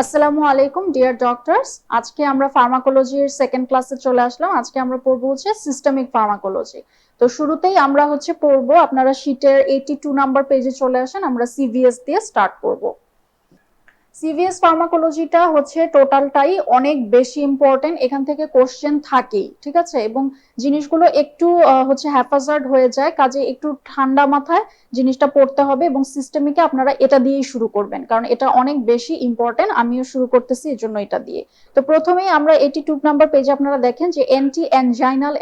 আসসালামু আলাইকুম deer doctors. আজকে আমরা ফার্মাকোলজির সেকেন্ড ক্লাসে চলে আসলাম। আজকে আমরা পড়বো হচ্ছে সিস্টেমিক ফার্মাকোলজি। তো শুরুতেই আমরা হচ্ছে পড়বো, আপনারা শীটের 82 নাম্বার পেজে চলে আসেন, আমরা সিভিএস দিয়ে স্টার্ট করব। সিভিএস ফার্মাকোলজিটা হচ্ছে টোটালটাই অনেক বেশি ইম্পর্টেন্ট, এখান থেকে কোশ্চেন থাকেই, ঠিক আছে। এবং জিনিসগুলো একটু হচ্ছে হ্যাপাজার্ড হয়ে যায়, কাজে একটু ঠান্ডা মাথায় জিনিসটা পড়তে হবে এবং সিস্টেমিকে আপনারা এটা দিয়েই শুরু করবেন, কারণ এটা অনেক বেশি ইম্পর্টেন্ট। আমিও শুরু করতেছি এর জন্য এটা দিয়ে। তো প্রথমেই আমরা 82 নাম্বার পেজে আপনারা দেখেন যে অ্যান্টি অ্যানজাইনাল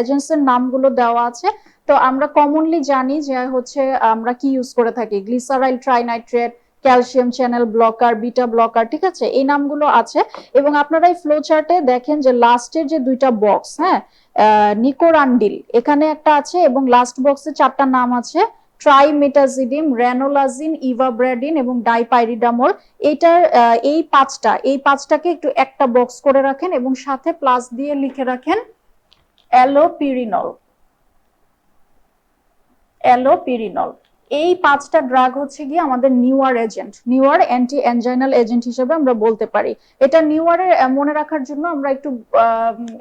এজেন্টস এর নামগুলো দেওয়া আছে। তো আমরা কমনলি জানি যে হচ্ছে আমরা কি ইউজ করে থাকি, glyceryl trinitrate, calcium channel blocker, beta blocker, ঠিক আছে, এই নামগুলো আছে। এবং আপনারা এই ফ্লো চার্টে দেখেন যে লাস্টের যে দুইটা বক্স, হ্যাঁ, নিকোরান্ডিল এখানে একটা আছে এবং লাস্ট বক্সে চারটা নাম আছে, ট্রাইমেটাজিডিম, রেনোলাজিন, ইভাব্রেডিন এবং ডাইপাইরিডামল। এইটার এই পাঁচটাকে একটু একটা বক্স করে রাখেন এবং সাথে প্লাস দিয়ে লিখে রাখেন অ্যালোপিরিনল। অ্যালোপিরিনল এই পাঁচটা ড্রাগ হচ্ছে গিয়ে আমাদের নিউয়ার অ্যান্টি অ্যানজাইনাল এজেন্ট হিসেবে আমরা বলতে পারি। এটা নিউয়ারের মনে রাখার জন্য আমরা একটু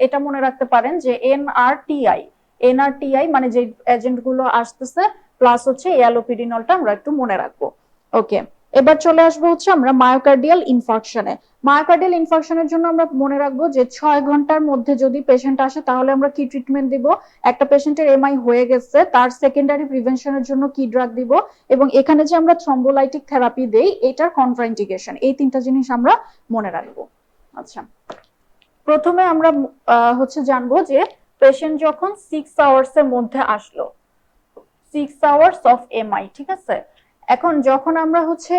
এটা মনে রাখতে পারেন যে এনআরটিআই মানে যে এজেন্ট গুলো আসতেছে প্লাস হচ্ছে অ্যালোপিরিনলটা আমরা একটু মনে রাখবো। ওকে, এবার চলে আসবো হচ্ছে আমরা মায়োকার্ডিয়াল ইনফার্কশনে। মায়োকার্ডিয়াল ইনফার্কশনের জন্য আমরা মনে রাখবো যে 6 ঘন্টার মধ্যে যদি পেশেন্ট আসে তাহলে আমরা কি ট্রিটমেন্ট দিব, একটা পেশেন্টের এমআই হয়ে গেছে তার সেকেন্ডারি প্রিভেনশনের জন্য কি ড্রাগ দিব, এবং এখানে যে আমরা থ্রম্বোলাইটিক থেরাপি দেই এটার কন্ট্রাইন্ডিকেশন, এই তিনটা জিনিস আমরা মনে রাখবো। আচ্ছা, প্রথমে আমরা হচ্ছে জানবো যে পেশেন্ট যখন 6 আওয়ার্স এর মধ্যে আসলো, 6 আওয়ার্স অফ এমআই, ঠিক আছে। এখন যখন আমরা হচ্ছে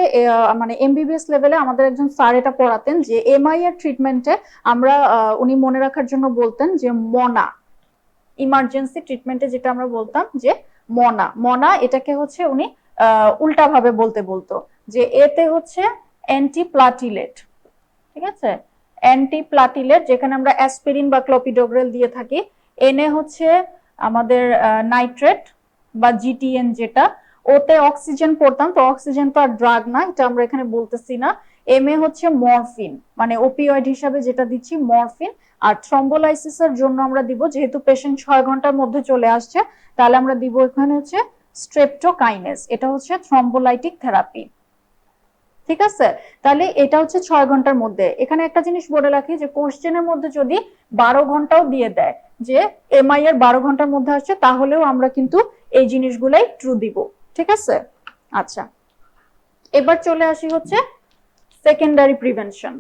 মানে এমবিবিএস লেভেলে আমাদের একজন স্যার এটা পড়াতেন যে এমআই এর ট্রিটমেন্টে আমরা উনি মনে রাখার জন্য বলতেন যে মনা, ইমার্জেন্সি ট্রিটমেন্টে যেটা আমরা বলতাম যে মনা এটাকে হচ্ছে উনি উল্টা ভাবে বলতো যে এতে হচ্ছে অ্যান্টিপ্লাটিলেট, ঠিক আছে, অ্যান্টিপ্লাটিলেট যেখানে আমরা অ্যাসপিরিন বা ক্লোপিডোগ্রেল দিয়ে থাকি। এনে হচ্ছে আমাদের নাইট্রেট বা জিটিএন, যেটা ওতে অক্সিজেন পড়তাম, তো অক্সিজেন তো আর ড্রাগ না, এটা আমরা এখানে বলতেছি না। এম এ হচ্ছে মরফিন, মানে ওপিওয়েড হিসাবে যেটা দিচ্ছি মরফিন। আর থ্রম্বোলাইসিসের জন্য আমরা দিব, যেহেতু পেশেন্ট 6 ঘন্টার মধ্যে চলে আসছে, তাহলে আমরা দিব এখানে হচ্ছে স্ট্রেপ্টোকাইনেজ, এটা হচ্ছে থ্রম্বোলাইটিক থেরাপি, ঠিক আছে। তাহলে এটা হচ্ছে 6 ঘন্টার মধ্যে। এখানে একটা জিনিস বলে রাখি যে কোশ্চেনের মধ্যে যদি 12 ঘন্টাও দিয়ে দেয় যে এমআই এর 12 ঘন্টার মধ্যে আসছে, তাহলেও আমরা কিন্তু এই জিনিসগুলাই ট্রু দিব, ঠিক আছে। আচ্ছা, এবার চলে আসি হচ্ছে সেকেন্ডারি প্রিভেনশন,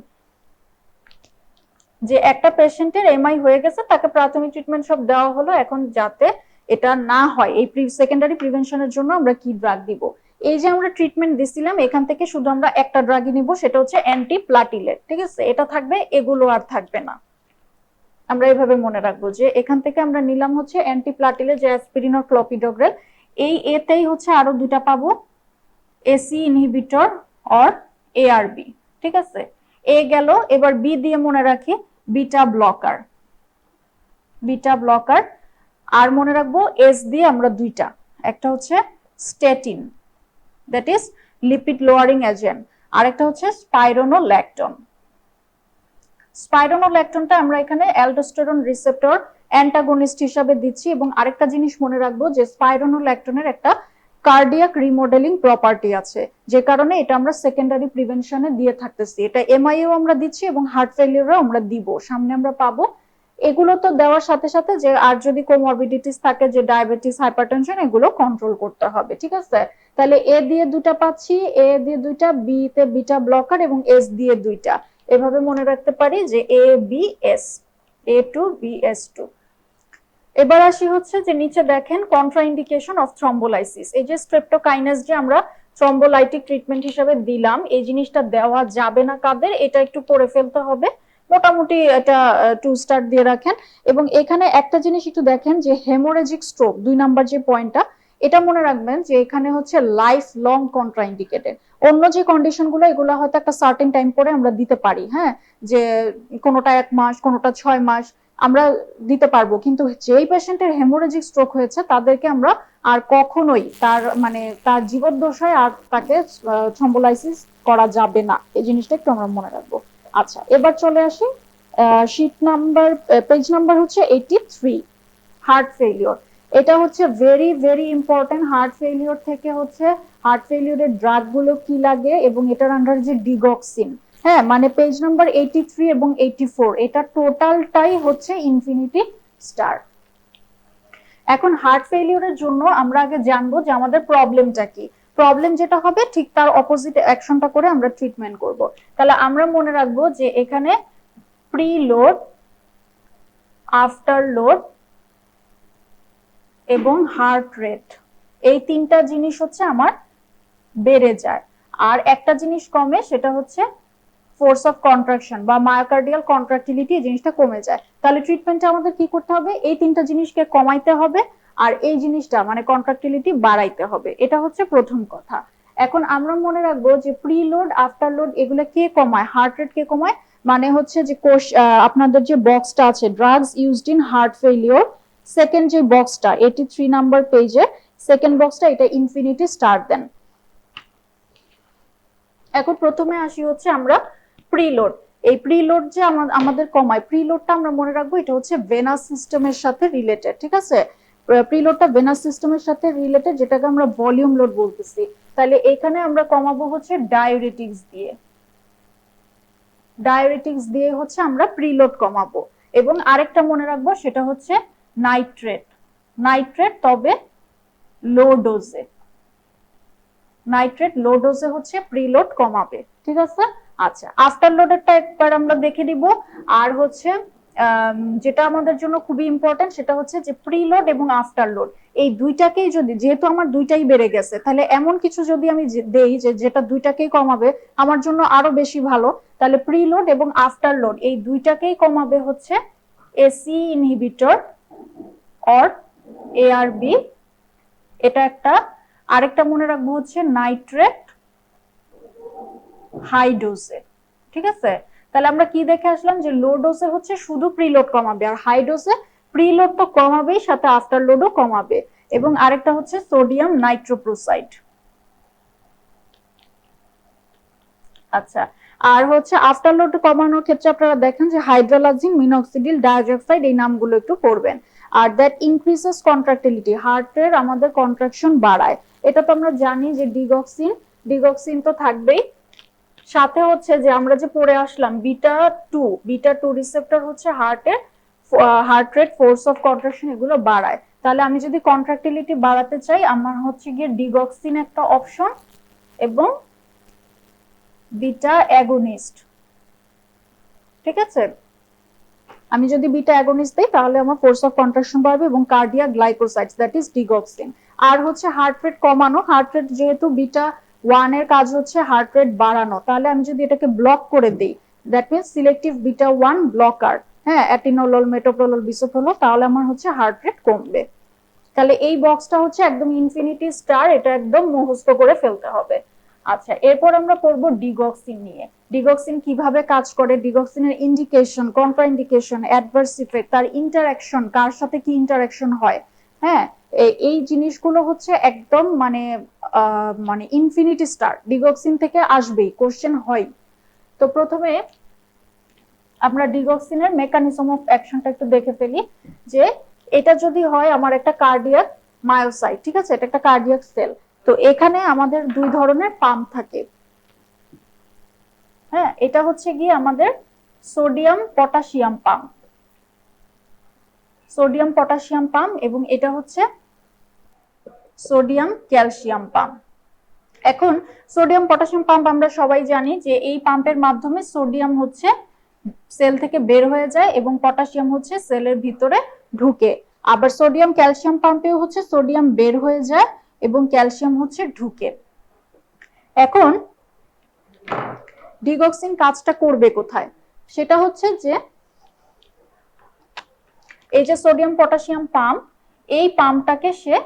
যে একটা পেশেন্টের এমআই হয়ে গেছে, তাকে প্রাথমিক ট্রিটমেন্ট সব দেওয়া হলো, এখন যাতে এটা না হয় এই সেকেন্ডারি প্রিভেনশনের জন্য আমরা কি ড্রাগ দিব। এই যে আমরা ট্রিটমেন্ট দিছিলাম এখান থেকে শুধু আমরা একটা ড্রাগই নিব, সেটা হচ্ছে অ্যান্টিপ্লাটিলেট, ঠিক আছে, এটা থাকবে, এগুলো আর থাকবে না। আমরা এইভাবে মনে রাখবো যে এখান থেকে আমরা নিলাম হচ্ছে অ্যান্টিপ্লাটিলেট, যে অ্যাসপিরিন আর ক্লোপিডোগ্রেল। এই এতেই হচ্ছে আরো দুটা পাবো, এসি ইনহিবিটর অর এআরবি, ঠিক আছে। এ গেল, এবার বি দিয়ে মনে রাখি বিটা ব্লকার, আর মনে রাখবো এস দিয়ে আমরা দুইটা, একটা হচ্ছে statin, that is lipid lowering agent, আর একটা হচ্ছে স্পাইরোনোল্যাকটনটা আমরা এখানে অ্যালডোস্টেরন রিসেপ্টর অ্যান্টাগনিস্ট হিসাবে দিচ্ছি। এবং আরেকটা জিনিস মনে রাখবো যে স্পাইরোনোল্যাকটনের একটা কার্ডিয়াক রিমডেলিং প্রপার্টি আছে, যে কারণে এটা আমরা সেকেন্ডারি প্রিভেনশনে দিয়ে থাকতেছি। এটা এমআইও আমরা দিচ্ছি এবং হার্ট ফেলিয়ারও আমরা দিব, সামনে আমরা পাবো। এগুলো তো দেওয়ার সাথে সাথে যে আর যদি কোমরবিডিটিস থাকে, যে ডায়াবেটিস, হাইপারটেনশন, এগুলো কন্ট্রোল করতে হবে, ঠিক আছে। তাহলে এ দিয়ে দুটা পাচ্ছি, এ দিয়ে দুইটা, বি তে বিটা ব্লকার এবং এস দিয়ে দুইটা, এভাবে মনে রাখতে পারি যে A B S, A two B S two. এবার আসি হচ্ছে যে নিচে দেখেন কন্ট্রাইন্ডিকেশন অফ থ্রম্বোলাইসিস, এই যে স্ট্রেপ্টোকাইনেজ যে আমরা থ্রম্বোলাইটিক ট্রিটমেন্ট হিসেবে দিলাম, এই জিনিসটা দেওয়া যাবে না কাদের, এটা একটু পড়ে ফেলতে হবে, মোটামুটি এটা 2 স্টার দিয়ে রাখেন। এবং এখানে একটা জিনিস একটু দেখেন যে হেমোরেজিক স্ট্রোক 2 নাম্বার যে পয়েন্টটা, এটা মনে রাখবেন যে এখানে হচ্ছে লাইফ লং কন্ট্রাইন্ডিকেটেড। অন্য যে কন্ডিশন গুলো এগুলো হয়তো একটা সার্টেন টাইম পরে আমরা দিতে পারি, হ্যাঁ, যে কোনোটা 1 মাস, কোনোটা 6 মাস, আমরা দিতে পারবো, কিন্তু যেই পেশেন্টের হেমোরেজিক স্ট্রোক হয়েছে তাদেরকে আমরা আর কখনোই তার জীবদ্দশায় আর তাকে থ্রম্বোলাইসিস করা যাবে না, এই জিনিসটা একটু আমরা মনে রাখবো। আচ্ছা, এবার চলে আসি শীট নাম্বার, পেজ নাম্বার হচ্ছে 83, হার্ট ফেলিওর। এটা হচ্ছে very very important. Heart failure থেকে হচ্ছে হার্ট ফেলিওরের ড্রাগ গুলো কি লাগে এবং এটার আন্ডার যে ডিগক্সিন, হ্যাঁ মানে পেজ নাম্বার 83 এবং 84, এটা টোটালটাই হচ্ছে ইনফিনিটি স্টার। এখন হার্ট ফেলিওরের জন্য আমরা আগে জানবো যে আমাদের প্রবলেমটা কি। প্রবলেম যেটা হবে ঠিক তার অপোজিট অ্যাকশনটা করে আমরা ট্রিটমেন্ট করব। তাহলে আমরা মনে রাখবো যে এখানে প্রি লোড, আফটার লোড এবং হার্ট রেট, এই তিনটা জিনিস হচ্ছে আমার বেড়ে যায়। আর একটা জিনিস কমে, সেটা হচ্ছে ফোর্স অফ কন্ট্রাকশন বা মায়োকার্ডিয়াল কন্ট্রাক্টিলিটি, এই জিনিসটা কমে যায়। তাহলে ট্রিটমেন্টে আমাদের কি করতে হবে? এই তিনটা জিনিসকে কমাইতে হবে আর এই জিনিসটা মানে কন্ট্রাক্টিলিটি বাড়াইতে হবে। এটা হচ্ছে প্রথম কথা। এখন আমরা মনে রাখবো যে প্রি লোড, আফটার লোড এগুলো কে কমায়? হার্ট রেট কে কমায়? মানে হচ্ছে যে আপনাদের যে বক্সটা আছে drugs used in heart failure, second যে বক্সটা 83 নাম্বার পেজে সেকেন্ড বক্সটা, এটা ইনফিনিটি স্টার দেন। এখন প্রথমে আসি হচ্ছে আমরা প্রিলোড। এই প্রিলোড যে আমাদের কমায়, প্রিলোডটা আমরা মনে রাখবো এটা হচ্ছে ভেনাস সিস্টেমের সাথে রিলেটেড, ঠিক আছে? প্রিলোডটা ভেনাস সিস্টেমের সাথে রিলেটেড, যেটাকে আমরা ভলিউম লোড বলতেছি। তাহলে এখানে আমরা কমাবো হচ্ছে ডায়োরেটিক্স দিয়ে, ডায়োরেটিক্স দিয়ে হচ্ছে আমরা প্রিলোড কমাবো। এবং আরেকটা মনে রাখবো সেটা হচ্ছে নাইট্রেট, নাইট্রেট তবে লো ডোজে, নাইট্রেট লো ডোজে হচ্ছে প্রিলোড কমাবে, ঠিক আছে? আচ্ছা, আফটার লোডেরটা একবার আমরা দেখে দিব। আর হচ্ছে যেটা আমাদের জন্য খুবই ইম্পর্টেন্ট সেটা হচ্ছে যে প্রিলোড এবং আফটার লোড এই দুইটাকেই যদি, যেহেতু আমার দুইটাই বেড়ে গেছে, তাহলে এমন কিছু যদি আমি দেই যে যেটা দুইটাকেই কমাবে আমার জন্য আরো বেশি ভালো, তাহলে প্রিলোড এবং আফটার লোড এই দুইটাকেই কমাবে হচ্ছে এসি ইনহিবিটর অর এআরবি, এটা একটা। আরেকটা মনে রাখবো হচ্ছে নাইট্রেট হাই ডোজে, ঠিক আছে? তাহলে আমরা কি দেখে আসলাম যে লো ডোজে হচ্ছে শুধু প্রিলোড কমাবে আর হাই ডোজে প্রিলোড তো কমাবেই সাথে আফটার লোডও কমাবে। এবং আরেকটা হচ্ছে সোডিয়াম নাইট্রোপ্রোসাইড। আচ্ছা, আর হচ্ছে আফটার লোড কমানোর ক্ষেত্রে আপনারা দেখেন যে হাইড্রোলাজিন, মিনক্সিডিল, ডায়াজক্সাইড এই নামগুলো একটু পড়বেন। আর দ্যাট ইনক্রিজেস কন্ট্রাক্টিলিটি, হার্টের আমাদের কন্ট্রাকশন বাড়ায়, এটা তো আমরা জানি যে ডিগক্সিন, ডিগক্সিন তো থাকবেই। সাথে হচ্ছে যে আমরা যে পড়ে আসলাম বিটা টু রিসেপ্টর হচ্ছে হার্টের heart rate, force of contraction এগুলো বাড়ায়। তাহলে আমি যদি কন্ট্রাক্টিলিটি বাড়াতে চাই আমার হচ্ছে গিয়ে ডিগক্সিন একটা অপশন এবং বিটা অ্যাগোনিস্ট, ঠিক আছে? আমি যদি বিটা অ্যাগোনিস্ট দেই তাহলে আমার ফোর্স অফ কন্ট্রাকশন বাড়বে এবং cardiac glycosides that is digoxin. আর হচ্ছে হার্ট রেট কমানো, হার্ট রেট যেহেতু বিটা 1 এর কাজ হচ্ছে হার্ট রেট বাড়ানো, তাহলে আমি যদি এটাকে ব্লক করে দেই that means selective beta 1 blocker, হ্যাঁ অ্যাটিনোলোল, মেটোপ্রোলোল, বিসোপ্রোলোল, তাহলে আমার হচ্ছে হার্ট রেট কমবে। তাহলে এই বক্সটা হচ্ছে একদম ইনফিনিটি স্টার, এটা একদম মুখস্থ করে ফেলতে হবে। আচ্ছা, এরপর আমরা পড়বো ডিগক্সিন নিয়ে। ডিগক্সিন কিভাবে কাজ করে, ডিগক্সিনের ইন্ডিকেশন, কন্ট্রাইন্ডিকেশন, অ্যাডভার্স ইফেক্ট, তার ইন্টারঅ্যাকশন, কার সাথে কি ইন্টারঅ্যাকশন হয়, হ্যাঁ এই জিনিসগুলো হচ্ছে একদম মানে ইনফিনিটি স্টার, ডিগক্সিন থেকে আসবেই, কোশ্চেন হয়। তো প্রথমে আমরা ডিগক্সিনের মেকানিজম অফ অ্যাকশনটা একটু দেখে ফেলি। যে এটা যদি হয় আমার একটা কার্ডিয়াক মায়োসাইট, ঠিক আছে, এটা একটা কার্ডিয়াক সেল। তো এখানে আমাদের দুই ধরনের পাম্প থাকে, হ্যাঁ এটা হচ্ছে গিয়ে আমাদের sodium potassium pump, sodium potassium pump, এবং এটা হচ্ছে সোডিয়াম ক্যালসিয়াম পাম্প। এখন সোডিয়াম পটাশিয়াম পাম্প আমরা সবাই জানি যে এই পাম্পের মাধ্যমে সোডিয়াম হচ্ছে সেল থেকে বের হয়ে যায় এবং পটাশিয়াম হচ্ছে সেলের ভিতরে ঢুকে। আবার সোডিয়াম ক্যালসিয়াম পাম্পেও হচ্ছে সোডিয়াম বের হয়ে যায় এবং ক্যালসিয়াম হচ্ছে ঢুকে। এখন ডিগক্সিন কাজটা করবে কোথায়? সেটা হচ্ছে যে এই যে সোডিয়াম পটাশিয়াম পাম্প, এই পাম্পটাকে সে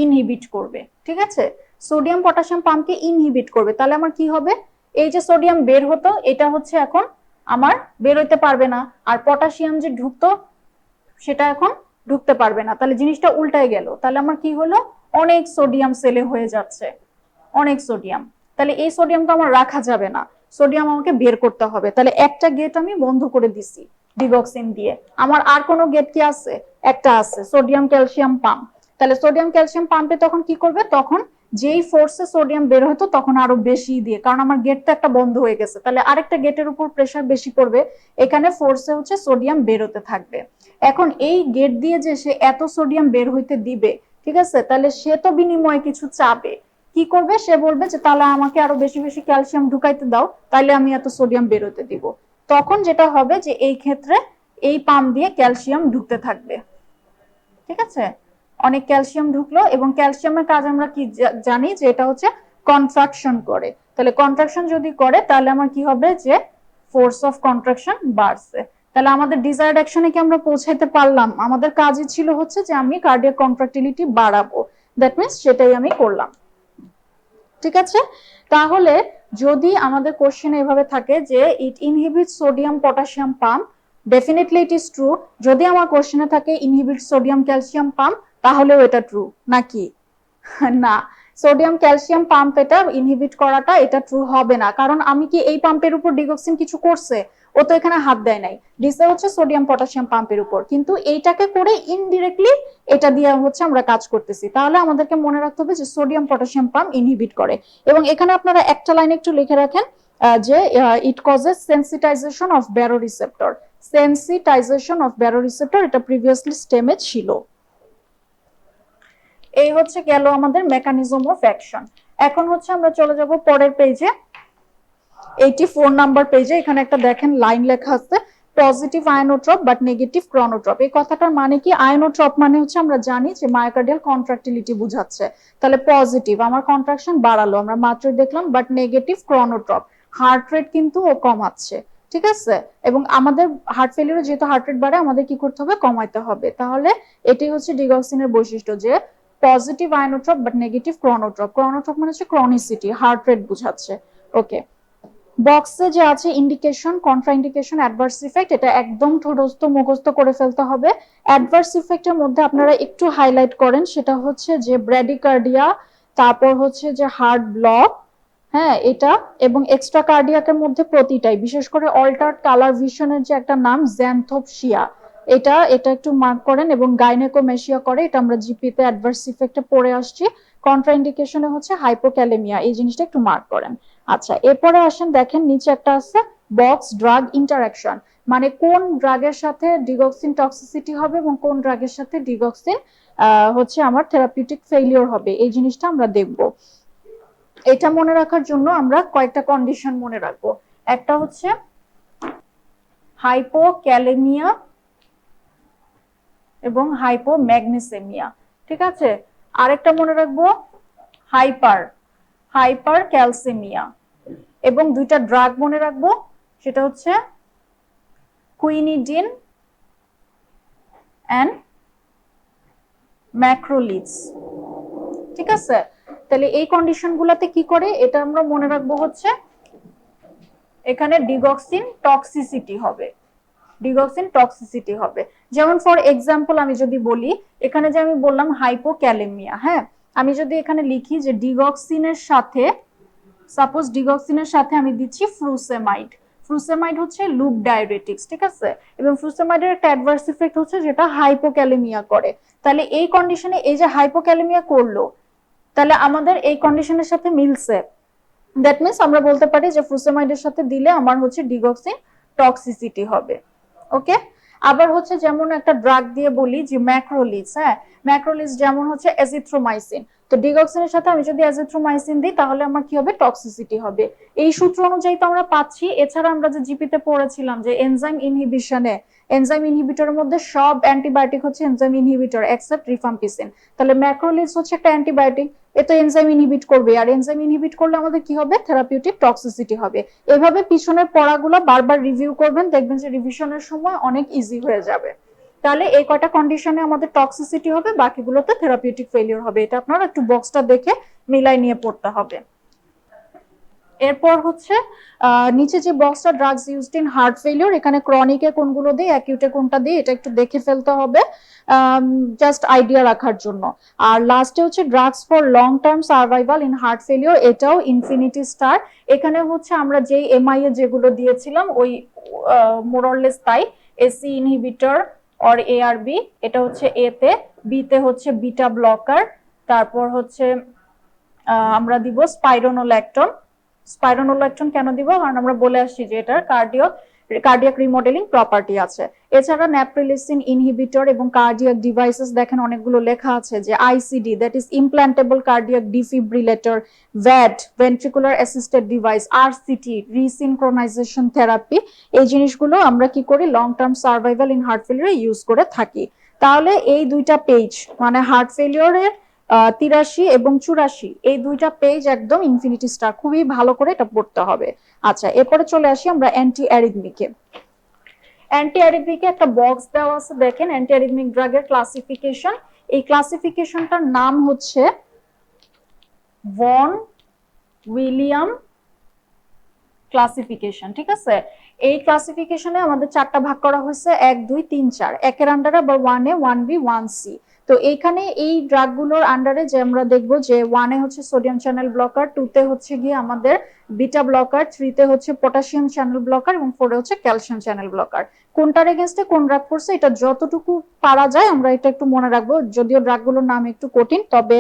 ইনহিবিট করবে, ঠিক আছে? সোডিয়াম পটাশিয়াম পাম্পকে ইনহিবিট করবে, তাহলে আমার কি হবে? এই যে সোডিয়াম বের হতো এটা হচ্ছে এখন আমার বের হইতে পারবে না, আর পটাশিয়াম যে ঢুকতো সেটা এখন ঢুকতে পারবে না, তাহলে জিনিসটা উল্টায় গেল। তাহলে আমার কি হলো, অনেক সোডিয়াম সেলে হয়ে যাচ্ছে, অনেক সোডিয়াম। তাহলে এই সোডিয়াম তো আমার রাখা যাবে না, সোডিয়াম আমাকে বের করতে হবে। তাহলে একটা গেট আমি বন্ধ করে দিছি ডিগক্সিন দিয়ে। আমার আর কোনো গেট কি আছে? একটা আছে, সোডিয়াম ক্যালসিয়াম পাম্প। তাহলে সোডিয়াম ক্যালসিয়াম পাম্পে তখন কি করবে, তখন যেই ফোর্সে সোডিয়াম বের হতো তখন আরো বেশি দিয়ে, কারণ আমার গেট তো একটা বন্ধ হয়ে গেছে, তাহলে আরেকটা গেটের উপর প্রেসার বেশি পড়বে, এখানে ফোর্সে হচ্ছে সোডিয়াম বেরোতে থাকবে। এখন এই গেট দিয়ে যে সে এত সোডিয়াম বের হইতে দিবে, ঠিক আছে, তাহলে সে তো বিনিময়ে কিছু চাবে। কি করবে, সে বলবে যে তাহলে আমাকে আরো বেশি বেশি ক্যালসিয়াম ঢুকাইতে দাও, তাহলে আমি এত সোডিয়াম বেরোতে দিব। তখন যেটা হবে যে এই ক্ষেত্রে এই পাম্প দিয়ে ক্যালসিয়াম ঢুকতে থাকবে, ঠিক আছে। অনেক ক্যালসিয়াম ঢুকলো, এবং ক্যালসিয়ামের কাজ আমরা কি জানি যে এটা হচ্ছে কন্ট্রাকশন করে। তাহলে কন্ট্রাকশন যদি করে তাহলে আমার কি হবে, যে ফোর্স অফ কন্ট্রাকশন বাড়ছে। তাহলে আমাদের ডিজায়ার্ড অ্যাকশনে কি আমরা পৌঁছাইতে পারলাম? আমাদের কাজই ছিল হচ্ছে যে আমি কার্ডিয়াক কন্ট্রাক্টিলিটি বাড়াবো, দ্যাট মিন্স সেটাই আমি করলাম, ঠিক আছে। তাহলে যদি আমাদের কোশ্চেনে এভাবে থাকে যে it inhibit sodium potassium pump, definitely it is true. যদি আমার কোশ্চেনে থাকে ইনহিবিট সোডিয়াম ক্যালসিয়াম পাম্প, তাহলেও এটা ট্রু নাকি? না, সোডিয়াম ক্যালসিয়াম পাম্প এটা ইনহিবিট করাটা এটা ট্রু হবে না, কারণ আমি কি এই পাম্পের উপর ডিগক্সিন কিছু করছে? ও তো এখানে হাত দেয় নাই, দিছে হচ্ছে সোডিয়াম পটাশিয়াম পাম্পের উপর, কিন্তু এইটাকে করে ইনডিরেক্টলি এটা দিয়ে হচ্ছে আমরা কাজ করতেছি। তাহলে আমাদেরকে মনে রাখতে হবে যে সোডিয়াম পটাশিয়াম পাম্প ইনহিবিট করে। এবং এখানে আপনারা একটা লাইন একটু লিখে রাখেন যে it causes sensitisation of baroreceptor. Sensitisation of baroreceptor এটা প্রিভিয়াসলি স্টেমে ছিল। এই হচ্ছে গেল আমাদের মেকানিজম অফ অ্যাকশন। এখন হচ্ছে আমরা চলে যাব পরের পেজে, 84 নাম্বার পেজে। এখানে একটা দেখেন লাইন লেখা আছে, পজিটিভ আয়নোট্রপ বাট নেগেটিভ ক্রোনোট্রপ। এই কথাটার মানে কি? আয়নোট্রপ মানে হচ্ছে আমরা জানি যে মায়োকার্ডিয়াল কন্ট্রাক্টিলিটি বুঝাচ্ছে, তাহলে পজিটিভ আমার কন্ট্রাকশন বাড়ালো, আমরা মাত্রই দেখলাম, বাট নেগেটিভ ক্রোনোট্রপ হার্ট রেট কিন্তু ও কমাচ্ছে, ঠিক আছে। এবং আমাদের হার্ট ফেলিয়ারে যেহেতু হার্ট রেট বাড়ে, আমাদের কি করতে হবে, কমাইতে হবে। তাহলে এটাই হচ্ছে ডিগক্সিনের বৈশিষ্ট্য, যে পজিটিভ আয়নোট্রপ বাট নেগেটিভ ক্রোনোট্রপ। ক্রোনোট্রপ মানে হচ্ছে ক্রনিসিটি, হার্ট রেট বুঝাচ্ছে। ওকে, বক্সে যে আছে ইন্ডিকেশন, কন্ট্রাইন্ডিকেশন, অ্যাডভার্স ইফেক্ট, এটা একদম ঠোঁটস্থ মুখস্থ করে ফেলতে হবে। অ্যাডভার্স ইফেক্টের মধ্যে আপনারা একটু হাইলাইট করেন, সেটা হচ্ছে যে ব্র্যাডিকার্ডিয়া, তারপর হচ্ছে যে হার্ট ব্লক, হ্যাঁ এটা, এবং এক্সট্রা কার্ডিয়াকের মধ্যে প্রতিটাই, বিশেষ করে অল্টার্ড কালার ভিশনের যে একটা নাম জ্যান্থোপসিয়া, এটা এটা একটু মার্ক করেন। এবং গাইনেকোমেশিয়া করে, এটা আমরা জিপিতে অ্যাডভার্স ইফেক্টে পড়ে আসছি। কন্ট্রাইন্ডিকেশনে হচ্ছে হাইপোক্যালেমিয়া, এই জিনিসটা একটু মার্ক করেন। আচ্ছা, এরপরে আসেন, দেখেন নিচে একটা আছে বক্স, ড্রাগ ইন্টারাকশন, মানে কোন ড্রাগের সাথে ডিগক্সিন টক্সিসিটি হবে এবং কোন ড্রাগের সাথে ডিগক্সিন হচ্ছে আমার থেরাপিউটিক ফেইলিওর হবে, এই জিনিসটা আমরা দেখব। এটা মনে রাখার জন্য আমরা কয়েকটা কন্ডিশন মনে রাখবো। একটা হচ্ছে হাইপোক্যালেমিয়া এবং হাইপোম্যাগনেসেমিয়া, ঠিক আছে। আরেকটা মনে রাখবো হাইপার ক্যালসেমিয়া। এবং দুইটা ড্রাগ মনে রাখবো, সেটা হচ্ছে কুইনিডিন এন্ড ম্যাক্রোলিডস, ঠিক আছে। তাহলে এই কন্ডিশন গুলাতে কি করে, এটা আমরা মনে রাখবো হচ্ছে এখানে ডিগক্সিন টক্সিসিটি হবে, ডিগক্সিন টক্সিসিটি হবে। যেমন ফর এক্সাম্পল আমি যদি বলি, এখানে যে আমি বললাম হাইপোক্যালেমিয়া, হ্যাঁ, আমি যদি এখানে লিখি যে ডিগক্সিনের সাথে, সাপোজ ডিগক্সিনের সাথে আমি দিচ্ছি ফ্রুসেমাইড। ফ্রুসেমাইড হচ্ছে লুপ ডায়োরেটিক্স, ঠিক আছে। এবং ফ্রুসেমাইডের একটা অ্যাডভার্স ইফেক্ট হচ্ছে যেটা হাইপোক্যালেমিয়া করে। তাহলে এই কন্ডিশনে এই যে হাইপোক্যালেমিয়া করলো, তাহলে আমাদের এই কন্ডিশনের সাথে মিলছে, দ্যাট মিন্স আমরা বলতে পারি যে ফ্রুসেমাইডের সাথে দিলে আমার হচ্ছে ডিগক্সিন টক্সিসিটি হবে। ওকে, আবার হচ্ছে যেমন একটা ড্রাগ দিয়ে বলি যে ম্যাক্রোলিডস, হ্যাঁ, ম্যাক্রোলিডস যেমন হচ্ছে এজিথ্রোমাইসিন, তো ডিগক্সিনের সাথে আমি যদি এজিথ্রোমাইসিন দিই তাহলে আমার কি হবে, টক্সিসিটি হবে। এই সূত্র অনুযায়ী তো আমরা পাচ্ছি। এছাড়া আমরা যে জিপিতে পড়েছিলাম যে এনজাইম ইনহিবিশনে, এনজাইম ইনহিবিটরের মধ্যে সব অ্যান্টিবায়োটিক হচ্ছে এনজাইম ইনহিবিটর এক্সেপ্ট রিফাম্পিসিন। তাহলে ম্যাক্রোলিডস হচ্ছে একটা অ্যান্টিবায়োটিক, এ তো এনজাইম ইনহিবিট করবে, আর এনজাইম ইনহিবিট করলে আমাদের কি হবে, থেরাপিউটিক টক্সিসিটি হবে। এভাবে পিছনের পড়াগুলো বারবার রিভিউ করবেন, দেখবেন যে রিভিশনের সময় অনেক ইজি হয়ে যাবে। তাহলে এই কয়টা কন্ডিশনে আমাদের টক্সিসিটি হবে, বাকিগুলোতে থেরাপিউটিক ফেলিওর হবে। এটা আপনারা একটু বক্সটা দেখে মিলাই নিয়ে পড়তে হবে। এরপর হচ্ছে নিচে যে বক্সটা drugs used in heart failure, এখানে ক্রনিকে কোনগুলো দিই, অ্যাকিউটে কোনটা দিই, এটা একটু দেখে ফেলতে হবে জাস্ট আইডিয়া রাখার জন্য। আর লাস্টে হচ্ছে drugs for long term survival in heart failure, এটাও ইনফিনিটি স্টার। এখানে হচ্ছে আমরা যেই এমআই এ যেগুলো দিয়েছিলাম ওই মোরলেস তাই, এসি ইনহিবিটর অর এআরবি, এটা হচ্ছে এ তে, বি তে হচ্ছে বিটা ব্লকার, তারপর হচ্ছে আমরা দিব স্পাইরোনোল্যাকটন। স্পাইরোনোল্যাকটন কেন দিব, কারণ আমরা বলে আসছি যে এটার কার্ডিয়াক রিমডেলিং প্রপার্টি আছে। এছাড়া ন্যাপ্রিলিসিন ইনহিবিটর এবং কার্ডিয়াক ডিভাইসেস দেখেন অনেকগুলো লেখা আছে, যে ICD that is implantable cardiac defibrillator, VAD ventricular assisted device, RCT resynchronization therapy, এই জিনিসগুলো আমরা কি করি long term survival in heart ফেলিওরে ইউজ করে থাকি। তাহলে এই দুইটা পেজ মানে হার্ট ফেলিওরের 83 এবং 84 এই দুইটা পেজ একদম ইনফিনিটি স্টার, খুবই ভালো করে এটা পড়তে হবে। আচ্ছা, এরপরে চলে আসি আমরা অ্যান্টি অ্যারিথমিকে। অ্যান্টি অ্যারিথমিকে একটা বক্স দেওয়া আছে, দেখেন অ্যান্টি অ্যারিথমিক ড্রাগের ক্লাসিফিকেশন। এই ক্লাসিফিকেশনটার নাম হচ্ছে ভন উইলিয়াম ক্লাসিফিকেশন, ঠিক আছে। এই ক্লাসিফিকেশনে আমাদের চারটা ভাগ করা হয়েছে, 1 2 3 4, একের আন্ডারে বা 1A 1B 1C। তো এইখানে এই ড্রাগগুলোর আন্ডারে যে আমরা দেখব যে 1 এ হচ্ছে সোডিয়াম চ্যানেল ব্লকার, 2 তে হচ্ছে গিয়ে আমাদের বিটা ব্লকার, 3 তে হচ্ছে পটাশিয়াম চ্যানেল ব্লকার এবং 4 এ হচ্ছে ক্যালসিয়াম চ্যানেল ব্লকার। কোনটার এগেইনস্টে কোন ড্রাগ পড়ছে এটা যতটুকু পারা যায় আমরা এটা একটু মনে রাখবো, যদিও ড্রাগগুলোর নাম একটু কঠিন, তবে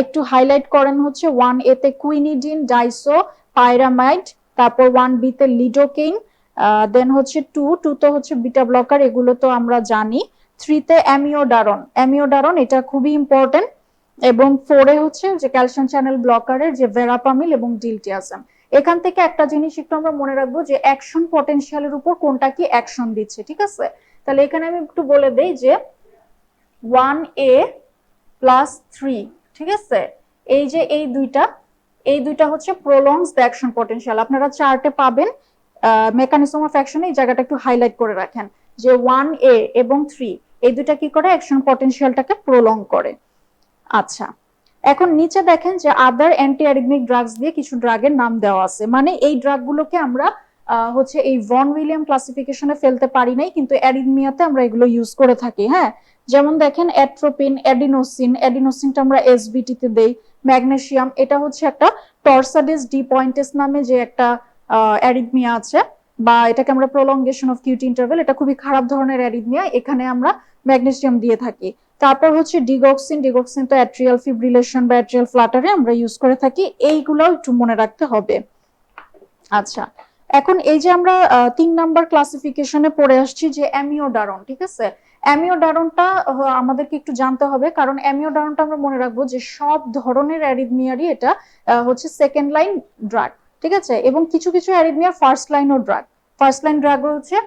একটু হাইলাইট করেন হচ্ছে 1A তে কুইনিডিন, ডাইসো, পাইরামাইড, তারপর 1B তে লিডোকেইন, দেন হচ্ছে 2 তে হচ্ছে বিটা ব্লকার, এগুলো তো আমরা জানি। 3 তে অ্যামিওডারন, অ্যামিওডারন এটা খুবই ইম্পর্টেন্ট, এবং 4 এ হচ্ছে যে ক্যালসিয়াম চ্যানেল ব্লকারের যে ভেরাপামিল এবং ডিলটিয়াজাম। এখান থেকে একটা জিনিস একটু আমরা মনে রাখবো যে অ্যাকশন পটেনশিয়ালের উপর কোনটা কি অ্যাকশন দিচ্ছে, ঠিক আছে। তাহলে এখানে আমি একটু বলে দেই যে 1A প্লাস 3, ঠিক আছে, এই যে এই দুইটা হচ্ছে প্রলংস দ্য অ্যাকশন পটেনশিয়াল, আপনারা চার্টে পাবেন মেকানিজম অফ অ্যাকশনে এই জায়গাটা একটু হাইলাইট করে রাখেন যে 1A এবং 3 এই দুইটা কি করে অ্যাকশন পটেনশিয়ালটাকে প্রলং করে। আচ্ছা, এখন নিচে দেখেন যে আদার অ্যান্টি অ্যারিথমিক ড্রাগস দিয়ে কিছু ড্রাগের নাম দেওয়া আছে, মানে এই ড্রাগগুলোকে আমরা হচ্ছে এই ভন উইলিয়াম ক্লাসিফিকেশনে ফেলতে পারি নাই, কিন্তু অ্যারিথমিয়াতে আমরা এগুলো ইউজ করে থাকি। হ্যাঁ, যেমন দেখেন অ্যাট্রোপিন, অ্যাডিনোসিন, অ্যাডিনোসিনটা আমরা এসবিটি তে দেই। ম্যাগনেসিয়াম, এটা হচ্ছে একটা টর্সাডিস ডিপয়েন্টেস নামে যে একটা অ্যারিথমিয়া আছে, বা এটাকে আমরা প্রলংগেশন অফ কিউটি ইন্টারভেল, এটা খুবই খারাপ ধরনের অ্যারিথমিয়া, এখানে আমরা ম্যাগনেসিয়াম দিয়ে থাকি। তারপর হচ্ছে ডিগক্সিন, ডিগক্সিন তো অ্যাট্রিয়াল ফিব্রিলেশন বা অ্যাট্রিয়াল ফ্লাটারে আমরা ইউজ করে থাকি, এইগুলো একটু মনে রাখতে হবে। আচ্ছা, এখন এই যে আমরা 3 নাম্বার ক্লাসিফিকেশনে পড়ে আসছি যে অ্যামিওডারন, ঠিক আছে। অ্যামিওডারনটা আমাদেরকে একটু জানতে হবে, কারণ অ্যামিওডারনটা আমরা মনে রাখবো যে সব ধরনের অ্যারিথমিয়ারই এটা হচ্ছে সেকেন্ড লাইন ড্রাগ, ঠিক আছে, এবং কিছু কিছু অ্যারিথমিয়া ফার্স্ট লাইনও ড্রাগ। ফার্স্ট লাইন ড্রাগ হচ্ছে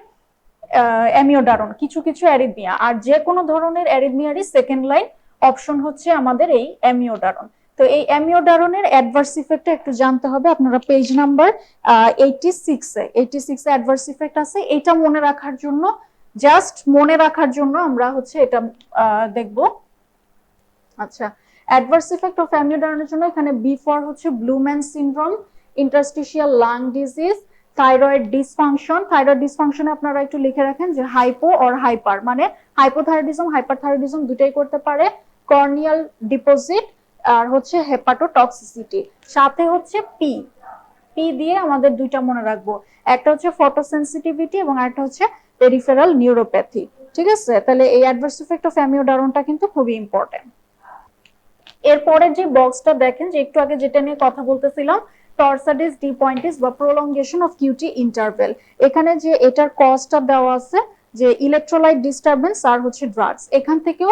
অ্যামিওডারন, কিছু কিছু অ্যারিথমিয়া, আর যে কোনো ধরনের অ্যারিথমিয়ারই সেকেন্ড লাইন অপশন হচ্ছে আমাদের এই অ্যামিওডারন। তো এই অ্যামিওডারনের অ্যাডভার্স ইফেক্টটা একটু জানতে হবে, আপনারা পেজ নাম্বার 86 এ অ্যাডভার্স ইফেক্ট আছে, এটা মনে রাখার জন্য, জাস্ট মনে রাখার জন্য আমরা হচ্ছে এটা দেখব। আচ্ছা, অ্যাডভার্স ইফেক্ট অফ অ্যামিওডারনের জন্য এখানে বি ফর হচ্ছে blue man syndrome, interstitial lung disease, thyroid dysfunction. Thyroid ডিসফাংশনে আপনারা একটু লিখে রাখেন যে হাইপো অর হাইপার, মানে হাইপোথাইরয়েডিজম হাইপারথাইরয়েডিজম দুটাই করতে পারে, কর্নিয়াল ডিপোজিট আর হচ্ছে হেপাটোটক্সিসিটি, সাথে হচ্ছে পি পি দিয়ে আমাদের দুইটা মনে রাখবো, একটা হচ্ছে ফটোসেনসিটিভিটি এবং আরেকটা হচ্ছে পেরিফেরাল নিউরোপ্যাথি, ঠিক আছে। তাহলে এই অ্যাডভার্স ইফেক্ট অফ অ্যামিওডারনটা কিন্তু খুবই ইম্পর্টেন্ট। এরপরের যে বক্সটা দেখেন, যে একটু আগে যেটা নিয়ে কথা বলতেছিলাম, টর্সাডিস ডিপয়েন্টিস বা প্রোলংগেশন অফ কিউটি ইন্টারভেল, এখানে যে এটার কজটা দেওয়া আছে যে ইলেকট্রোলাইট ডিস্টারবেন্স আর হচ্ছে ড্রাগস, এখান থেকেও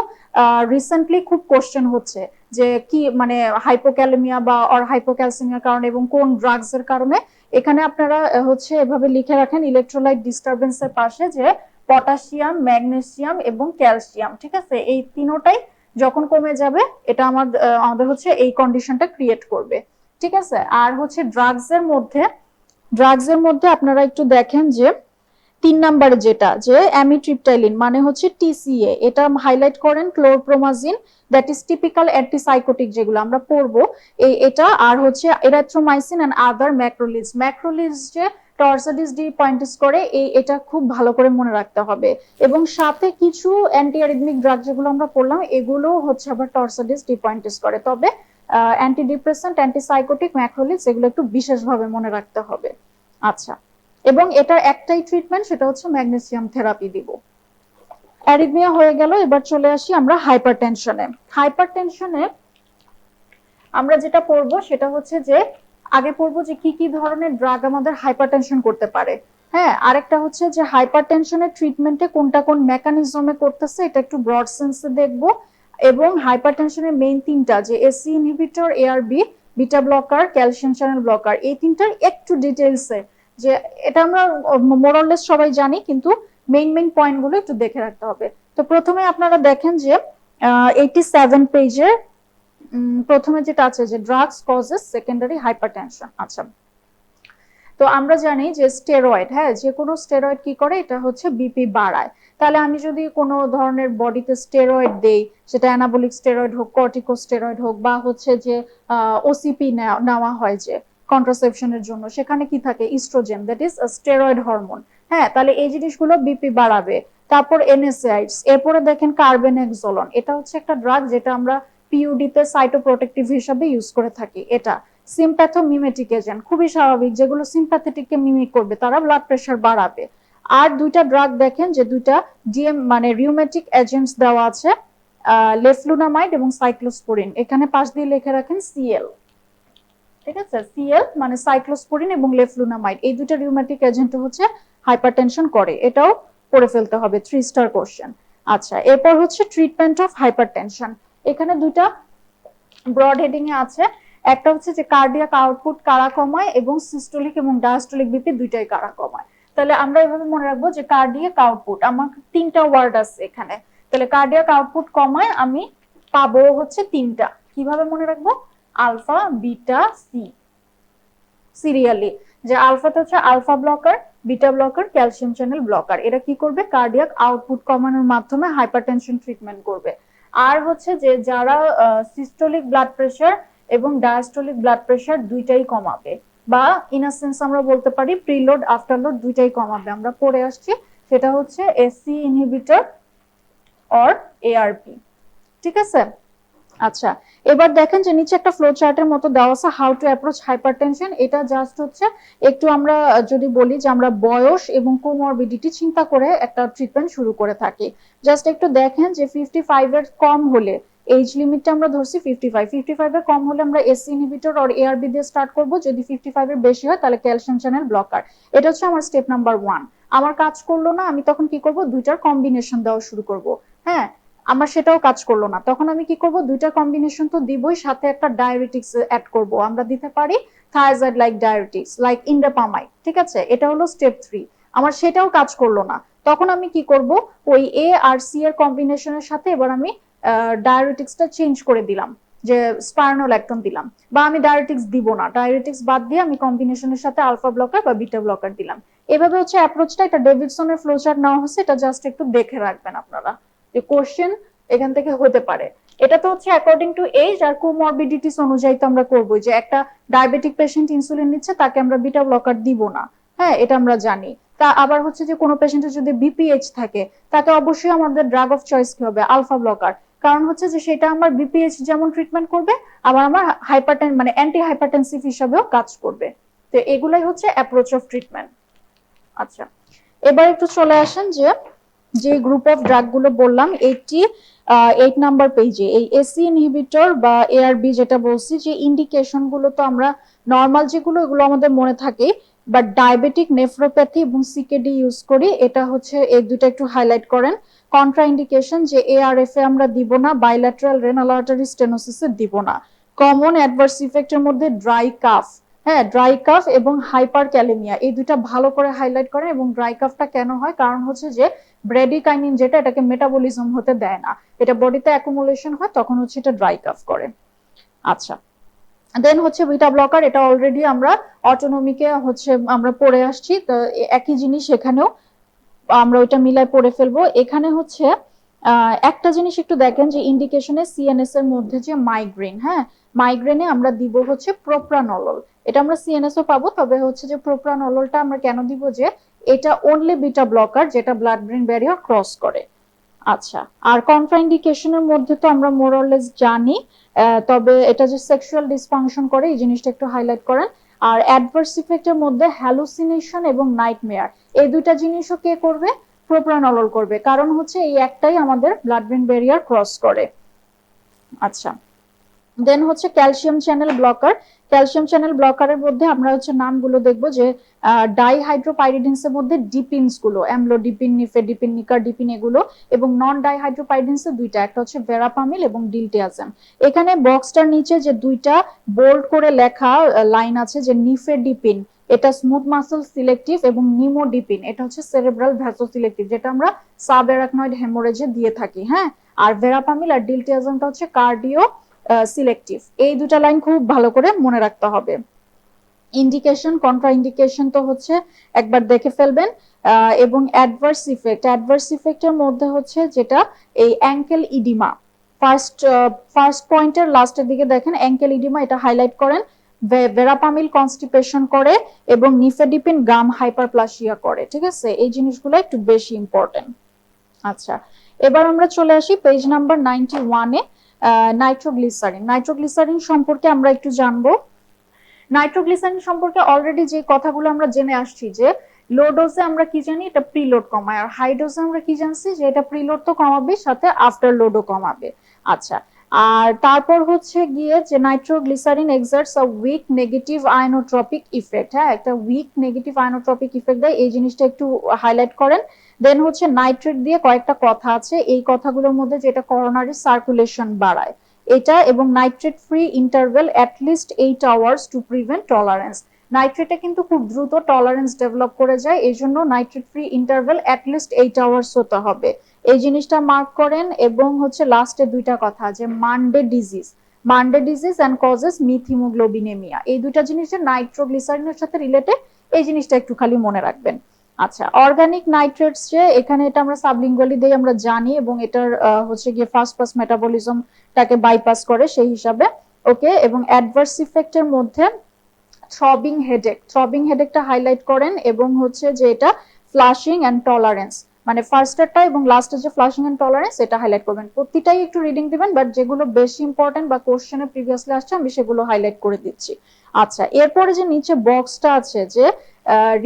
রিসেন্টলি খুব কোশ্চেন হচ্ছে যে কি মানে হাইপোক্যালেমিয়া বা অর হাইপোক্যালসিমিয়ার কারণে এবং কোন ড্রাগস এর কারণে। এখানে আপনারা হচ্ছে এভাবে লিখে রাখেন ইলেকট্রোলাইট ডিস্টারবেন্সের পাশে যে পটাশিয়াম, ম্যাগনেসিয়াম এবং ক্যালসিয়াম, ঠিক আছে, এই তিনোটাই যখন কমে যাবে এটা আমাদের হচ্ছে এই কন্ডিশনটা ক্রিয়েট করবে, ঠিক আছে। আর হচ্ছে ড্রাগস এর মধ্যে আপনারা একটু দেখেন যে 3 নম্বরে যেটা যে অ্যামিট্রিপটাইলিন মানে হচ্ছে টিসিএ, এটা হাইলাইট করেন। Chlorpromazine that is typical antipsychotic যেগুলো আমরা পড়বো, এটা আর হচ্ছে এরিথ্রোমাইসিন এন্ড আদার ম্যাক্রোলিডস। ম্যাক্রোলিডস যে টর্সাডিস ডি পয়েন্টস করে, এটা খুব ভালো করে মনে রাখতে হবে। এবং সাথে কিছু অ্যান্টি অ্যারিথমিক ড্রাগ যেগুলো আমরা পড়লাম এগুলো হচ্ছে আবার টর্সাডিস ডি পয়েন্টস করে। তবে অ্যান্টি ডিপ্রেসেন্ট, অ্যান্টিসাইকোটিক, ম্যাক্রোলিডস এগুলো একটু বিশেষভাবে মনে রাখতে হবে। আচ্ছা, এবং এটার একটাই ট্রিটমেন্ট, সেটা হচ্ছে ম্যাগনেসিয়াম থেরাপি দিব। অ্যারিথমিয়া হয়ে গেল। এবার চলে আসি আমরা হাইপারটেনশনে। হাইপারটেনশনে আমরা যেটা পড়বো সেটা হচ্ছে যে আগে পড়বো যে কি কি ধরনের ড্রাগ আমাদের হাইপারটেনশন করতে পারে। হ্যাঁ, আরেকটা হচ্ছে যে হাইপারটেনশনের ট্রিটমেন্টে কোনটা কোন মেকানিজমে করতেছে এটা একটু ব্রড সেন্সে দেখবো। এবং হাইপারটেনশনের মেইন তিনটা যে SC inhibitor, ARB, beta blocker, calcium channel blocker, এই তিনটার একটু ডিটেইলসে, যে এটা আমরা মোরলেস সবাই জানি কিন্তু মেইন পয়েন্ট গুলো একটু দেখে রাখতে হবে। তো প্রথমে আপনারা দেখেন যে 87 পেজে প্রথমে যেটা আছে যে ড্রাগস কজেস সেকেন্ডারি হাইপারটেনশন। আচ্ছা, তো আমরা জানি যে স্টেরয়েড, হ্যাঁ, যে কোনো স্টেরয়েড কি করে, এটা হচ্ছে বিপি বাড়ায়। তাহলে আমি যদি কোনো ধরনের বডিতে স্টেরয়েড দেই, সেটা অ্যানাবলিক স্টেরয়েড হোক, কর্টিকোস্টেরয়েড হোক, বা হচ্ছে যে ওসিপি নেওয়া হয় যে কন্ট্রাসেপশনের জন্য, সেখানে কি থাকে, estrogen, that is steroid hormone. হ্যাঁ, তাহলে এই জিনিসগুলো বিপি বাড়াবে। তারপর এনএসআইডস, এরপরে দেখেন কার্বেনএক্সোলন, এটা হচ্ছে একটা ড্রাগ যেটা আমরা পিইউডি তে সাইটোপ্রোটেক্টিভ হিসেবে ইউজ করে থাকি। এটা সিম্প্যাথোমিমেটিক এজেন্ট, খুবই স্বাভাবিক, যেগুলো সিম্প্যাথেটিককে মিমিক করবে তারা ব্লাড প্রেশার বাড়াবে। আর দুইটা ড্রাগ দেখেন যে দুইটা ডিএম মানে রিউমেটিক এজেন্টস দেওয়া আছে, লেফলুনামাইড এবং সাইক্লোস্পোরিন। এখানে পাশ দিয়ে লিখে রাখেন সিএল, ঠিক আছে, সিএল মানে সাইক্লোস্পোরিন এবং লেফলুনামাইড, এই দুইটা রিউমেটিক এজেন্ট হচ্ছে হাইপারটেনশন করে, এটাও পড়ে ফেলতে হবে, 3 স্টার কোশ্চেন। আচ্ছা, এরপর হচ্ছে ট্রিটমেন্ট অফ হাইপারটেনশন। এখানে দুইটা ব্রড হেডিং এ আছে, একটা হচ্ছে যে কার্ডিয়াক আউটপুট কারা কমায় এবং সিস্টোলিক এবং ডায়াস্টোলিক বিপি দুইটাই কারা কমায়। তাহলে আমরা এভাবে মনে রাখবো যে কার্ডিয়াক আউটপুট, আমার তিনটা ওয়ার্ড আছে এখানে, তাহলে কার্ডিয়াক আউটপুট কমায় আমি পাবো হচ্ছে তিনটা। কিভাবে মনে রাখবো, আলফা, বিটা, সি, সিরিয়ালি। যে আলফাটা হচ্ছে alpha blocker, beta blocker, calcium channel blocker, এরা কি করবে, কার্ডিয়াক আউটপুট কমানোর মাধ্যমে হাইপারটেনশন ট্রিটমেন্ট করবে। আর হচ্ছে যে যারা সিস্টোলিক ব্লাড প্রেশার এবং ডায়াস্টোলিক ব্লাড প্রেশার দুইটাই কমাবে, বা ইনাসেন্স আমরা বলতে পারি প্রিলোড আফটারলোড দুইটাই কমাবে, আমরা পড়ে আসছি, সেটা হচ্ছে এসসি ইনহিবিটর অর এআরপি। ঠিক আছে। আচ্ছা, এবার দেখেন যে নিচে একটা ফ্লো চার্টের মতো দেওয়া আছে, হাউ টু অ্যাপ্রোচ হাইপারটেনশন। এটা জাস্ট হচ্ছে একটু আমরা যদি বলি যে আমরা বয়স এবং কোমরবিডিটি চিন্তা করে একটা ট্রিটমেন্ট শুরু করে থাকি। জাস্ট একটু দেখেন যে 55 এর কম হলে, এজ লিমিটটা আমরা ধরছি 55, 55 এর কম হলে আমরা এসসি ইনহিবিটর অর এআরবি দিয়ে স্টার্ট করব। যদি 55 এর বেশি হয় তাহলে ক্যালসিয়াম চ্যানেল ব্লকার। এটা হচ্ছে আমার স্টেপ নাম্বার 1। আমার কাজ করলো না, আমি তখন কি করব, দুইটার কম্বিনেশন দেওয়া শুরু করব। হ্যাঁ, আমার সেটাও কাজ করলো না, তখন আমি কি করব, দুইটা কম্বিনেশন তো দিবই, সাথে একটা ডায়াবেটিক্স অ্যাড করব। আমরা দিতে পারি থায়াজাইড লাইক ডায়াবেটিক্স লাইক ইন্ডাপামাইড। ঠিক আছে, এটা হলো স্টেপ 3। আমার সেটাও কাজ করলো না, তখন আমি কি করব, ওই এ আর সি এর কম্বিনেশনের সাথে এবার আমি ডায়াবেটিক্সটা চেঞ্জ করে দিলাম, যে স্পারনোল্যাকটন দিলাম, বা আমি ডায়াবেটিক্স দিব না, ডায়াবেটিক্স বাদ দিয়ে আমি কম্বিনেশনের সাথে আলফা ব্লকার বা বিটা ব্লকার দিলাম। এভাবে হচ্ছে অ্যাপ্রোচটা, এটা ডেভিডসনের ফ্লোচার্ট নেওয়া হচ্ছে, এটা জাস্ট একটু দেখে রাখবেন আপনারা, যে কোশ্চেন এখান থেকে হতে পারে। এটা তো হচ্ছে অ্যাকর্ডিং টু এজ আর কোমরবিডিটিস অনুযায়ী তো আমরা করব, যে একটা ডায়াবেটিক পেশেন্ট ইনসুলিন নিচ্ছে তাকে আমরা বিটা ব্লকার দিব না, হ্যাঁ, এটা আমরা জানি। তা আবার হচ্ছে যে কোনো পেশেন্টের যদি বিপিএইচ থাকে তাকে অবশ্যই আমাদের ড্রাগ অফ চয়েস কি হবে, আলফা ব্লকার। কারণ হচ্ছে যে সেটা আমার বিপিএইচ যেমন ট্রিটমেন্ট করবে, আবার আমার হাইপারটেন মানে অ্যান্টি হাইপারটেনসিভ হিসাবেও কাজ করবে। তো এগুলাই হচ্ছে অ্যাপ্রোচ অফ ট্রিটমেন্ট। আচ্ছা, এবার একটু চলে আসেন যে গ্রুপ অফ ড্রাগ গুলো বললাম 8 নাম্বার পেজে, এই এসি ইনহিবিটর বা এআরবি যেটা বলছি, যে ইন্ডিকেশন গুলো তো আমরা নর্মাল যেগুলো এগুলো আমাদের মনে থাকে, বাট ডায়াবেটিক নেফ্রোপ্যাথি এবং সিকেডি ইউজ করি, এটা হচ্ছে এই দুটো একটু হাইলাইট করেন। কন্ট্রা ইন্ডিকেশন যে এআরএফ এ আমরা দিব না, বাইল্যাটারাল রেনাল আর্টারি স্টেনোসিসে দিব না। কমন অ্যাডভার্স ইফেক্টের মধ্যে ড্রাই কাফ, হ্যাঁ, ড্রাই কাফ এবং হাইপার ক্যালেমিয়া, এই দুইটা ভালো করে হাইলাইট করেন। এবং ড্রাই কাফটা কেন হয়, কারণ হচ্ছে যে ব্রেডিকাইনিন যেটা, এটাকে মেটাবলিজম হতে দেয় না, এটা বডিতে অ্যাকুমুলেশন হয়, তখন হচ্ছে এটা ড্রাই কাফ করে। আচ্ছা, দেন হচ্ছে বিটা ব্লকার, এটা অলরেডি আমরা অটোনমিকে হচ্ছে আমরা পড়ে আসছি, তো একই জিনিস এখানেও আমরা ওইটা মিলাই পড়ে ফেলবো। এখানে হচ্ছে একটা জিনিস একটু দেখেন যে ইন্ডিকেশনে সিএনএস এর মধ্যে যে মাইগ্রেন, হ্যাঁ, মাইগ্রেনে আমরা দিব হচ্ছে প্রোপ্রানলল। এটা আমরা সিএনএস ও পাবো, তবে হচ্ছে যে প্রোপ্রানললটা আমরা কেন দিব, যে এটা অনলি বিটা ব্লকার যেটা ব্লাড ব্রেন ব্যারিয়ার ক্রস করে। আচ্ছা, আর কন্ট্রাইন্ডিকেশনের মধ্যে তো আমরা মোরলেস জানি, তবে এটা যে সেক্সুয়াল ডিসফাংশন করে এই জিনিসটা একটু হাইলাইট করেন। আর অ্যাডভার্স ইফেক্টের মধ্যে হ্যালুসিনেশন এবং নাইটমেয়ার, এই দুইটা জিনিসও কে করবে, প্রোপ্রানলল করবে, কারণ হচ্ছে এই একটাই আমাদের ব্লাড ব্রেন ব্যারিয়ার ক্রস করে। আচ্ছা, দেন হচ্ছে calcium channel blocker. Calcium channel ব্লকারের মধ্যে আমরা হচ্ছে নামগুলো দেখবো, যে ডাইহাইড্রোপাইরিডিনস এর মধ্যে ডিপিনস গুলো, অ্যামলোডিপিন, নিফেডিপিন, নিকারডিপিন এগুলো, এবং নন ডাইহাইড্রোপাইরিডিনস এর দুইটা, একটা হচ্ছে ভেরাপামিল এবং ডিলটিয়াজেম। এখানে বক্সটার নিচে যে দুইটা বোল্ড করে লেখা লাইন আছে, যে নিফেডিপিন এটা স্মুথ মাসল সিলেক্টিভ, এবং নিমোডিপিন এটা হচ্ছে সেরেব্রাল ভ্যাসো সিলেক্টিভ, যেটা আমরা সাবঅ্যারাকনয়েড হেমোরেজে দিয়ে থাকি, হ্যাঁ। আর ভেরাপামিল আর ডিলটিয়াজেমটা হচ্ছে কার্ডিও সিলেক্টিভ। এই দুটা লাইন খুব ভালো করে মনে রাখতে হবে। ইন্ডিকেশন, কন্ট্রা ইন্ডিকেশন তো হচ্ছে একবার দেখে ফেলবেন। এবং অ্যাডভার্স ইফেক্ট, অ্যাডভার্স ইফেক্টের মধ্যে হচ্ছে যেটা এই অ্যাঙ্কেল ইডিমা, ফার্স্ট পয়েন্টের লাস্টের দিকে দেখেন অ্যাঙ্কেল ইডিমা, এটা হাইলাইট করেন। ভেরাপামিল কনস্টিপেশন করে এবং নিফেডিপিন গাম হাইপারপ্লাসিয়া করে, ঠিক আছে, এই জিনিসগুলো একটু বেশি ইম্পর্টেন্ট। আচ্ছা, এবার আমরা চলে আসি পেজ নাম্বার 91-এ। নাইট্রোগ্লিসারিন, নাইট্রোগ্লিসারিন সম্পর্কে আমরা একটু জানবো। নাইট্রোগ্লিসারিন সম্পর্কে অলরেডি যে কথাগুলো আমরা জেনে আসছি, যে লো ডোজে আমরা কি জানি, এটা প্রিলোড কমায়, আর হাই ডোজে আমরা কি জানছি, যে এটা প্রিলোড তো কমাবে, সাথে আফটার লোডও কমাবে। আচ্ছা, আর তারপর হচ্ছে গিয়ে যে nitroglycerin exerts a weak negative inotropic effect, হ্যাঁ, একটা উইক নেগেটিভ আয়নোট্রপিক ইফেক্ট দেয়, এই জিনিসটা একটু হাইলাইট করেন। দেন হচ্ছে নাইট্রেট দিয়ে কয়েকটা কথা আছে, এই কথাগুলোর মধ্যে যেটা করোনারি সার্কুলেশন বাড়ায় এটা, এবং nitrate free interval at least 8 hours to prevent tolerance. নাইট্রেটে কিন্তু খুব দ্রুত টলারেন্স ডেভেলপ করে যায়, এই জন্য nitrate free interval at least 8 hours হতে হবে, এই জিনিসটা মার্ক করেন। এবং হচ্ছে লাস্টে দুইটা কথা, যে Monday disease, Monday disease and causes methemoglobinemia, এই দুইটা জিনিস যে নাইট্রোগ্লিসারিনের সাথে রিলেটেড, এই জিনিসটা একটু খালি মনে রাখবেন। আচ্ছা, অর্গানিক নাইট্রেটস, যে এখানে এটা আমরা সাবলিঙ্গুয়ালি দিয়ে আমরা জানি, এবং এটার হচ্ছে গিয়ে ফাস্ট পাস মেটাবলিজমটাকে বাইপাস করে সেই হিসাবে, ওকে। এবং অ্যাডভার্স ইফেক্টের মধ্যে থ্রবিং হেডেক, থ্রবিং হেডেকটা হাইলাইট করেন, এবং হচ্ছে যে এটা ফ্লাশিং এন্ড টলারেন্স, মানে ফার্স্টেরটা এবং লাস্টের যে ফ্লাশিং এন্ড টলারেন্স, এটা হাইলাইট করবেন। প্রতিটাই একটু রিডিং দিবেন, বাট যেগুলো বেশি ইম্পর্টেন্ট বা কোশ্চেনে প্রিভিয়াসলি আসছে আমি সেগুলো হাইলাইট করে দিচ্ছি। আচ্ছা, এরপরে যে নিচে বক্সটা আছে, যে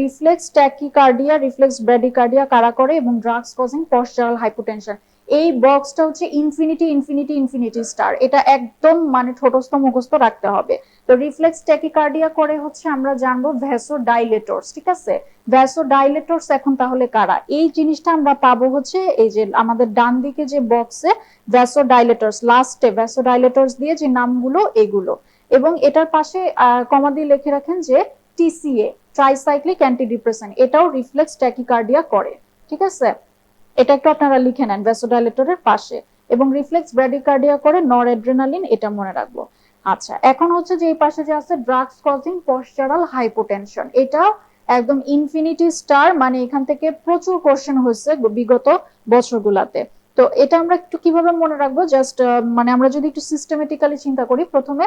রিফ্লেক্স ট্যাকিকার্ডিয়া, রিফ্লেক্স ব্র্যাডিকার্ডিয়া কারা করে, এবং ড্রাগস কজিং পশ্চারাল হাইপোটেনশন, এই বক্সটা হচ্ছে ইনফিনিটি ইনফিনিটি ইনফিনিটি স্টার, এটা একদম মানে ঠোঁটস্থ মুখস্থ রাখতে হবে। তো রিফ্লেক্স ট্যাকিকার্ডিয়া করে হচ্ছে আমরা জানবো ভ্যাসোডাইলেটরস, ঠিক আছে। ভ্যাসোডাইলেটরস এখন তাহলে কারা, এই জিনিসটা আমরা পাবো হচ্ছে এই যে আমাদের ডান দিকে যে বক্সে ভ্যাসোডাইলেটরস, লাস্টে ভ্যাসোডাইলেটরস দিয়ে যে নামগুলো এগুলো, এবং এটার পাশে কমা দিয়ে লিখে রাখেন যে টিসিএ, ট্রাইসাইক্লিক অ্যান্টিডিপ্রেসেন্ট, এটাও রিফ্লেক্স ট্যাকিকার্ডিয়া করে, ঠিক আছে। এটা একটু আপনারা লিখে নেন ভ্যাসোডাইলেটরের পাশে। এবং রিফ্লেক্স ব্র্যাডিকার্ডিয়া করে নরএড্রেনালিন, এটা মনে রাখবো। আচ্ছা, এখন হচ্ছে যে এই পাশে যে আছে ড্রাগস কজিং পশ্চারাল হাইপোটেনশন, এটা একদম ইনফিনিটি স্টার, মানে এখান থেকে প্রচুর কোশ্চেন হয়েছে বিগত বছরগুলাতে। তো এটা আমরা একটু কিভাবে মনে রাখবো, জাস্ট মানে আমরা যদি একটু সিস্টেমেটিক্যালি চিন্তা করি, প্রথমে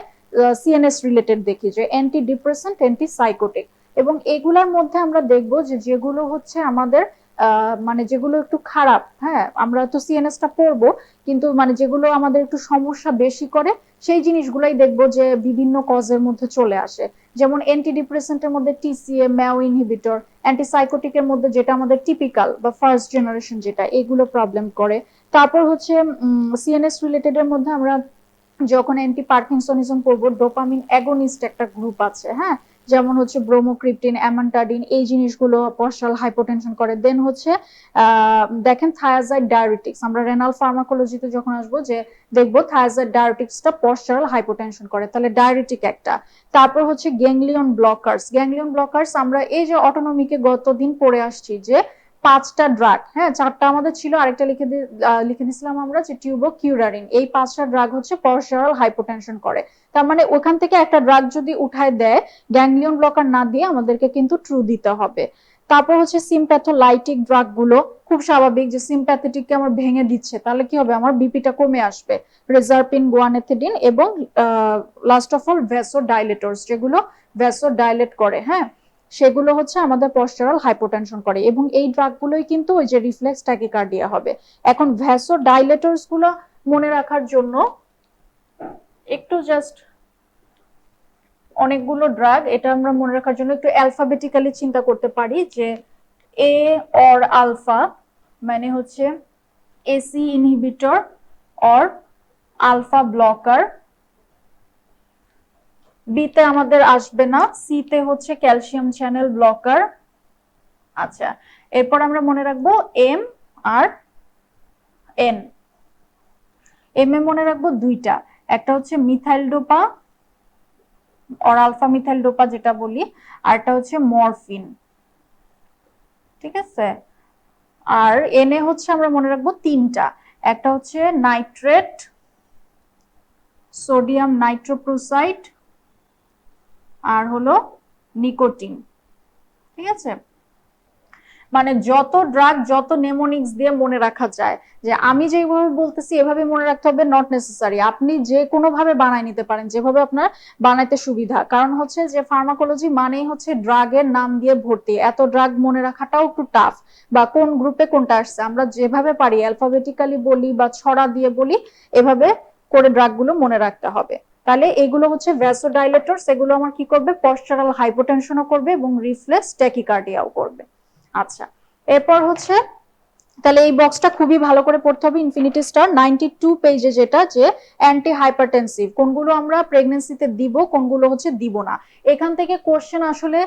সিএনএস রিলেটেড দেখি, যে অ্যান্টি ডিপ্রেসেন্ট, অ্যান্টি সাইকোটিক, এবং এগুলোর মধ্যে আমরা দেখবো যে যেগুলো হচ্ছে আমাদের মানে যেগুলো একটু খারাপ, হ্যাঁ, আমরা তো সিএনএসটা পড়বো, কিন্তু মানে যেগুলো আমাদের একটু সমস্যা বেশি করে, সেই জিনিসগুলাই দেখবো যে বিভিন্ন কজের মধ্যে চলে আসে। যেমন অ্যান্টি ডিপ্রেসেন্টের মধ্যে টিসিএ, ম্যাও ইনহিবিটর, অ্যান্টিসাইকোটিকের মধ্যে যেটা আমাদের টিপিক্যাল বা ফার্স্ট জেনারেশন যেটা, এগুলো প্রবলেম করে। তারপর হচ্ছে সিএনএস রিলেটেড এর মধ্যে আমরা যখন অ্যান্টি পার্কিনসনিজম পড়বো, ডোপামিন অ্যাগোনিস্ট একটা গ্রুপ আছে, হ্যাঁ, যেমন হচ্ছে ব্রোমোক্রিপ্টিন, অ্যামান্টাডিন, এই জিনিসগুলো পশ্চারাল হাইপোটেনশন করে। দেন হচ্ছে দেখেন থায়াজাইড ডায়ারিটিক্স, আমরা রেনাল ফার্মাকোলজিতে যখন আসবো, যে দেখবো থায়াজাইড ডায়ারিটিক্সটা পশ্চারাল হাইপোটেনশন করে, তাহলে ডায়ারিটিক একটা। তারপর হচ্ছে গ্যাংলিয়ন ব্লকার্স, গ্যাংলিয়ন ব্লকার্স আমরা এই যে অটোনমিকে গতদিন পড়ে আসছি, যে 5টা ড্রাগ, হ্যাঁ, 4টা আমাদের ছিল, আরেকটা লিখে দিছিলাম আমরা, যে টিউবোকিউরারিন, এই 5টা ড্রাগ হচ্ছে পশ্চারাল হাইপোটেনশন করে। তার মানে ওখান থেকে একটা ড্রাগ যদি উঠায় দেয়, গ্যাংলিয়ন ব্লকার না দিয়ে আমাদেরকে কিন্তু ট্রু দিতে হবে। তারপর হচ্ছে সিম্প্যাথোলাইটিক ড্রাগ গুলো, খুব স্বাভাবিক যে সিম্প্যাথেটিককে আমার ভেঙে দিচ্ছে, তাহলে কি হবে, আমার বিপিটা কমে আসবে। রেজারপিন, গুয়ানেথিডিন এবং লাস্ট অফ অল ভ্যাসোডাইলেটরস, যেগুলো ভ্যাসোডাইলেট করে, হ্যাঁ, সেগুলো হচ্ছে আমাদের পশ্চারাল হাইপোটেনশন করে, এবং এই ড্রাগগুলোই কিন্তু ওই যে রিফ্লেক্স ট্যাকিকার্ডিয়া হবে। এখন ভ্যাসোডাইলেটরস গুলো মনে রাখার জন্য একটু জাস্ট অনেকগুলো ড্রাগ, এটা আমরা মনে রাখার জন্য একটু অ্যালফাবেটিক্যালি চিন্তা করতে পারি, যে এ অর আলফা মানে হচ্ছে ACE inhibitor or alpha blocker, বিতে আমাদের আসবে না, সিতে হচ্ছে ক্যালসিয়াম চ্যানেল ব্লকার। আচ্ছা, এরপর আমরা মনে রাখবো এম আর এন। এম এ মনে রাখবো দুইটা, একটা হচ্ছে methyl dopa or alpha methyl dopa যেটা বলি, আর একটা হচ্ছে মরফিন, ঠিক আছে। আর এনে হচ্ছে আমরা মনে রাখবো তিনটা, একটা হচ্ছে নাইট্রেট, সোডিয়াম নাইট্রোপ্রোসাইড, আর হলো নিকোটিন, ঠিক আছে। মানে যত ড্রাগ, যত নেমোনিক্স দিয়ে মনে রাখা যায়, যে আমি যেভাবে বলতেছি এভাবে মনে রাখতে হবে নট নেসেসারি, আপনি যে কোনো ভাবে বানাই নিতে পারেন, যেভাবে আপনার বানাইতে সুবিধা। কারণ হচ্ছে যে ফার্মাকোলজি মানেই হচ্ছে ড্রাগের নাম দিয়ে ভর্তি, এত ড্রাগ মনে রাখাটাও একটু টাফ, বা কোন গ্রুপে কোনটা আসছে আমরা যেভাবে পারি অ্যালফাবেটিক্যালি বলি বা ছড়া দিয়ে বলি, এভাবে করে ড্রাগগুলো মনে রাখতে হবে। তাহলে এগুলো হচ্ছে ভ্যাসোডাইলেটরস, এগুলো আমার কি করবে, পশ্চারাল হাইপোটেনশনও করবে এবং রিফ্লেক্স ট্যাকিকার্ডিয়াও করবে। আচ্ছা, এরপর হচ্ছে তাহলে এই বক্সটা খুবই ভালো করে পড়তে হবে, ইনফিনিটি স্টার 92 পেজে, যেটা যে অ্যান্টি হাইপারটেনসিভ কোনগুলো আমরা প্রেগন্যান্সিতে দিব, কোনগুলো হচ্ছে দিব না। এখান থেকে কোশ্চেন আসলে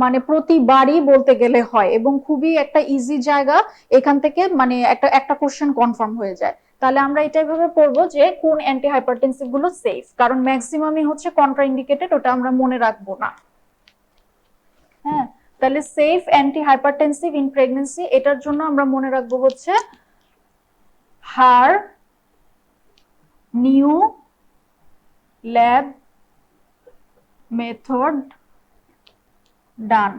মানে প্রতিবারই বলতে গেলে হয়, এবং খুবই একটা ইজি জায়গা, এখান থেকে মানে একটা একটা কোশ্চেন কনফার্ম হয়ে যায়। তাহলে আমরা এটাই ভাবে পড়বো যে কোন অ্যান্টি হাইপারটেনসিভ গুলো সেফ, কারণ ম্যাক্সিমামই হচ্ছে কন্ট্রাইন্ডিকেটেড, ওটা আমরা মনে রাখবো না। হ্যাঁ, তাহলে safe anti hypertensive in pregnancy, এটার জন্য আমরা মনে রাখবো হচ্ছে হার নিউ ল্যাব মেথড ডান,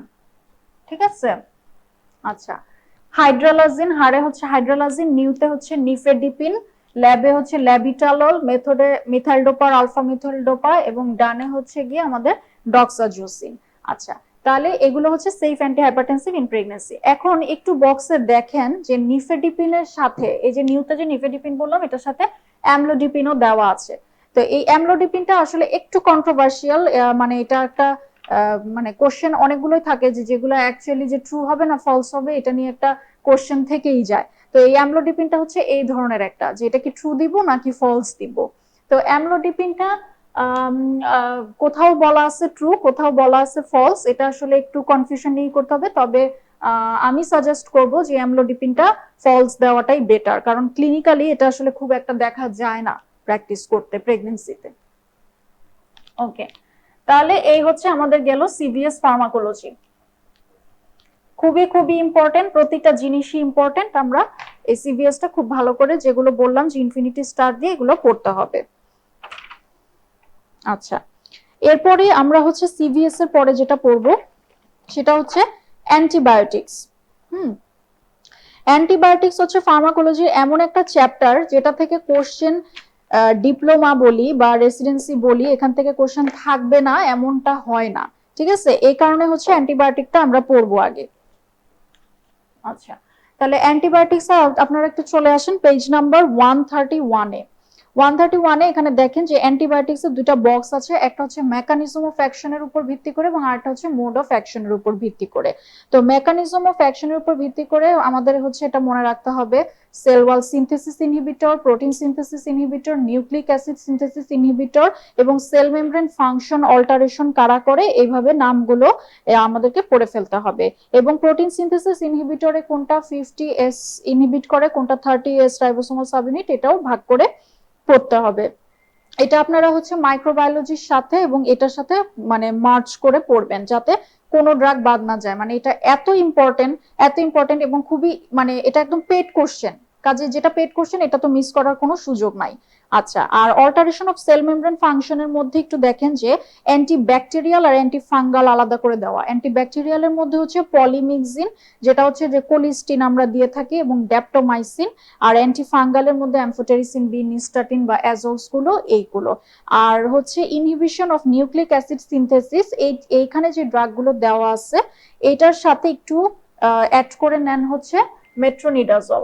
ঠিক আছে। আচ্ছা, হাইড্রালাজিন, হারে হচ্ছে হাইড্রালাজিন, নিউতে হচ্ছে নিফেডিপিন, ল্যাবে হচ্ছে ল্যাবিটালল, মেথডে methyl dopa, alpha methyl dopa, এবং ডানে হচ্ছে গিয়ে আমাদের ডক্সাজোসিন। আচ্ছা, তাহলে এগুলো হচ্ছে safe anti hypertensive in pregnancy. এখন একটু বক্সে দেখেন যে নিফেডিপিনের সাথে, এই যে নিউতে যে নিফেডিপিন বললাম, এটার সাথে অ্যামলোডিপিনও দেওয়া আছে। তো এই অ্যামলোডিপিনটা আসলে একটু কন্ট্রোভার্সিয়াল, মানে এটা একটা মানে কোশ্চেন অনেকগুলোই থাকে, যে যেগুলো অ্যাকচুয়ালি যে ট্রু হবে না ফলস হবে, এটা নিয়ে একটা কোশ্চেন থেকেই যায়। তো এই অ্যামলোডিপিনটা হচ্ছে এই ধরনের একটা, যে এটা কি ট্রু দিব নাকি ফলস দিব। তো অ্যামলোডিপিনটা কোথাও বলা আছে ট্রু, কোথাও বলা আছে ফলস, এটা আসলে একটু কনফিউশন নিয়ে করতে হবে। তবে আমি সাজেস্ট করব যে অ্যামলোডিপিনটা ফলস দেওয়াটাই বেটার, কারণ ক্লিনিক্যালি এটা আসলে খুব একটা দেখা যায় না প্র্যাকটিস করতে প্রেগন্যান্সিতে। ওকে, তাহলে এই হচ্ছে আমাদের গেল সিভিএস ফার্মাকোলজি। খুবই খুবই ইম্পর্টেন্ট, প্রতিটা জিনিসই ইম্পর্টেন্ট, আমরা এই সিভিএসটা খুব ভালো করে যেগুলো বললাম যে ইনফিনিটি স্টার দিয়ে এগুলো পড়তে হবে। আচ্ছা, এরপরে আমরা হচ্ছে সিভিএস এর পরে যেটা পড়বো সেটা হচ্ছে অ্যান্টিবায়োটিক্স। অ্যান্টিবায়োটিক্স হচ্ছে ফার্মাকোলজির এমন একটা চ্যাপ্টার যেটা থেকে কোশ্চেন ডিপ্লোমা বলি বা রেসিডেন্সি বলি, এখান থেকে কোশ্চেন থাকবে না এমনটা হয় না, ঠিক আছে। এই কারণে হচ্ছে অ্যান্টিবায়োটিকটা আমরা পড়বো আগে। আচ্ছা, তাহলে অ্যান্টিবায়োটিক্স আপনারা একটু চলে আসেন পেজ নাম্বার 131-এ। 131-এ এখানে দেখেন যে অ্যান্টিবায়োটিক্স এর দুটো বক্স আছে, একটা হচ্ছে মেকানিজম অফ অ্যাকশনের উপর ভিত্তি করে এবং আরেকটা হচ্ছে মোড অফ অ্যাকশনের উপর ভিত্তি করে। তো মেকানিজম অফ অ্যাকশনের উপর ভিত্তি করে আমাদের হচ্ছে এটা মনে রাখতে হবে cell wall synthesis inhibitor, protein synthesis inhibitor, nucleic acid synthesis inhibitor এবং সেল মেমব্রেন ফাংশন অল্টারেশন কারা করে, এইভাবে নামগুলো আমাদেরকে পড়ে ফেলতে হবে। এবং প্রোটিন সিনথেসিস ইনহিবিটরে কোনটা 50S ইনহিবিট করে, কোনটা 30S রাইবোসোমাল সাবইউনিট, এটাও ভাগ করে পড়তে হবে। এটা আপনারা হচ্ছে মাইক্রোবায়োলজির সাথে এবং এটার সাথে মানে মার্চ করে পড়বেন, যাতে কোনো ড্রাগ বাদ না যায়। মানে এটা এত ইম্পর্টেন্ট, এত ইম্পর্টেন্ট এবং খুবই মানে এটা একদম পেড কোশ্চেন, কাজে যেটা পেড কোশ্চেন এটা তো মিস করার কোনো সুযোগ নাই। আচ্ছা, আর অল্টারেশন অফ সেল মেমব্রেন ফাংশনের মধ্যে একটু দেখেন যে অ্যান্টিব্যাকটেরিয়াল আর অ্যান্টি ফাঙ্গাল আলাদা করে দেওয়া। অ্যান্টিব্যাকটেরিয়ালের মধ্যে হচ্ছে পলিমিক্সিন, যেটা হচ্ছে যে কোলিস্টিন আমরা দিয়ে থাকি, এবং ড্যাপ্টোমাইসিন। আর অ্যান্টি ফাঙ্গালের মধ্যে অ্যামফোটেরিসিন বি, নিস্টাটিন বা অ্যাজোলস গুলো, এইগুলো। আর হচ্ছে inhibition of nucleic acid synthesis, এইখানে যে ড্রাগগুলো দেওয়া আছে এটার সাথে একটু অ্যাড করে নেন হচ্ছে মেট্রোনিডাজল।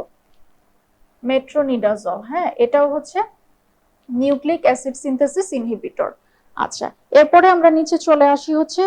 মেট্রোনিডাজল, হ্যাঁ, এটাও হচ্ছে নিউক্লিক অ্যাসিড সিনথেসিস ইনহিবিটর। আচ্ছা, এরপরে আমরা নিচে চলে আসি হচ্ছে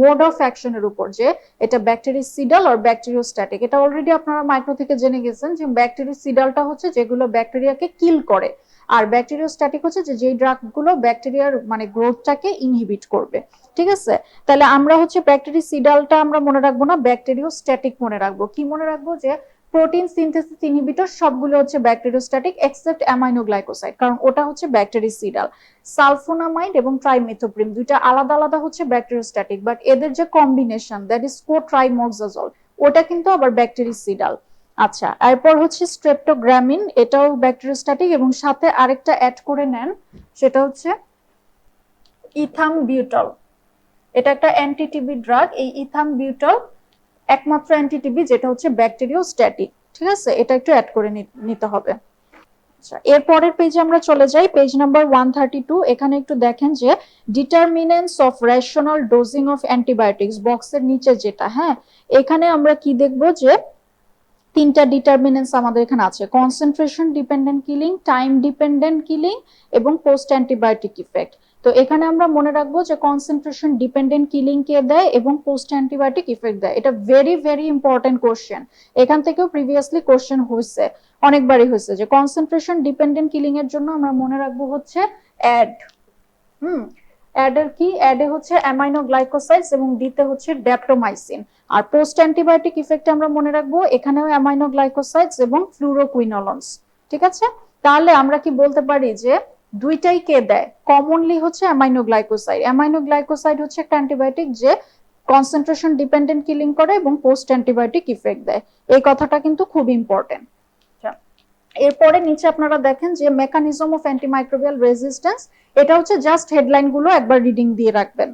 মোড অফ অ্যাকশনের উপর, যে এটা ব্যাকটেরিসিডাল আর ব্যাকটেরিওস্ট্যাটিক। এটা অলরেডি আপনারা মাইক্রো থেকে জেনে গেছেন যে ব্যাকটেরিসিডালটা হচ্ছে যেগুলো ব্যাকটেরিয়াকে কিল করে, আর ব্যাকটেরিওস্ট্যাটিক হচ্ছে যে যেই ড্রাগগুলো ব্যাকটেরিয়ার মানে গ্রোথটাকে ইনহিবিট করবে। ঠিক আছে, তাহলে আমরা হচ্ছে ব্যাকটেরিসিডালটা আমরা মনে রাখবো না, ব্যাকটেরিওস্ট্যাটিক মনে রাখবো। কি মনে রাখবো? যে প্রোটিন সিনথেসিস ইনহিবিটর সবগুলো হচ্ছে ব্যাকটেরিওস্ট্যাটিক এক্সেপ্ট অ্যামাইনোগ্লাইকোসাইড, কারণ ওটা হচ্ছে ব্যাকটেরিসিডাল। সালফোনামাইড এবং ট্রাইমেথোপ্রিম দুইটা আলাদা আলাদা হচ্ছে ব্যাকটেরিওস্ট্যাটিক, বাট এদের যে কম্বিনেশন দ্যাট ইজ কোট্রাইমোক্সাজল, ওটা কিন্তু আবার ব্যাকটেরিসিডাল। আচ্ছা, এরপর হচ্ছে স্ট্রেপ্টোগ্রামিন, এটাও ব্যাকটেরিওস্ট্যাটিক, এবং সাথে আরেকটা অ্যাড করে নেন, সেটা হচ্ছে ইথামবিউটল। এটা একটা অ্যান্টিটিবি ড্রাগ। এই ইথামবিউটল একমাত্র অ্যান্টিটিবি যেটা হচ্ছে ব্যাকটেরিওস্ট্যাটিক। ঠিক আছে, এটা একটু অ্যাড করে নিতে হবে। আচ্ছা, এর পরের পেজে আমরা চলে যাই, পেজ নাম্বার 132। এখানে একটু দেখেন যে determinants of rational dosing of antibiotics, বক্সের নিচে যেটা, হ্যাঁ, এখানে আমরা কি দেখবো যে তিনটা ডিটারমিনেন্টস আমাদের এখানে আছে: concentration dependent killing, time dependent killing, এবং পোস্ট অ্যান্টিবায়োটিক ইফেক্ট। তো এখানে আমরা মনে রাখবো যে কনসেন্ট্রেশন ডিপেন্ডেন্ট কিলিং কে দেয় এবং পোস্ট অ্যান্টিবায়োটিক ইফেক্ট দেয়। এটা ভেরি ভেরি ইম্পর্টেন্ট কোশ্চেন, এখান থেকেও প্রিভিয়াসলি কোশ্চেন হয়েছে, অনেকবারই হয়েছে, যে কনসেন্ট্রেশন ডিপেন্ডেন্ট কিলিং এর জন্য আমরা মনে রাখবো হচ্ছে অ্যাড। অ্যাডের কি? অ্যাডে হচ্ছে অ্যামাইনোগ্লাইকোসাইডস এবং ডিতে হচ্ছে ড্যাপ্টোমাইসিন। আর পোস্ট অ্যান্টিবায়োটিক ইফেক্টে আমরা মনে রাখবো এখানেও অ্যামাইনোগ্লাইকোসাইডস এবং ফ্লুরোকুইনোলনস। ঠিক আছে, তাহলে আমরা কি বলতে পারি যে দুইটাই কে দেয়? কমনলি হচ্ছে অ্যামাইনোগ্লাইকোসাইড। অ্যামাইনোগ্লাইকোসাইড হচ্ছে একটা অ্যান্টিবায়োটিক যে কনসেন্ট্রেশন ডিপেন্ডেন্ট কিলিং করে এবং পোস্ট অ্যান্টিবায়োটিক ইফেক্ট দেয়। এই কথাটা কিন্তু খুব ইম্পর্টেন্ট। এরপরে নিচে আপনারা দেখেন যে মেকানিজম অফ অ্যান্টিমাইক্রোবিয়াল রেজিস্ট্যান্স, এটা হচ্ছে জাস্ট হেডলাইন গুলো একবার রিডিং দিয়ে রাখবেন।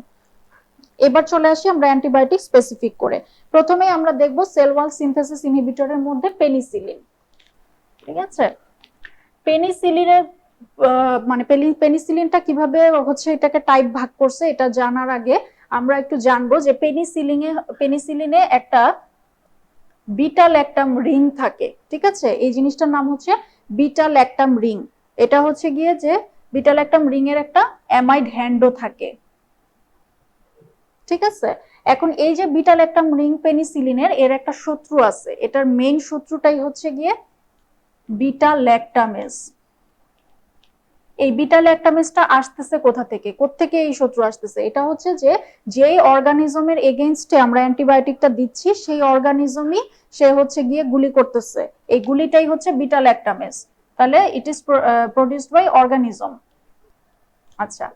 এবার চলে আসি আমরা অ্যান্টিবায়োটিক স্পেসিফিক করে। প্রথমে আমরা দেখব সেল ওয়াল সিনথেসিস ইনহিবিটরের মধ্যে পেনিসিলিন। ঠিক আছে, পেনিসিলিনের মানে পেনিসিলিনটা কিভাবে হচ্ছে এটাকে টাইপ ভাগ করছে এটা জানার আগে আমরা একটু জানবো যে পেনিসিলিনে একটা বিটা ল্যাকটাম রিং থাকে। ঠিক আছে, এই জিনিসটার নাম হচ্ছে বিটা ল্যাকটাম রিং। এটা হচ্ছে গিয়ে যে বিটা ল্যাকটাম রিং এর একটা অ্যামাইড হ্যান্ডও থাকে। ঠিক আছে, এখন এই যে বিটা ল্যাকটাম রিং পেনিসিলিনের, এর একটা শত্রু আছে। এটার মেইন শত্রুটাই হচ্ছে গিয়ে বিটা ল্যাকটামেজ। এই বিটা ল্যাকটামেজটা আসতেছে কোথা থেকে? কোত্থেকে এই শত্রু আসতেছে? এটা হচ্ছে যে যেই অর্গানিজমের এগেইনস্টে আমরা অ্যান্টিবায়োটিকটা দিচ্ছি সেই অর্গানিজমই সে হচ্ছে গিয়ে গুলি করতেছে। এই গুলিটাই হচ্ছে বিটা ল্যাকটামেজ। তাহলে it is produced by organism. আচ্ছা,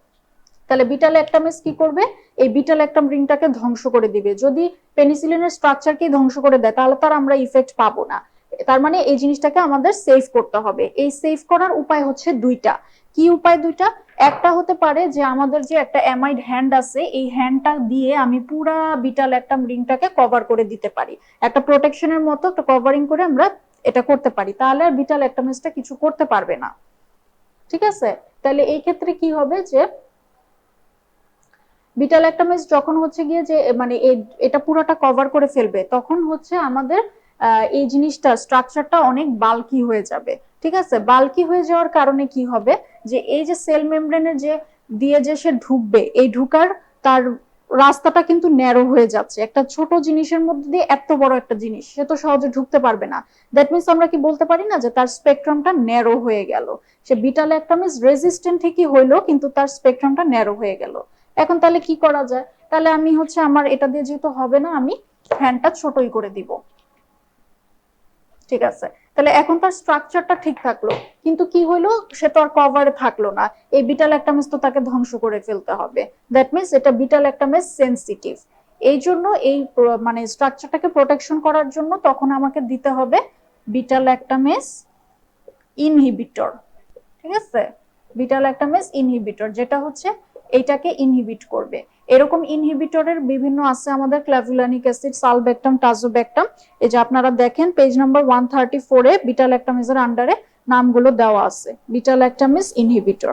তাহলে বিটা ল্যাকটামেজ কি করবে? এই বিটা ল্যাকটাম রিংটাকে ধ্বংস করে দিবে। যদি পেনিসিলিনের স্ট্রাকচারকে ধ্বংস করে দেয় তাহলে তার আমরা ইফেক্ট পাবো না। তার মানে এই জিনিসটাকে আমাদের সেভ করতে হবে। এই সেভ করার উপায় হচ্ছে দুইটা। কি উপায় দুইটা? একটা হতে পারে যে আমাদের যে একটা অ্যামাইড হ্যান্ড আছে, এই হ্যান্ডটা দিয়ে আমি পুরা বিটা ল্যাকটাম রিংটাকে কভার করে দিতে পারি, একটা প্রোটেকশনের মতো একটা কভারিং করে আমরা এটা করতে পারি, তাহলে আর বিটা ল্যাকটামেজটা কিছু করতে পারবে না। ঠিক আছে, তাহলে এই ক্ষেত্রে কি হবে যে বিটা ল্যাকটামেজ যখন হচ্ছে গিয়ে যে মানে এটা পুরোটা কভার করে ফেলবে, তখন হচ্ছে আমাদের এই জিনিসটা স্ট্রাকচারটা অনেক বাল্কি হয়ে যাবে। ঠিক আছে, বাল্কি হয়ে যাওয়ার কারণে কি হবে যে এই যে সেল মেমব্রেনের যে দিয়ে যে সে ঢুকবে, এই ঢুকার তার রাস্তাটা কিন্তু ন্যারো হয়ে যাচ্ছে। একটা ছোট জিনিসের মধ্যে দিয়ে এত বড় একটা জিনিস সে তো সহজে ঢুকতে পারবে না। দ্যাট মিনস আমরা কি বলতে পারি না যে তার স্পেকট্রামটা ন্যারো হয়ে গেল। সে বিটা ল্যাকটামেজ রেজিস্ট্যান্ট ঠিকই হইলো, কিন্তু তার স্পেকট্রামটা ন্যারো হয়ে গেল। এখন তাহলে কি করা যায়? তাহলে আমি হচ্ছে আমার এটা দিয়ে যেহেতু হবে না, আমি হ্যান্ডটা ছোটই করে দিব। ঠিক আছে, তাহলে এখন তার স্ট্রাকচারটা ঠিক থাকলো, কিন্তু কি হইলো, সে তো আর কভারে থাকলো না। এই বিটা ল্যাকটামেজ তো তাকে ধ্বংস করে ফেলতে হবে। দ্যাট মিনস এটা বিটা ল্যাকটামেজ সেনসিটিভ। এই জন্য এই মানে স্ট্রাকচারটাকে প্রোটেকশন করার জন্য তখন আমাকে দিতে হবে বিটা ল্যাকটামেজ ইনহিবিটর, ঠিক আছে, বিটা ল্যাকটামেজ ইনহিবিটর, যেটা হচ্ছে এইটাকে ইনহিবিট করবে। এরকম ইনহিবিটরের বিভিন্ন আছে আমাদের, ক্লাভুলানিক অ্যাসিড, সালবেক্টাম, টাজোবেক্টাম। এই যে আপনারা দেখেন পেজ নাম্বার 134 এ বিটা ল্যাকটামেজের আন্ডারে নামগুলো দেওয়া আছে, বিটা ল্যাকটামেজ ইনহিবিটর।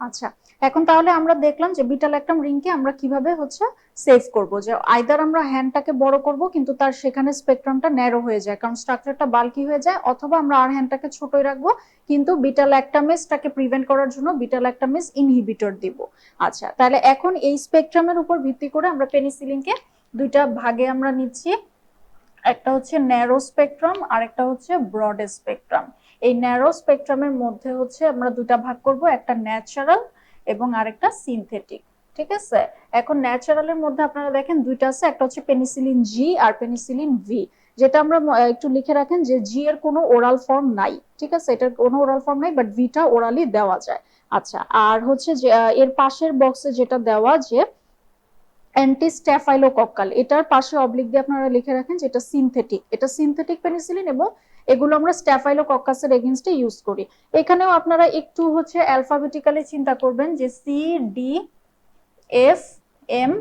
আচ্ছা, এখন তাহলে আমরা দেখলাম যে বিটা ল্যাকটাম রিংকে আমরা কিভাবে হচ্ছে সেভ করব, যে আইদার আমরা হ্যান্ডটাকে বড় করব কিন্তু তার সেখানে স্পেকট্রামটা ন্যারো হয়ে যায় কারণ স্ট্রাকচারটা বাল্কি হয়ে যায়, অথবা আমরা আর হ্যান্ডটাকে ছোটই রাখবো কিন্তু বিটা ল্যাকটামেজটাকে প্রিভেন্ট করার জন্য বিটা ল্যাকটামেজ ইনহিবিটর দিব। আচ্ছা, তাহলে এখন এই স্পেকট্রামের উপর ভিত্তি করে আমরা পেনিসিলিনকে দুইটা ভাগে আমরা নিচ্ছি, একটা হচ্ছে ন্যারো স্পেকট্রাম আর একটা হচ্ছে ব্রড স্পেকট্রাম। এই ন্যারো স্পেকট্রামের মধ্যে হচ্ছে আমরা দুটা ভাগ করব, একটা ন্যাচারাল এবং আরেকটা সিনথেটিক, ঠিক আছে। এখন ন্যাচারালের মধ্যে আপনারা দেখেন দুইটা আছে, একটা হচ্ছে পেনিসিলিন জি আর পেনিসিলিন ভি, যেটা আমরা একটু লিখে রাখেন যে জি এর কোনো ওরাল ফর্ম নাই, ঠিক আছে, এটার কোনো ওরাল ফর্ম নাই, বাট ভিটা ওরালি দেওয়া যায়। আচ্ছা, আর হচ্ছে যে এর পাশের বক্সে যেটা দেওয়া যে অ্যান্টিস্ট্যাফাইলোকক্কাল, এটার পাশে অবলিক দিয়ে আপনারা লিখে রাখেন যে এটা সিনথেটিক, এটা সিনথেটিক পেনিসিলিন এবং এগুলো আমরা স্ট্যাফাইলোকক্কাসের এগেইনস্টে ইউজ করি। এখানেও আপনারা একটু হচ্ছে অ্যালফাবেটিক্যালি চিন্তা করবেন যে C D F M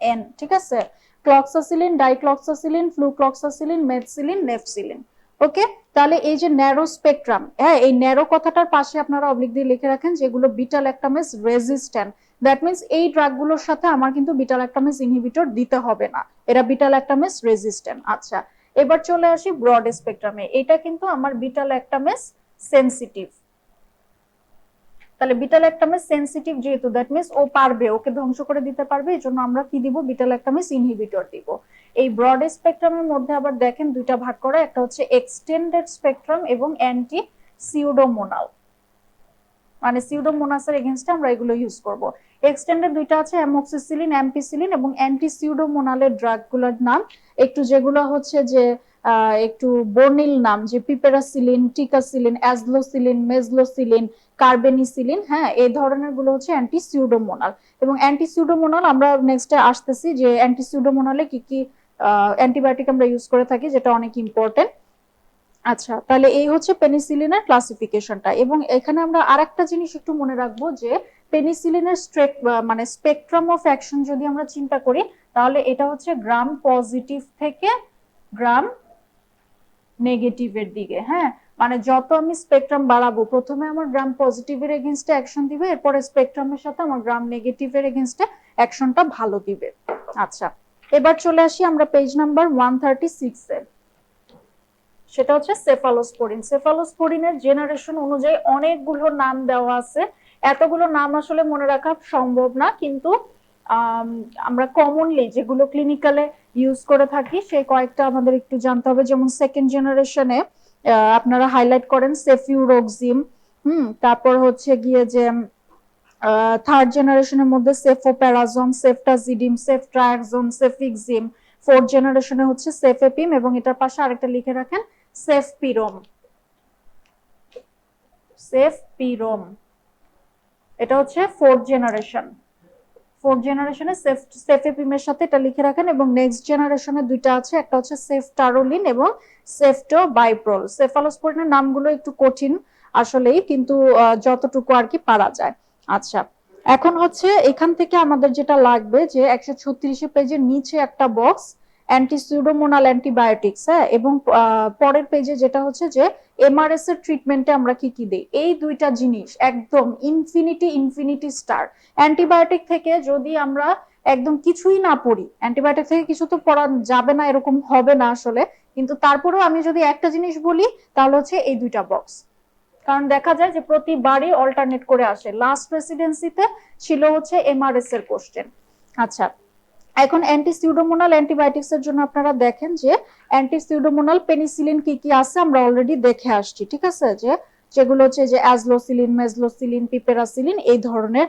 N, ঠিক আছে, ক্লক্সাসিলিন, ডাইক্লক্সাসিলিন, ফ্লুক্লক্সাসিলিন, মেথসিলিন, নেফসিলিন। ওকে, তাহলে এই যে ন্যারো স্পেকট্রাম, হ্যাঁ, এই ন্যারো কথাটার পাশে আপনারা অবলিক দিয়ে লিখে রাখেন যেগুলো beta lactamase resistant, that means এই ড্রাগগুলোর সাথে আমার কিন্তু বিটা ল্যাকটামেজ ইনহিবিটর দিতে হবে না, এরা বিটা ল্যাকটামেজ রেজিস্ট্যান্ট। আচ্ছা, এবার চলে আসি ব্রড স্পেকট্রামে, এটা কিন্তু আমার বিটা ল্যাকটামেজ সেনসিটিভ। তাহলে বিটা ল্যাকটামেজ সেনসিটিভ যেহেতু, দ্যাট মিন্স ও পারবে, ওকে ধ্বংস করে দিতে পারবে, এই জন্য আমরা কি দিব, বিটা ল্যাকটামেজ ইনহিবিটর দিব। এই ব্রড স্পেকট্রামের মধ্যে আবার দেখেন দুইটা ভাগ করা, একটা হচ্ছে এক্সটেন্ডেড স্পেকট্রাম এবং অ্যান্টি সিউডোমোনাল, মানে সিউডোমোনাসের এগেইনস্টে আমরা এগুলো ইউজ করব। এক্সটেন্ডেড দুইটা আছে, অ্যামোক্সিসিলিন, অ্যাম্পিসিলিন, এবং অ্যান্টি সিউডোমোনালের ড্রাগগুলোর নাম একটু যেগুলো হচ্ছে যে একটু বর্ণিল নাম, যে পিপেরাসিলিন, টিকাসিলিন, অ্যাজলোসিলিন, মেজলোসিলিন, কার্বেনিসিলিন, হ্যাঁ, এই ধরনের গুলো হচ্ছে অ্যান্টি সিউডোমোনাল। এবং অ্যান্টি সিউডোমোনাল আমরা নেক্সটে আসতেছি যে অ্যান্টি সিউডোমোনালে কি কি অ্যান্টিবায়োটিক আমরা ইউজ করে থাকি, যেটা অনেক ইম্পর্টেন্ট। আচ্ছা, তাহলে এই হচ্ছে পেনিসিলিনের ক্লাসিফিকেশনটা। এবং এখানে আমরা আরেকটা জিনিস একটু মনে রাখবো যে পেনিসিলিনের মানে স্পেকট্রাম অফ অ্যাকশন যদি আমরা চিন্তা করি, তাহলে এটা হচ্ছে গ্রাম পজিটিভ থেকে গ্রাম নেগেটিভের দিকে, হ্যাঁ, মানে যত আমি স্পেকট্রাম বাড়াবো, প্রথমে আমার গ্রাম পজিটিভের এগেইনস্টে অ্যাকশন দিবে, এরপরে স্পেকট্রামের সাথে আমার গ্রাম নেগেটিভের এগেইনস্টে অ্যাকশনটা ভালো দিবে। আচ্ছা, এবার চলে আসি আমরা পেজ নাম্বার 136 এ, সেটা হচ্ছে সেফালোস্পোরিন। সেফালোস্পোরিনের জেনারেশন অনুযায়ী অনেকগুলো নাম দেওয়া আছে, এতগুলো নাম আসলে মনে রাখা সম্ভব না, কিন্তু আমরা কমনলি যেগুলো ক্লিনিক্যালে ইউজ করে থাকি সেই কয়েকটা আমাদের একটু জানতে হবে। যেমন সেকেন্ড জেনারেশনে আপনারা হাইলাইট করেন সেফিউরোক্সিম, তারপর হচ্ছে গিয়ে যে থার্ড জেনারেশনের মধ্যে সেফোপ্যারাজোন, সেফটাজিডিম, সেফট্রায়াক্সোন, সেফিক্সিম, ফোর্থ জেনারেশনে হচ্ছে সেফেপিম, এবং এটার পাশে আরেকটা লিখে রাখেন সেফপিরোম, সেফপিরোম, এটা হচ্ছে ফোর্থ জেনারেশন। ফোর্থ জেনারেশনে সেফেপিমের সাথে এটা লিখে রাখেন। এবং নেক্সট জেনারেশনে দুইটা আছে, একটা হচ্ছে সেফটারোলিন এবং সেফটোবাইপ্রল। সেফালোস্পোরিনের নামগুলো একটু কঠিন আসলেই, কিন্তু যতটুকু আর কি পারা যায়। আচ্ছা, এখন হচ্ছে এখান থেকে আমাদের যেটা লাগবে যে 136 পেজের নিচে একটা বক্স অ্যান্টিসিউডোমোনাল অ্যান্টিবায়োটিক্স, হ্যাঁ, এবং পরের পেজে যেটা হচ্ছে যে এমআরএস এর ট্রিটমেন্টে আমরা কি কি দিই, এই দুইটা জিনিস একদম ইনফিনিটি স্টার। অ্যান্টিবায়োটিক থেকে যদি আমরা একদম কিছুই না পড়ি, অ্যান্টিবায়োটিক থেকে কিছু তো পড়া যাবে না এরকম হবে না আসলে, কিন্তু তারপরেও আমি যদি একটা জিনিস বলি তাহলে হচ্ছে এই দুইটা বক্স, কারণ দেখা যায় যে প্রতিবারই অল্টারনেট করে আসে। লাস্ট প্রেসিডেন্সিতে ছিল হচ্ছে এমআরএস এর কোশ্চেন। আচ্ছা, এখন অ্যান্টিসিউডোমোনাল অ্যান্টিবায়োটিক্স এর জন্য আপনারা দেখেন যে অ্যান্টিসিউডোমোনাল পেনিসিলিন কি কি আছে আমরা অলরেডি দেখে আসছি, ঠিক আছে, যে যেগুলো হচ্ছে যে অ্যাজলোসিলিন, মেজলোসিলিন, পিপেরাসিলিন, এই ধরনের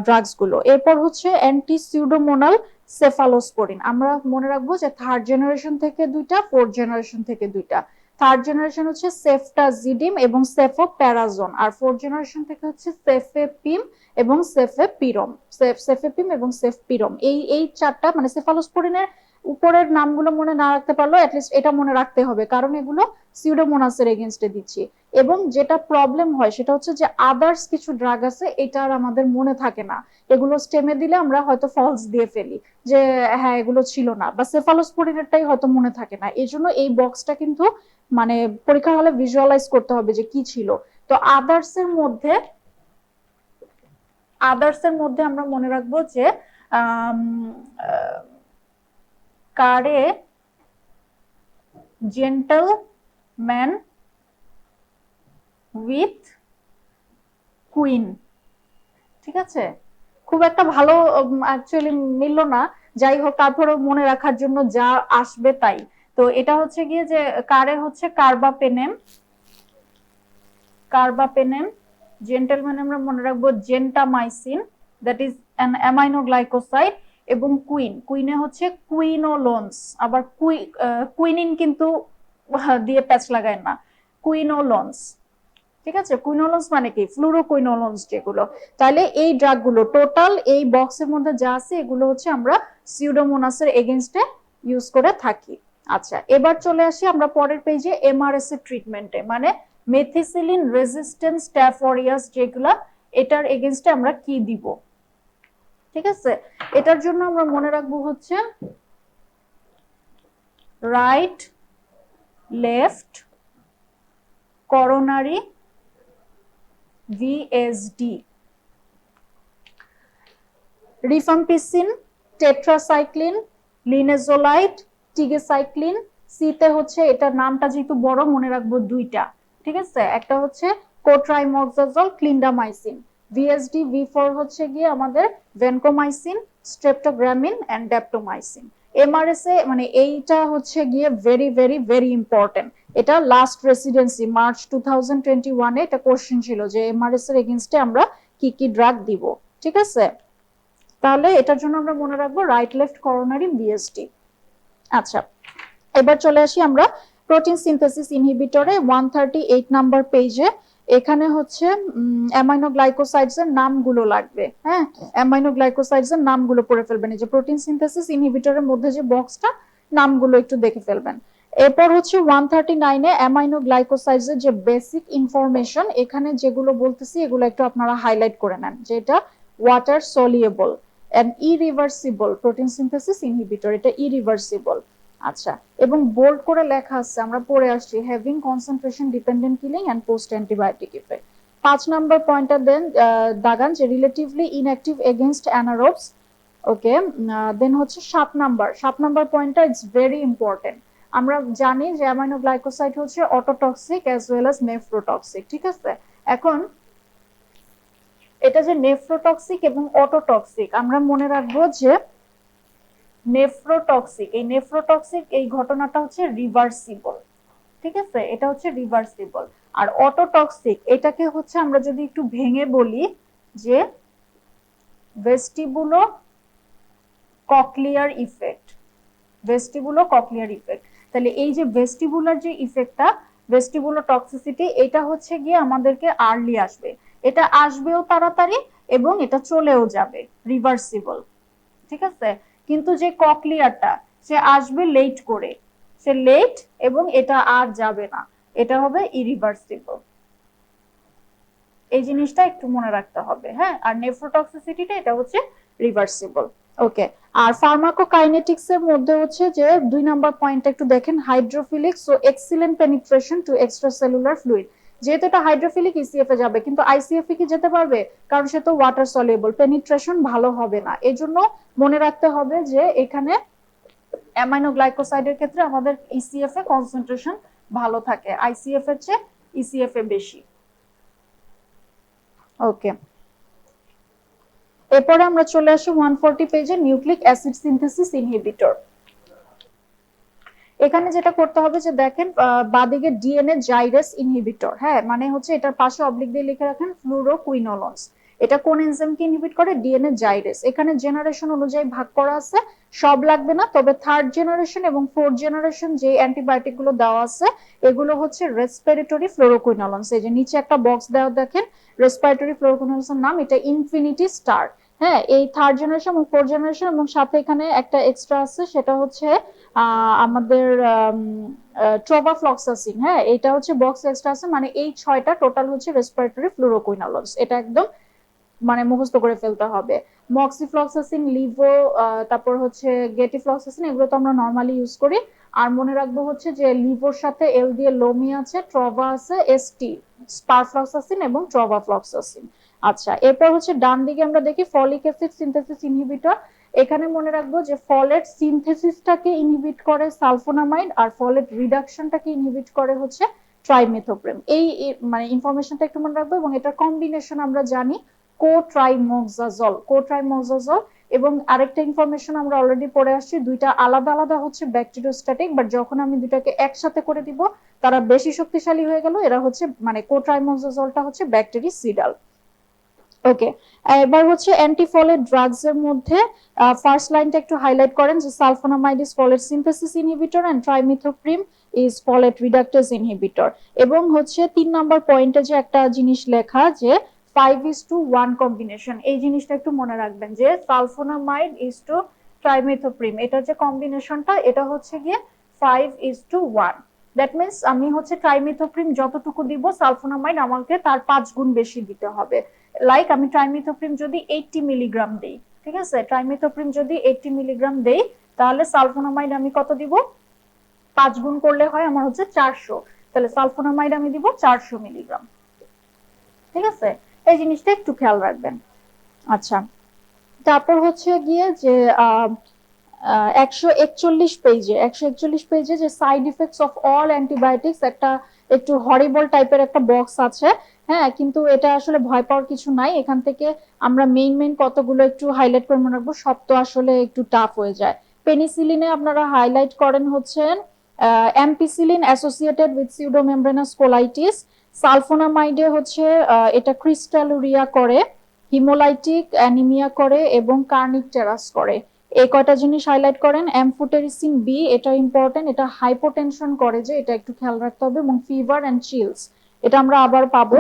ড্রাগস গুলো। এরপর হচ্ছে অ্যান্টিসিউডোমোনাল সেফালোস্পোরিন, আমরা মনে রাখবো যে থার্ড জেনারেশন থেকে দুইটা, ফোর্থ জেনারেশন থেকে দুইটা। থার্ড জেনারেশন হচ্ছে সেফটাজিডিম এবং সেফোপ্যারাজোন, আর ফোর্থ জেনারেশন থেকে হচ্ছে সেফেপিম এবং সেফেপিরম, সেফেপিম এবং সেফপিরম। এই চারটা মানে সেফালোস্পোরিনের উপরের নামগুলো মনে না রাখতে পারলো অ্যাটলিস্ট এটা মনে রাখতে হবে, কারণ এগুলো সিউডোমোনাসের এগেনস্টে দিচ্ছি। এবং যেটা প্রবলেম হয় সেটা হচ্ছে যে আদার্স কিছু ড্রাগ আছে, এটা আর আমাদের মনে থাকে না, এগুলো স্টেমে দিলে আমরা হয়তো ফলস দিয়ে ফেলি যে হ্যাঁ এগুলো ছিল না, বা সেফালোস্পোরিনেরটাই হয়তো মনে থাকে না। এই জন্য এই বক্সটা কিন্তু মানে পরীক্ষার হলে ভিজুয়ালাইজ করতে হবে যে কি ছিল। তো আদার্স এর মধ্যে আমরা মনে রাখবো যে কারে জেন্টলম্যান উইথ কুইন। ঠিক আছে, খুব একটা ভালো অ্যাকচুয়ালি মিলল না, যাই হোক তারপরেও মনে রাখার জন্য যা আসবে তাই। তো এটা হচ্ছে গিয়ে যে কারে হচ্ছে কার্বাপেনেম, জেন্টলম্যান আমরা মনে রাখবো gentamicin, that is an aminoglycoside. এবং কুইনে হচ্ছে কুইনোলোনস, আবার কুইনিন কিন্তু দিয়ে প্যাচ লাগায় না, কুইনোলোনস। ঠিক আছে, কুইনোলোনস মানে কি, ফ্লুরোকুইনোলোনস যেগুলো। তাহলে এই ড্রাগগুলো টোটাল এই বক্সের মধ্যে যা আছে এগুলো হচ্ছে আমরা সিউডোমোনাসের এগেইনস্টে ইউজ করে থাকি। আচ্ছা, এবার চলে আসি আমরা পরের পেজে এমআরএস এর ট্রিটমেন্টে, মানে মেথিসিলিন রেজিস্ট্যান্ট স্ট্যাফ অরিয়াস যেগুলা, এটার এগেইনস্টে আমরা কি দিব। ঠিক আছে, এটার জন্য আমরা মনে রাখবো হচ্ছে right left coronary VSD, rifampicin, tetracycline, linezolid, tigecycline. সিতে হচ্ছে এটার নামটা যেহেতু বড় মনে রাখবো দুইটা। ঠিক আছে, একটা হচ্ছে কোট্রাইমক্সাজল, ক্লিন্ডামাইসিন। ভিএসডি ভি4 হচ্ছে গিয়ে আমাদের ভেনকোমাইসিন, স্ট্রেপ্টোগ্রামিন এন্ড ডেপ্টোমাইসিন। এমআরএস এ মানে এইটা হচ্ছে গিয়ে ভেরি ভেরি ভেরি ইম্পর্টেন্ট। এটা লাস্ট রেসিডেন্সি মার্চ 2021 এ এটা কোশ্চেন ছিল যে এমআরএস এর এগেইনস্টে আমরা কি কি ড্রাগ দিব। ঠিক আছে, তাহলে এটার জন্য আমরা মনে রাখবো রাইট লেফট করোনারি ভিএসডি। আচ্ছা, এবার চলে আসি আমরা প্রোটিন সিনথেসিস ইনহিবিটরে 138 নাম্বার পেজে। এখানে হচ্ছে অ্যামাইনোগ্লাইকোসাইডস এর নামগুলো লাগবে। হ্যাঁ, অ্যামাইনোগ্লাইকোসাইডস এর নামগুলো পড়ে ফেলবেন, এই যে প্রোটিন সিনথেসিস ইনহিবিটরের মধ্যে যে বক্সটা, নামগুলো একটু দেখে ফেলবেন। এরপর হচ্ছে 139 এ অ্যামাইনোগ্লাইকোসাইডস এর যে বেসিক ইনফরমেশন, এখানে যেগুলো বলতেছি এগুলো একটু আপনারা হাইলাইট করে নেন, যে এটা water soluble and irreversible protein synthesis inhibitor, এটা ইরিভার্সিবল। আচ্ছা, এবং বোল্ড করে লেখা আছে, আমরা পড়ে আসছি, having concentration dependent killing and post antibiotic effect. 5 number পয়েন্টটা দেন দাগান যে relatively inactive against anaerobes. Okay, then হচ্ছে 7 নাম্বার পয়েন্টটা ইটস ভেরি ইম্পর্টেন্ট। আমরা জানি যে অ্যামাইনোগ্লাইকোসাইড হচ্ছে autotoxic as well as nephrotoxic. ঠিক আছে, এখন এটা যে নেফ্রোটক্সিক এবং অটোটক্সিক, আমরা মনে রাখবো যে নেফ্রোটক্সিক এই ঘটনাটা হচ্ছে রিভার্সিবল। ঠিক আছে, এটা হচ্ছে রিভার্সিবল। আর অটোটক্সিক এটাকে হচ্ছে আমরা যদি একটু ভেঙে বলি যে ভেস্টিবুলো ককলিয়ার ইফেক্ট, তাহলে এই যে ভেস্টিবুলার যে ইফেক্টটা, ভেস্টিবুলো টক্সিসিটি, এটা হচ্ছে গিয়ে আমাদেরকে আর্লি আসবে, এটা আসবেও তাড়াতাড়ি এবং এটা চলেও যাবে, রিভার্সিবল। ঠিক আছে, কিন্তু যে ককলিয়ারটা সে আসবে লেট করে, সে লেট এবং এটা আর যাবে না, এটা হবে ইরিভার্সিবল। এই জিনিসটা একটু মনে রাখতে হবে। হ্যাঁ, আর নেফ্রোটক্সিসিটিটা এটা হচ্ছে রিভার্সিবল। ওকে, আর ফার্মাকোকাইনেটিক্স এর মধ্যে হচ্ছে যে 2 নাম্বার পয়েন্টটা একটু দেখেন, hydrophilic so excellent penetration to extracellular fluid. যেহেতু এটা হাইড্রোফিলিক ইসিএফ এ যাবে, কিন্তু আইসিএফ এ কি যেতে পারবে, কারণ সে তো ওয়াটার সলিউবল, পেনিট্রেশন ভালো হবে না। এজন্য মনে রাখতে হবে যে এখানে অ্যামাইনোগ্লাইকোসাইডের ক্ষেত্রে আমাদের ইসিএফ এ কনসেন্ট্রেশন ভালো থাকে, আইসিএফ এর চেয়ে ইসিএফ এ বেশি। ওকে, এরপরে আমরা চলে আসি 140 পেজে নিউক্লিক অ্যাসিড সিনথেসিস ইনহিবিটর। এখানে যেটা করতে হবে যে দেখেন বাদিকে ডিএনএ জাইরেস ইনহিবিটর, হ্যাঁ মানে হচ্ছে এটার পাশে অবলিক দিয়ে লিখে রাখেন ফ্লুরোকুইনোলন্স। এটা কোন এনজাইমকে ইনহিবিট করে, ডিএনএ জাইরেস। এখানে জেনারেশন অনুযায়ী ভাগ করা আছে, সব লাগবে না, তবে থার্ড জেনারেশন এবং ফোর্থ জেনারেশন যে অ্যান্টিবায়োটিক গুলো দেওয়া আছে এগুলো হচ্ছে রেসপিরেটরি ফ্লুরোকুইনোলন্স। এই যে নিচে একটা বক্স দেওয়া দেখেন, রেসপিরেটরি ফ্লুরোকুইনোলন্সের নাম, এটা ইনফিনিটি স্টার। হ্যাঁ, এই থার্ড জেনারেশন এবং ফোর্থ জেনারেশন এবং সাথে এখানে একটা এক্সট্রা আছে, সেটা হচ্ছে আমাদের ট্রোভাফ্লক্সাসিন। হ্যাঁ, এটা হচ্ছে বক্স এক্সট্রা আছে, মানে এই 6টা টোটাল হচ্ছে রেসপিরেটরি ফ্লুরোকুইনোলস। এটা একদম মানে মুখস্থ করে ফেলতে হবে। মক্সিফ্লক্সাসিন, লিভো, তারপর হচ্ছে গেটিফ্লক্সাসিন, এগুলো তো আমরা নর্মালি ইউজ করি। আর মনে রাখবো হচ্ছে যে লিভোর সাথে এল দিয়ে লোমি আছে, ট্রভা আছে, এসটি, স্পারফ্লক্সাসিন এবং ট্রভাফ্লক্সাসিন। আচ্ছা, এরপর হচ্ছে ডান দিকে আমরা দেখি ফলিক অ্যাসিড সিনথেসিস ইনহিবিটর। এখানে মনে রাখবো যে ফলেট সিনথেসিসটাকে ইনহিবিট করে সালফোনামাইড, আর ফলেট রিডাকশনটাকে ইনহিবিট করে হচ্ছে ট্রাইমেথোপ্রেম। এই মানে ইনফরমেশনটা একটু মনে রাখবো। এবং এটার কম্বিনেশন আমরা জানি কোট্রাইমোক্সাজল। এবং আরেকটা ইনফরমেশন আমরা অলরেডি পড়ে আসছি, দুইটা আলাদা আলাদা হচ্ছে ব্যাকটেরিওস্ট্যাটিক, বাট যখন আমি দুটাকে একসাথে করে দিব তারা বেশি শক্তিশালী হয়ে গেল। এরা হচ্ছে মানে কোট্রাইমোক্সাজলটা হচ্ছে ব্যাকটেরিসিডাল। ওকে, এবার হচ্ছে অ্যান্টিফলেট ড্রাগস এর মধ্যে ফার্স্ট লাইনটা একটু হাইলাইট করেন যে sulfonamide is folate synthesis inhibitor and trimethoprim is folate reductase inhibitor. এবং হচ্ছে 3 নম্বর পয়েন্টে যে একটা জিনিস লেখা যে 5:1 কম্বিনেশন, এই জিনিসটা একটু মনে রাখবেন যে সালফোনামাইড ইজ টু ট্রাইমিথোপ্রিম, এটা যে কম্বিনেশনটা এটা হচ্ছে গিয়ে 5:1। দ্যাট মিনস আমি হচ্ছে ট্রাইমিথোপ্রিম যতটুকু দিব সালফোনামাইড আমাকে তার 5 গুণ বেশি দিতে হবে। লাইক আমি ট্রাইমিথোপ্রিম যদি 80 মিলিগ্রাম দেই, ঠিক আছে, ট্রাইমিথোপ্রিম যদি 80 মিলিগ্রাম দেই, তাহলে সালফোনামাইড আমি কত দিব? 5 গুণ করলে হয় আমার হচ্ছে 400। তাহলে সালফোনামাইড আমি দিব 400 মিলিগ্রাম। ঠিক আছে, এই জিনিসটা একটু খেয়াল রাখবেন। আচ্ছা, তারপর হচ্ছে গিয়ে যে 141 পেজে যে side effects of all antibiotics, একটা একটু হরিবল টাইপের একটা বক্স আছে। হ্যাঁ, কিন্তু এটা আসলে ভয় পাওয়ার কিছু নাই। এখান থেকে আমরা মেইন কতগুলো একটু হাইলাইট করে মনে রাখবো, সব তো আসলে একটু টাফ হয়ে যায়। পেনিসিলিনে আপনারা হাইলাইট করেন হচ্ছেন অ্যাম্পিসিলিন অ্যাসোসিয়েটেড উইথ সিউডোমেমব্রেনাস কোলাইটিস। সালফোনামাইডে হচ্ছে এটা ক্রিস্টালুরিয়া করে, হিমোলাইটিক অ্যানিমিয়া করে এবং কার্নিক টেরাস করে। এই কয়টা জিনিস হাইলাইট করেন। অ্যামফোটেরিসিন বি, এটা ইম্পর্টেন্ট, এটা হাইপোটেনশন করে, যে এটা একটু খেয়াল রাখতে হবে। এবং ফিভার এন্ড চিলস, এটা আমরা আবার পাবো।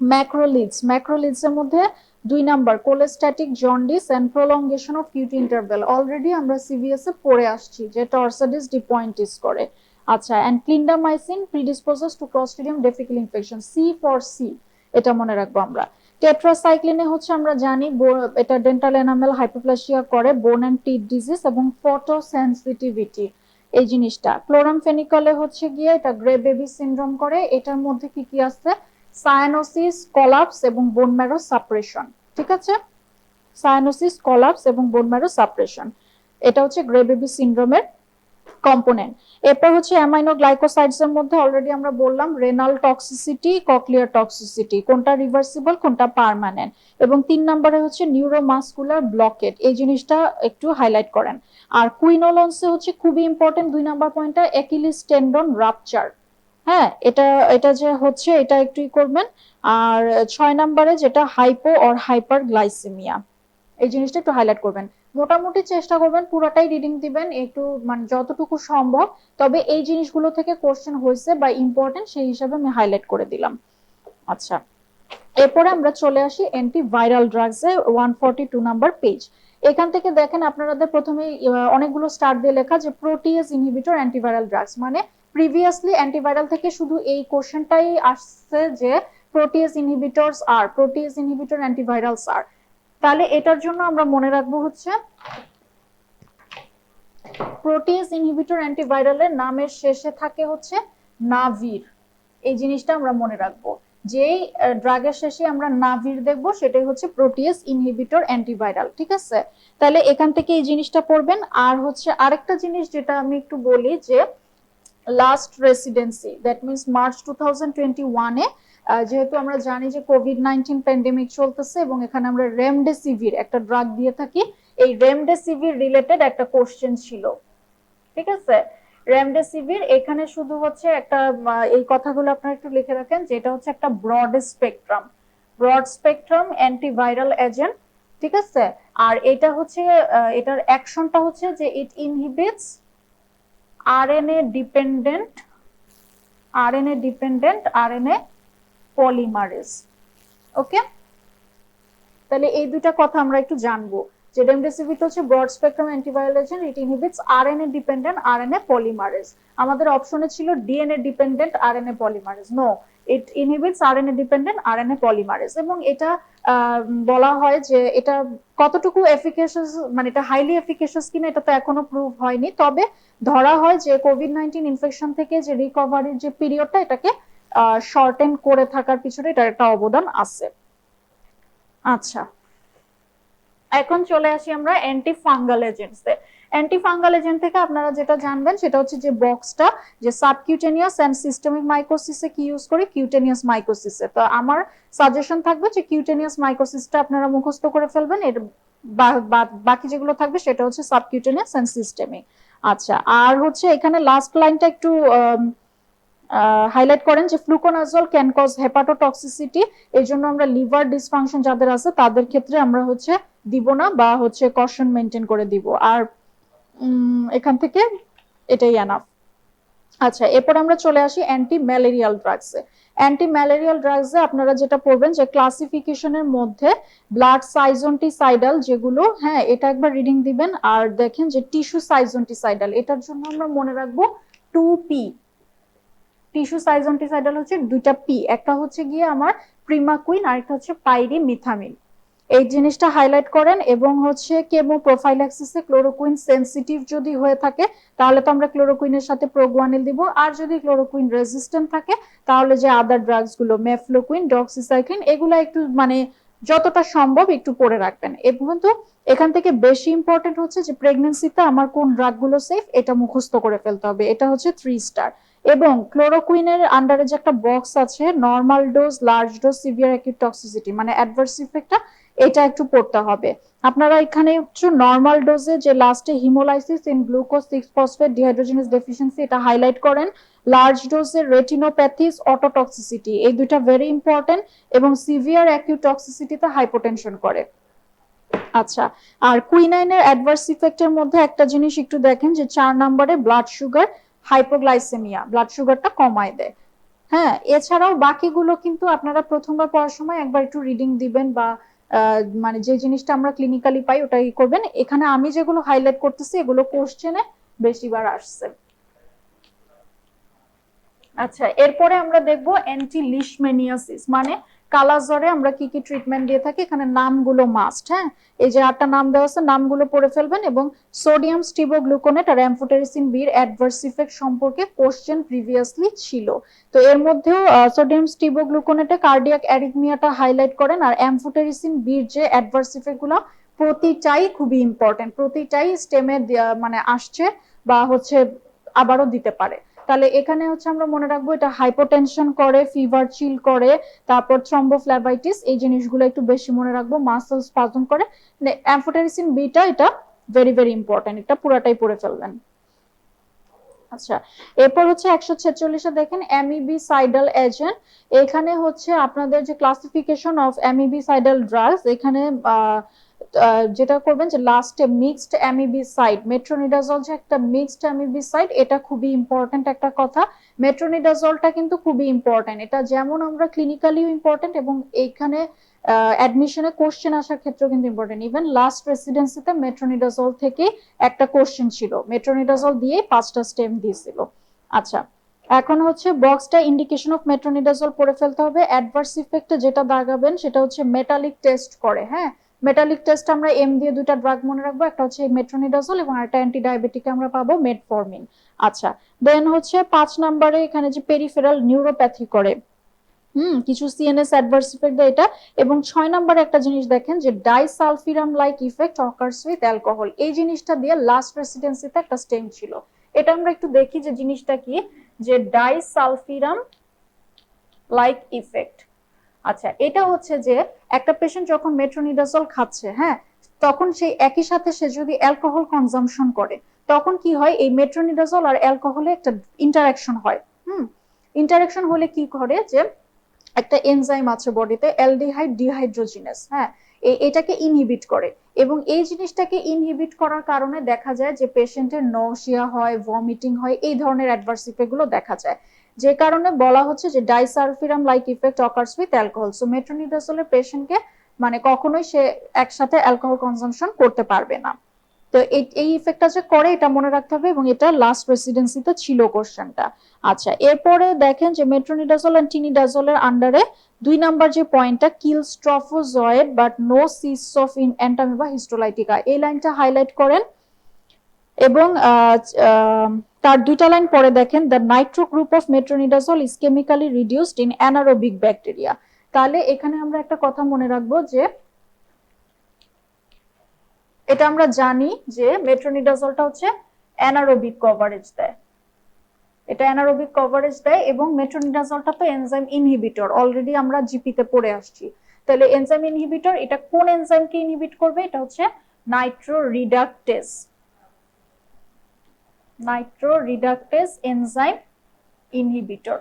ম্যাক্রোলিডস এর মধ্যে 2 number cholestatic jaundice and prolongation of QT interval, already আমরা সিভিএস এ পড়ে আসছি যে টর্সাডিস ডিপয়েন্টিস করে। আচ্ছা, and clindamycin predisposes to clostridium difficile infection, C for C, এটা মনে রাখবো আমরা। টেট্রাসাইক্লিনে হচ্ছে আমরা জানি এটা ডেন্টাল এনামেল হাইপোপ্লাসিয়া করে, বোন এন্ড টিথ ডিজিজ এবং ফটো সেন্সিটিভিটি, এই জিনিসটা। ক্লোরামফেনিকলে হচ্ছে গিয়ে এটা গ্রে বেবি সিনড্রোম করে। এটার মধ্যে কি কি আছে? সায়ানোসিস, কলাপস এবং বোন ম্যারো সাপ্রেশন। ঠিক আছে, সায়ানোসিস, কলাপস এবং বোন ম্যারো সাপ্রেশন, এটা হচ্ছে গ্রে বেবি সিনড্রোমের কম্পোনেন্ট। এরপর হচ্ছে অ্যামাইনো গ্লাইকোসাইডস এর মধ্যে অলরেডি আমরা বললাম রেনাল টক্সিসিটি, কক্লিয়ার টক্সিসিটি, কোনটা রিভার্সিবল কোনটা পার্মানেন্ট। এবং 3 নম্বরে হচ্ছে নিউরোমাসকুলার ব্লকেট, এই জিনিসটা একটু হাইলাইট করেন। আর কুইনোলন্সে হচ্ছে খুবই ইম্পর্টেন্ট 2 নম্বর পয়েন্টটা অ্যাকিলিস টেন্ডন রাপচার। হ্যাঁ, এটা এটা যে হচ্ছে এটা একটু করবেন। আর 6 নম্বরে যেটা হাইপো অর হাইপার গ্লাইসেমিয়া, এই জিনিসটা একটু হাইলাইট করবেন। মোটামুটি চেষ্টা করবেন পুরাটাই রিডিং দিবেন একটু, মানে যতটুকু সম্ভব। তবে এই জিনিসগুলো থেকে কোশ্চেন হয়েছে বা ইম্পর্টেন্ট সেই হিসাবে আমি হাইলাইট করে দিলাম। আচ্ছা, এরপরে আমরা চলে আসি অ্যান্টিভাইরাল ড্রাগস এ 142 নাম্বার পেজ। এখান থেকে দেখেন আপনাদের প্রথমে অনেকগুলো স্টার দিয়ে লেখা যে প্রোটিয়েজ ইনহিবিটর অ্যান্টিভাইরাল ড্রাগস, মানে প্রিভিয়াসলি অ্যান্টিভাইরাল থেকে শুধু এই কোশ্চেনটাই আসছে যে প্রোটিয়েজ ইনহিবিটর অ্যান্টিভাইরালস আর। তাহলে এটার জন্য আমরা মনে রাখবো হচ্ছে প্রোটিয়েজ ইনহিবিটর অ্যান্টিভাইরালের নামের শেষে থাকে হচ্ছে নাভির, এই জিনিসটা আমরা মনে রাখবো। যেই ড্রাগের শেষে আমরা নাভির দেখবো সেটাই হচ্ছে প্রোটিয়েজ ইনহিবিটর অ্যান্টিভাইরাল। ঠিক আছে, তাহলে এখান থেকে এই জিনিসটা পড়বেন। আর হচ্ছে আরেকটা জিনিস যেটা আমি একটু বলি যে last residency, that means March 2021-এ যেহেতু আমরা জানি যে কোভিড-19 প্যান্ডেমিক চলতেছে এবং এখানে আমরা রেমডেসিভির একটা ড্রাগ দিয়ে থাকি, এই রেমডেসিভির রিলেটেড একটা কোশ্চেন ছিল। ঠিক আছে, রেমডেসিভির এখানে শুধু হচ্ছে একটা এই কথাগুলো আপনারা একটু লিখে রাখেন যে এটা হচ্ছে একটা ব্রড স্পেকট্রাম অ্যান্টিভাইরাল এজেন্ট। ঠিক আছে, আর এটা হচ্ছে এটার অ্যাকশনটা হচ্ছে যে it inhibits RNA dependent RNA polymerase. Okay, তাহলে এই দুইটা কথা আমরা একটু জানবো যে রেমডেসিভির হচ্ছে broad spectrum antiviral agent, it inhibits RNA dependent RNA polymerase. আমাদের অপশনে ছিল DNA dependent RNA polymerase, no, it inhibits RNA dependent RNA polymerase. এবং এটা বলা হয় যে এটা কতটুকু এফিকেশিয়াস, মানে এটা হাইলি এফিকেশিয়াস কিনা এটা তো এখনো প্রুভ হয়নি, তবে ধরা হয় যে কোভিড-19 ইনফেকশন থেকে যে রিকভারির যে পিরিয়ডটা এটাকে শর্টেন করে থাকার পিছনে এটার একটা অবদান আছে। আচ্ছা, এখন চলে আসি আমরা অ্যান্টি ফাঙ্গাল এজেন্টসে। অ্যান্টি ফাঙ্গাল এজেন্ট থেকে আপনারা যেটা জানবেন সেটা হচ্ছে যে বক্সটা যে সাবকিউটেনিয়াস এন্ড সিস্টেমিক মাইকোসিসে কি ইউজ করি, কিউটেনিয়াস মাইকোসিসে। তো আমার সাজেশন থাকবে যে কিউটেনিয়াস মাইকোসিসটা আপনারা মুখস্থ করে ফেলবেন, এর বাকি যেগুলো থাকবে সেটা হচ্ছে সাবকিউটেনিয়াস এন্ড সিস্টেমিক। আচ্ছা, আর হচ্ছে এখানে লাস্ট লাইনটা একটু হাইলাইট করেন যে ফ্লুকোনাজল ক্যান কজ হেপাটোটক্সিসিটি, এর জন্য আমরা লিভার ডিসফাংশন যাদের আছে তাদের ক্ষেত্রে আমরা হচ্ছে দিব না, বা হচ্ছে কশন মেনটেন করে দিব। আর এখান থেকে এটাই এনাফ। আচ্ছা, এরপর আমরা চলে আসি অ্যান্টি ম্যালেরিয়াল ড্রাগসে। অ্যান্টি ম্যালেরিয়াল ড্রাগসে আপনারা যেটা পড়বেন যে ক্লাসিফিকেশনের মধ্যে ব্লাড সাইজন্টিসাইডাল যেগুলো, হ্যাঁ এটা একবার রিডিং দিবেন। আর দেখেন যে টিস্যু সাইজন্টিসাইডাল, এটার জন্য আমরা মনে রাখবো 2P। টিস্যু সাইজন্টিসাইডাল হচ্ছে দুইটা পি, একটা হচ্ছে গিয়ে আমার প্রিমাকুইন আর একটা হচ্ছে পাইরিমিথামিন। এই জিনিসটা হাইলাইট করেন। এবং হচ্ছে কেমো প্রোফাইল্যাক্সিসে ক্লোরোকুইন সেনসিটিভ যদি হয়ে থাকে তাহলে তো আমরা ক্লোরোকুইনের সাথে প্রোগুয়ানিল দিব, আর যদি ক্লোরোকুইন রেজিস্ট্যান্ট থাকে তাহলে যে আদার ড্রাগস গুলো মেফ্লোকুইন, ডক্সিসাইক্লিন, এগুলো একটু মানে যতটা সম্ভব একটু পড়ে রাখবেন। এবং তো এখান থেকে বেশি ইম্পর্টেন্ট হচ্ছে যে প্রেগন্যান্সিতে আমার কোন ড্রাগ গুলো সেফ এটা মুখস্থ করে ফেলতে হবে, এটা হচ্ছে 3 স্টার। এবং ক্লোরোকুইনের আন্ডারে যে একটা বক্স আছে normal dose, large dose, severe acute toxicity, মানে অ্যাডভার্স ইফেক্টটা এটা একটু পড়তে হবে। আপনারা এখানে একটু নরমাল ডোজে যে লাস্টে হিমোলাইসিস ইন গ্লুকোজ 6-ফসফেট ডিহাইড্রোজেনেস ডেফিসিয়েন্সি এটা হাইলাইট করেন। লার্জ ডোজে রেটিনোপ্যাথিস, অটোটক্সিসিটি, এই দুইটা ভেরি ইম্পর্টেন্ট। এবং সিভিয়ার অ্যাকিউট টক্সিসিটিতে হাইপোটেনশন করে। আচ্ছা, আর কুইনাইনের অ্যাডভার্স ইফেক্টের মধ্যে একটা জিনিস একটু দেখেন যে 4 নম্বরে ব্লাড সুগার হাইপোগ্লাইসেমিয়া, ব্লাড সুগারটা কমায় দেয়। হ্যাঁ, এছাড়াও বাকিগুলো কিন্তু আপনারা প্রথমবার পড়ার সময় একবার একটু রিডিং দিবেন, বা মানে যে জিনিসটা আমরা ক্লিনিক্যালি পাই ওটাই করবেন। এখানে আমি যেগুলো হাইলাইট করতেছি এগুলো কোশ্চেনে বেশিবার আসছে। আচ্ছা, এরপরে আমরা দেখবো অ্যান্টি লিশমেনিয়াসিস, মানে কালাজ্বরে আমরা কি কি ট্রিটমেন্ট দিয়ে থাকি, এখানে নামগুলো মাস্ট। হ্যাঁ, এই যে 8টা নাম দেওয়া আছে নামগুলো পড়ে ফেলবেন। এবং সোডিয়াম স্টিবোগ্লুকোনেট আর অ্যামফোটেরিসিন বির অ্যাডভার্স ইফেক্ট সম্পর্কে কোশ্চেন প্রিভিয়াসলি ছিল। তো এর মধ্যেও সোডিয়াম স্টিবোগ্লুকোনেটে কার্ডিয়াক অ্যারিথমিয়াটা হাইলাইট করেন, আর অ্যামফোটেরিসিন বির যে অ্যাডভার্স ইফেক্ট গুলো প্রতিটাই খুবই ইম্পর্টেন্ট, প্রতিটাই স্টেমে মানে আসছে বা হচ্ছে আবারও দিতে পারে। তাহলে এখানে হচ্ছে আমরা মনে রাখবো এটা হাইপোটেনশন করে, ফিভার চিল করে, তারপর থ্রম্বোফ্লেবাইটিস, এই জিনিসগুলো একটু বেশি মনে রাখবো, মাসল স্পাজম করে। অ্যামফোটেরিসিন বিটা এটা ভেরি ভেরি ইম্পর্টেন্ট, এটা পুরাটাই পড়ে ফেলবেন। আচ্ছা, এরপর হচ্ছে 146-এ দেখেন অ্যামিবিসাইডাল এজেন্ট। এখানে হচ্ছে আপনাদের যে ক্লাসিফিকেশন অফ অ্যামিবিসাইডাল ড্রাগস, এখানে যেটা করবেন যে লাস্টে মিক্সড অ্যামিবিসাইড, মেট্রোনিডাজল যে একটা মিক্সড অ্যামিবিসাইড, এটা খুবই ইম্পর্টেন্ট একটা কথা। মেট্রোনিডাজলটা কিন্তু খুবই ইম্পর্টেন্ট, এটা যেমন আমরা ক্লিনিক্যালিও ইম্পর্টেন্ট এবং এইখানে অ্যাডমিশনে কোশ্চেন আসার ক্ষেত্রেও কিন্তু ইম্পর্টেন্ট। ইভেন লাস্ট রেসিডেন্সিতে মেট্রোনিডাজল থেকে একটা কোশ্চেন ছিল, মেট্রোনিডাজল দিয়ে 5টা স্টেম দিয়েছিল। আচ্ছা, এখন হচ্ছে বক্সটা ইন্ডিকেশন অফ মেট্রোনিডাজল পড়ে ফেলতে হবে। অ্যাডভার্স ইফেক্টে যেটা দাগাবেন সেটা হচ্ছে মেটালিক টেস্ট করে। হ্যাঁ, মেটালিক টেস্ট আমরা এম দিয়ে দুইটা ড্রাগ মনে রাখবো, একটা হচ্ছে মেট্রোনিডাজল এবং একটা অ্যান্টি ডায়াবেটিকে আমরা পাবো মেটফরমিন। আচ্ছা, দেন হচ্ছে 5 নম্বরে এখানে যে পেরিফেরাল নিউরোপ্যাথি করে, কিছু সিএনএস অ্যাডভার্স ইফেক্ট দেয় এটা। এবং 6 নম্বরে একটা জিনিস দেখেন যে disulfiram like effect occurs with alcohol, এই জিনিসটা দিয়ে লাস্ট রেসিডেন্সিতে একটা স্টেম ছিল। এটা আমরা একটু দেখি যে জিনিসটা কি, যে ডাইসালফিরাম লাইক ইফেক্ট। আচ্ছা, এটা হচ্ছে যে একটা পেশেন্ট যখন মেট্রোনিডাজল খাচ্ছে, হ্যাঁ, তখন সেই একই সাথে সে যদি অ্যালকোহল কনজাম্পশন করে তখন কি হয়, এই মেট্রোনিডাজল আর অ্যালকোহলে একটা ইন্টারাকশন হয়। ইন্টারাকশন হলে কি করে যে একটা এনজাইম আছে বডিতে অ্যালডিহাইড ডিহাইড্রোজিনেস, হ্যাঁ, এটাকে ইনহিবিট করে। এবং এই জিনিসটাকে ইনহিবিট করার কারণে দেখা যায় যে পেশেন্টের নওশিয়া হয়, ভমিটিং হয়, এই ধরনের অ্যাডভার্স ইফেক্ট গুলো দেখা যায়। যে কারণে বলা হচ্ছে যে disulfiram like effect occurs with alcohol. So মেট্রোনিডাজলের পেশেন্টকে মানে কখনোই সে একসাথে অ্যালকোহল কনজাম্পশন করতে পারবে না। তো এই ইফেক্টটা যে করে এটা মনে রাখতে হবে, এবং এটা লাস্ট রেসিডেন্সিতে ছিল কোশ্চেনটা। আচ্ছা, এরপরে দেখেন যে মেট্রোনিডাজল এন্ড টিনিডাজলের আন্ডারে 2 নাম্বার যে পয়েন্টটা, kills trophozoite but no cysts of in entamoeba histolytica, এই লাইনটা হাইলাইট করেন। এবং তার 2টা লাইন পরে দেখেন, the Nitro group of metronidazole is chemically reduced in anaerobic bacteria. তাহলে এখানে আমরা একটা কথা মনে রাখবো যে এটা আমরা জানি যে মেট্রোনিডাজলটা হচ্ছে অ্যানারোবিক কভারেজ দেয়, এটা অ্যানারোবিক কভারেজ দেয়, এবং মেট্রোনিডাজলটা তো এনজাইম ইনহিবিটর, অলরেডি আমরা জিপিতে পড়ে আসছি। তাহলে এনজাইম ইনহিবিটর, এটা কোন এনজাইমকে ইনহিবিট করবে? এটা হচ্ছে নাইট্রো রিডাকটেজ, নাইট্রো রিডাকটেজ এনজাইম ইনহিবিটর।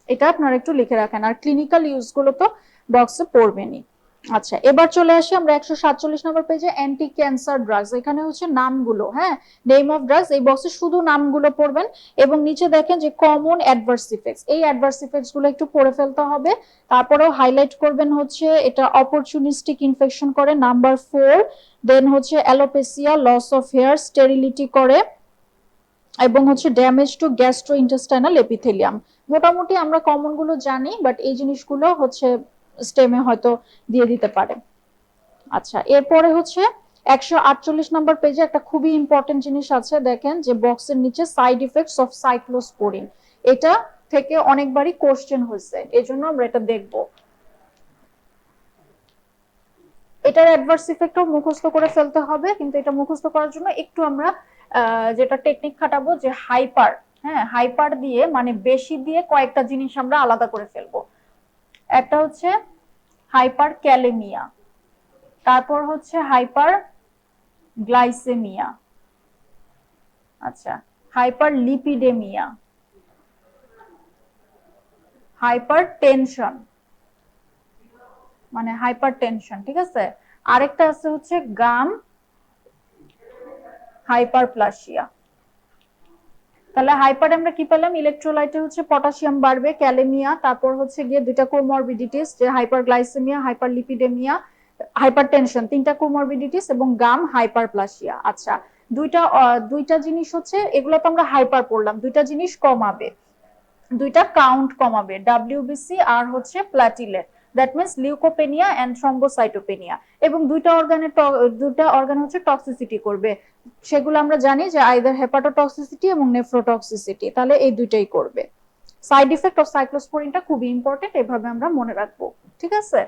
এটা আপনারা একটু লিখে রাখেন, আর ক্লিনিক্যাল ইউজ গুলো তো বক্সে পড়বেনই। আচ্ছা, এবার চলে আসি আমরা 147 নম্বর পেজে, অ্যান্টি ক্যান্সার ড্রাগস। এখানে হচ্ছে নামগুলো, হ্যাঁ, নেম অফ ড্রাগস, এই বক্সে শুধু নামগুলো পড়বেন, এবং নিচে দেখেন যে কমন অ্যাডভার্স ইফেক্টস, এই অ্যাডভার্স ইফেক্টস গুলো একটু পড়ে ফেলতে হবে। তারপরেও হাইলাইট করবেন হচ্ছে এটা অপরচুনিস্টিক ইনফেকশন করে, নাম্বার 4। দেন হচ্ছে alopecia, loss of hair, sterility করে, এবং হচ্ছে damage to gastro intestinal epithelium. মোটামুটি আমরা কমন গুলো জানি, বাট এই জিনিসগুলো হচ্ছে স্টেমে হয়তো দিয়ে দিতে পারে। আচ্ছা, এরপরে হচ্ছে 148 নম্বর পেজে একটা খুবই ইম্পর্টেন্ট জিনিস আছে, দেখেন যে বক্সের নিচে সাইড ইফেক্টস অফ সাইক্লোস্পোরিন, এটা থেকে অনেকবারই কোশ্চেন হয়েছে, এজন্য আমরা এটা দেখব। এটার অ্যাডভার্স ইফেক্টও মুখস্থ করে ফেলতে হবে, কিন্তু এটা মুখস্থ করার জন্য একটু আমরা যেটা টেকনিক খাটাবো, যে হাইপার, হ্যাঁ, হাইপার দিয়ে মানে বেশি দিয়ে কয়েকটা জিনিস আমরা আলাদা করে ফেলবো। একটা হচ্ছে হাইপার ক্যালেমিয়া, তারপর হচ্ছে হাইপার গ্লাইসেমিয়া, আচ্ছা, হাইপার লিপিডেমিয়া, হাইপার টেনশন, মানে হাইপার টেনশন, ঠিক আছে। আরেকটা আছে হচ্ছে গাম হাইপারপ্লাসিয়া। তাহলে হাইপার আমরা কি পেলাম? ইলেকট্রোলাইটে হচ্ছে পটাশিয়াম বাড়বে, ক্যালেমিয়া, তারপর হচ্ছে গিয়ে 2টা কোমরবিডিটিস, যে হাইপারগ্লাইসেমিয়া, হাইপারলিপিডেমিয়া, হাইপারটেনশন, 3টা কোমরবিডিটিস, এবং গাম হাইপারপ্লাসিয়া। আচ্ছা, দুইটা জিনিস হচ্ছে, এগুলো তো আমরা হাইপার পড়লাম, 2টা জিনিস কমাবে, 2টা কাউন্ট কমাবে, ডাব্লিউবিসি আর হচ্ছে platelet, that means leukopenia and thrombocytopenia, এবং 2টা অর্গান হচ্ছে টক্সিসিটি করবে, সেগুলো আমরা জানি যে আইদার হেপাটোটক্সিসিটি এবং নেফ্রোটক্সিসিটি, তাহলে এই দুইটাই করবে। সাইড ইফেক্ট অফ সাইক্লোস্পোরিনটা খুবই ইম্পর্টেন্ট, এভাবে আমরা মনে রাখবো, ঠিক আছে।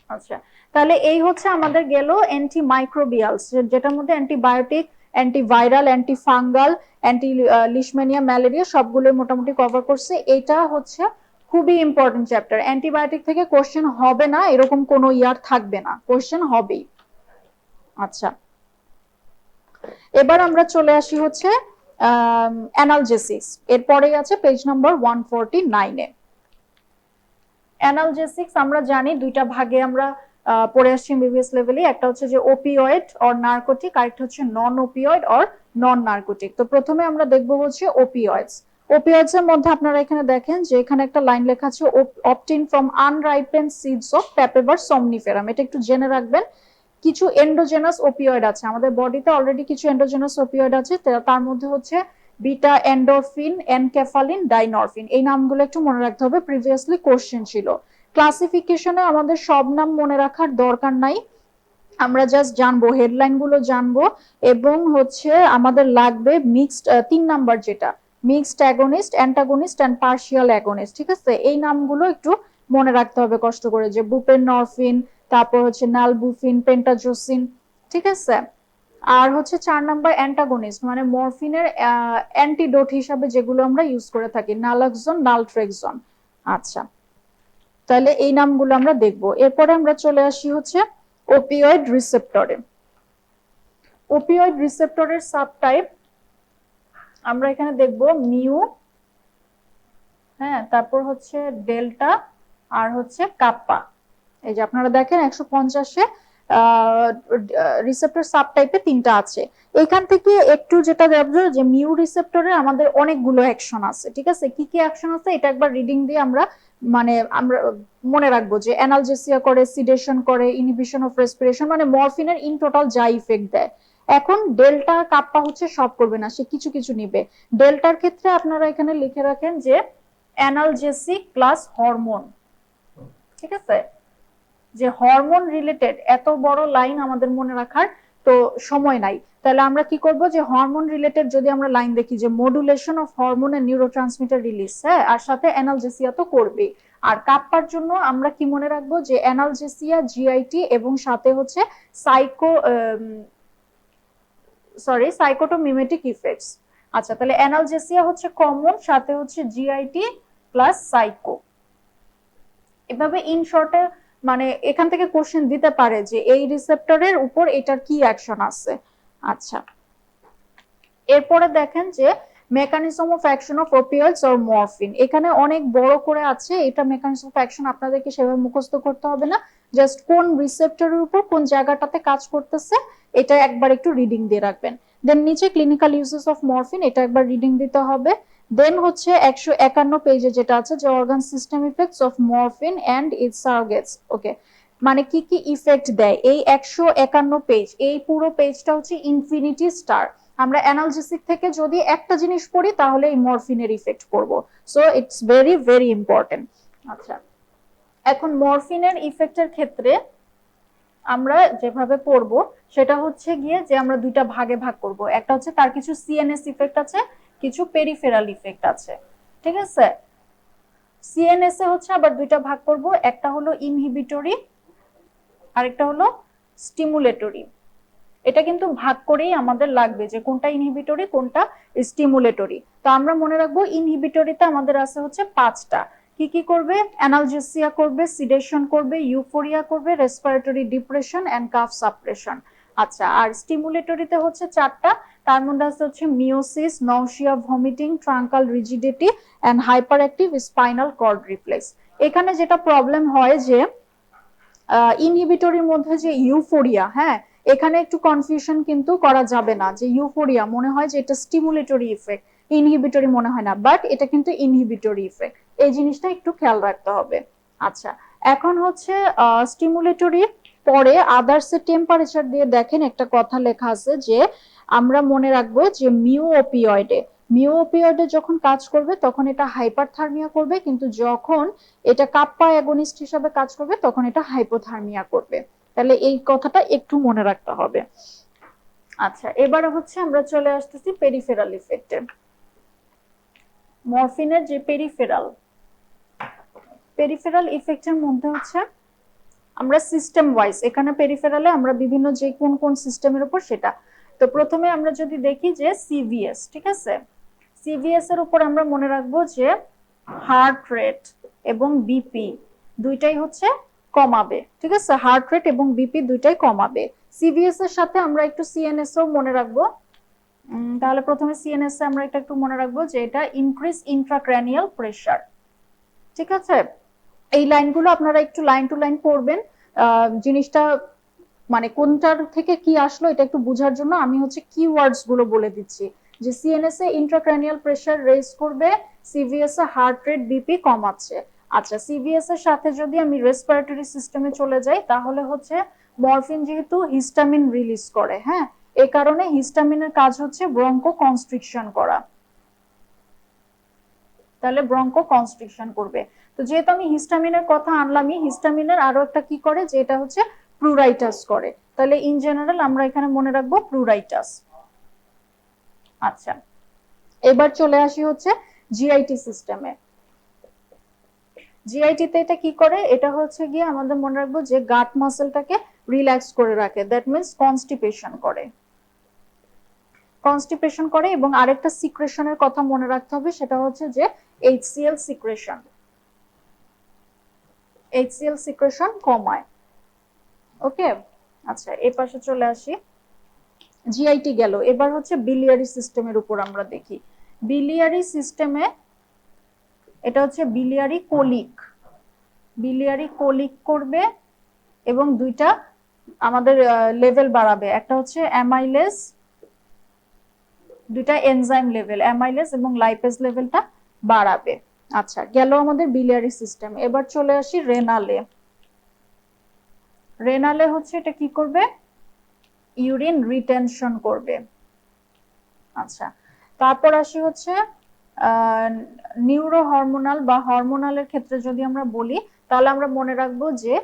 আচ্ছা, তাহলে এই হচ্ছে আমাদের গেল অ্যান্টিমাইক্রোবিয়ালস, যেটার মধ্যে antibiotic, antiviral, antifungal, anti Leishmania, malaria সবগুলো মোটামুটি কভার করছে। এটা হচ্ছে খুবই ইম্পর্টেন্ট চ্যাপ্টার, অ্যান্টিবায়োটিক থেকে কোশ্চেন হবে না এরকম কোনো ইয়ার থাকবে না, কোশ্চেন হবেই। আচ্ছা, এবার আমরা চলে আসি হচ্ছে অ্যানালজেসিক্স, এরপরেই আছে পেজ নাম্বার 149-এ। অ্যানালজেসিক্স আমরা জানি 2টা ভাগে আমরা পড়ে আসছি এমবিবিএস লেভেলে, একটা হচ্ছে যে ওপিওয়েড অর নার্কোটিক, আরেকটা হচ্ছে নন ওপিওয়েড অর নন নার্কোটিক। তো প্রথমে আমরা দেখব হচ্ছে ওপিওয়েডস। ওপিওয়েডস এর মধ্যে আপনারা এখানে দেখেন যে এখানে একটা লাইন লেখা আছে, obtain from unripened seeds of papaver somniferum, এটা একটু জেনে রাখবেন। কিছু এন্ডোজেনাস ওপিওয়েড আছে আমাদের বডিতে, অলরেডি কিছু এন্ডোজেনাস ওপিওয়েড আছে, তার মধ্যে হচ্ছে বিটা এন্ডোরফিন, এনকেফালিন, ডাইনরফিন, এই নামগুলো একটু মনে রাখতে হবে, প্রিভিয়াসলি কোশ্চেন ছিল। ক্লাসিফিকেশনে আমাদের সব নাম মনে রাখার দরকার নাই, আমরা জাস্ট জানবো, হেডলাইন গুলো জানবো, এবং হচ্ছে আমাদের লাগবে মিক্সড 3 নাম্বার, যেটা mixed agonist, antagonist and partial agonist, ঠিক আছে। এই নামগুলো একটু মনে রাখতে হবে কষ্ট করে, যে বুপেনরফিন, তারপর হচ্ছে নালবুফিন, পেন্টাজোসিন, ঠিক আছে। আর হচ্ছে 4 নাম্বার অ্যান্টাগনিস্ট, মানে মরফিনের অ্যান্টিডোট হিসাবে যেগুলো আমরা ইউজ করে থাকি, নালাক্সন, নালট্রেক্সন। আচ্ছা, তাহলে এই নামগুলো আমরা দেখব। এরপরে আমরা চলে আসি হচ্ছে ওপিওয়েড রিসেপ্টরে। ওপিওয়েড রিসেপ্টরের সাবটাইপ আমরা এখানে দেখব মিউ, হ্যাঁ, তারপর হচ্ছে ডেল্টা, আর হচ্ছে কাপ্পা। এই যে আপনারা দেখেন 150-এ রিসেপ্টর সাবটাইপে তিনটা আছে। এখান থেকে একটু যেটা দেখবো যে মিউ রিসেপ্টরে আমাদের অনেকগুলো অ্যাকশন আছে, ঠিক আছে? কি কি অ্যাকশন আছে এটা একবার রিডিং দিয়ে আমরা আমরা মনে রাখবো যে অ্যানালজেসিয়া করে, সিডেশন করে, ইনহিবিশন অফ রেসপিরেশন, মানে মরফিনের ইন টোটাল যা ইফেক্ট দেয়। এখন ডেল্টা কাপ্পা হচ্ছে সব করবে না, সে কিছু কিছু নিবে। ডেল্টার ক্ষেত্রে আপনারা এখানে লিখে রাখেন যে অ্যানালজেসিক প্লাস হরমোন, ঠিক আছে? যে হরমোন রিলেটেড এত বড় লাইন আমাদের মনে রাখার তো সময় নাই, তাহলে আমরা কি করব যে হরমোন রিলেটেড যদি আমরা লাইন দেখি যে modulation of hormone and neurotransmitter release, হ্যাঁ, আর সাথে অ্যানালজেসিয়া তো করবে। আর কাপ্পার জন্য আমরা কি মনে রাখবো যে অ্যানালজেসিয়া, জিআইটি এবং সাথে হচ্ছে সাইকোটোমিমেটিক ইফেক্টস। আচ্ছা, তাহলে অ্যানালজেসিয়া হচ্ছে কমন, সাথে হচ্ছে জিআইটি প্লাস সাইকো। এভাবে ইন শর্টে মানে এখান থেকে কোশ্চেন দিতে পারে যে এই রিসেপ্টরের উপর এটার কি অ্যাকশন আছে। আচ্ছা, এরপরে দেখেন যে mechanism of action of opioids or morphine, এখানে অনেক বড় করে আছে, এটা মেকানিজম অফ অ্যাকশন আপনাদেরকে সেভাবে মুখস্থ করতে হবে না, জাস্ট কোন রিসেপ্টরের উপর কোন জায়গাটাতে কাজ করতেছে এটা একবার একটু রিডিং দিয়ে রাখবেন। দেন নিচে ক্লিনিক্যাল ইউজেস অফ মরফিন, এটা একবার রিডিং দিতে হবে। দেন হচ্ছে 151 পেজে যেটা আছে যে organ system effects of morphine and its surrogates. Okay, মানে কি কি ইফেক্ট দেয় এই 151 পেজ, এই পুরো পেজটা হচ্ছে ইনফিনিটি স্টার। আমরা অ্যানালজেসিক থেকে যদি একটা জিনিস পড়ি তাহলে এই মরফিনের ইফেক্ট পড়ব, so it's very very important. আচ্ছা, এখন মরফিনের ইফেক্টের ক্ষেত্রে আমরা যেভাবে পড়ব সেটা হচ্ছে গিয়ে যে আমরা দুইটা ভাগে ভাগ করব, একটা হচ্ছে তার কিছু সিএনএস ইফেক্ট আছে, কিছু পেরিফেরাল ইফেক্ট আছে, ঠিক আছে? সিএনএস এ হচ্ছে আবার দুইটা ভাগ করব, একটা হলো ইনহিবিটরি আরেকটা হলো স্টিমুলেটরি। এটা কিন্তু ভাগ করেই আমাদের লাগবে যে কোনটা ইনহিবিটরি কোনটা স্টিমুলেটরি। তো আমরা মনে রাখবো ইনহিবিটরিতে আমাদের আছে হচ্ছে 5টা। কি কি করবে? অ্যানালজেসিয়া করবে, সিডেশন করবে, ইউফোরিয়া করবে, respiratory depression and cough suppression. আচ্ছা, আর স্টিমুলেটরিতে হচ্ছে 4টা, তার মধ্যে আছে হচ্ছে miosis, nausea, vomiting, truncal rigidity and hyper active spinal cord reflex. এখানে যেটা প্রবলেম হয় যে ইনহিবিটরির মধ্যে যে ইউফোরিয়া, হ্যাঁ, এখানে একটু কনফিউশন কিন্তু করা যাবে না যে ইউফোরিয়া মনে হয় যে এটা স্টিমুলেটরি ইফেক্ট, ইনহিবিটরি মনে হয় না, বাট এটা কিন্তু ইনহিবিটরি ইফেক্ট, এই জিনিসটা একটু খেয়াল রাখতে হবে। আচ্ছা, এখন হচ্ছে স্টিমুলেটরি পরে আদার্স এর টেম্পারেচার দিয়ে দেখেন একটা কথা লেখা আছে যে আমরা মনে রাখবো যে মিউ অপিওয়েডে যখন কাজ করবে তখন এটা হাইপারথার্মিয়া করবে, কিন্তু যখন এটা কাপ্পা অ্যাগনিস্ট হিসাবে কাজ করবে তখন এটা হাইপোথার্মিয়া করবে। তাহলে এই কথাটা একটু মনে রাখতে হবে। আচ্ছা, এবারে হচ্ছে আমরা চলে আসতেছি পেরিফেরাল ইফেক্টে। মরফিনের যে পেরিফেরাল ইফেক্টের মধ্যে হচ্ছে আমরা সিস্টেম ওয়াইজ এখানে পেরিফেরালে আমরা বিভিন্ন যে কোন কোন সিস্টেমের উপর সেটা। তো প্রথমে আমরা যদি দেখি যে সিভিএস, ঠিক আছে? সিভিএস এর উপর আমরা মনে রাখবো যে হার্ট রেট এবং বিপি দুইটাই হচ্ছে কমাবে, ঠিক আছে? হার্ট রেট এবং বিপি দুইটাই কমাবে। সিভিএস এর সাথে আমরা একটু সিএনএস ও মনে রাখবো। তাহলে প্রথমে সিএনএস এ আমরা এটা একটু মনে রাখবো যে এটা ইনক্রিজ ইন্ট্রাক্র্যানিয়াল প্রেসার, ঠিক আছে? এই লাইনগুলো আপনারা একটু লাইন টু লাইন পড়বেন, জিনিসটা মানে কোনটার থেকে কি আসলো এটা একটু বোঝার জন্য আমি হচ্ছে কিওয়ার্ডস গুলো বলে দিচ্ছি যে সিএনএস এ ইন্ট্রাক্র্যানিয়াল প্রেসার রেজ করবে, সিভিএস এ হার্ট রেট বিপি কমাচ্ছে। আচ্ছা, সিভিএস এর সাথে যদি আমি রেসপিরেটরি সিস্টেমে চলে যাই তাহলে হচ্ছে মরফিন যেহেতু হিস্টামিন রিলিজ করে, হ্যাঁ, এই কারণে হিস্টামিনের কাজ হচ্ছে ব্রঙ্কো কনস্ট্রিকশন করা, তাহলে ব্রঙ্কো কনস্ট্রিকশন করবে। তো যেহেতু আমি হিস্টামিনের কথা আনলামই, হিস্টামিনের আরো একটা কি করে যে এটা হচ্ছে প্রুরাইটাস করে, তাহলে ইন জেনারেল আমরা এখানে মনে রাখবো প্রুরাইটাস। আচ্ছা, এবার চলে আসি হচ্ছে জিআইটি সিস্টেমে। জিআইটি তে এটা কি করে? এটা হচ্ছে গিয়ে আমাদের মনে রাখবো যে গাট মাসেলটাকে রিল্যাক্স করে রাখে, দ্যাট মিন্স কনস্টিপেশন করে এবং আরেকটা সিক্রেশনের কথা মনে রাখতে হবে সেটা হচ্ছে যে এইচসিএল সিক্রেশন কমায়। ওকে, আচ্ছা, এই পাশে চলে আসি। জিআইটি গেল, এবার হচ্ছে বিলিয়ারি সিস্টেমের উপর আমরা দেখি। বিলিয়ারি সিস্টেমে এটা হচ্ছে বিলিয়ারি কোলিক করবে এবং দুইটা আমাদের লেভেল বাড়াবে। একটা হচ্ছে অ্যামাইলেজ, দুইটা এনজাইম লেভেল অ্যামাইলেজ এবং লাইপেজ লেভেলটা বাড়াবে। আচ্ছা, গেল আমাদের বিলিয়ারি সিস্টেম। এবার চলে আসি রেনালে। রেনালে হচ্ছে এটা কি করবে, ইউরিন রিটেনশন করবে। আচ্ছা, তারপর আসি হচ্ছে নিউরো হরমোনাল বা হরমোনালের ক্ষেত্রে যদি আমরা বলি, তাহলে আমরা মনে রাখবো যে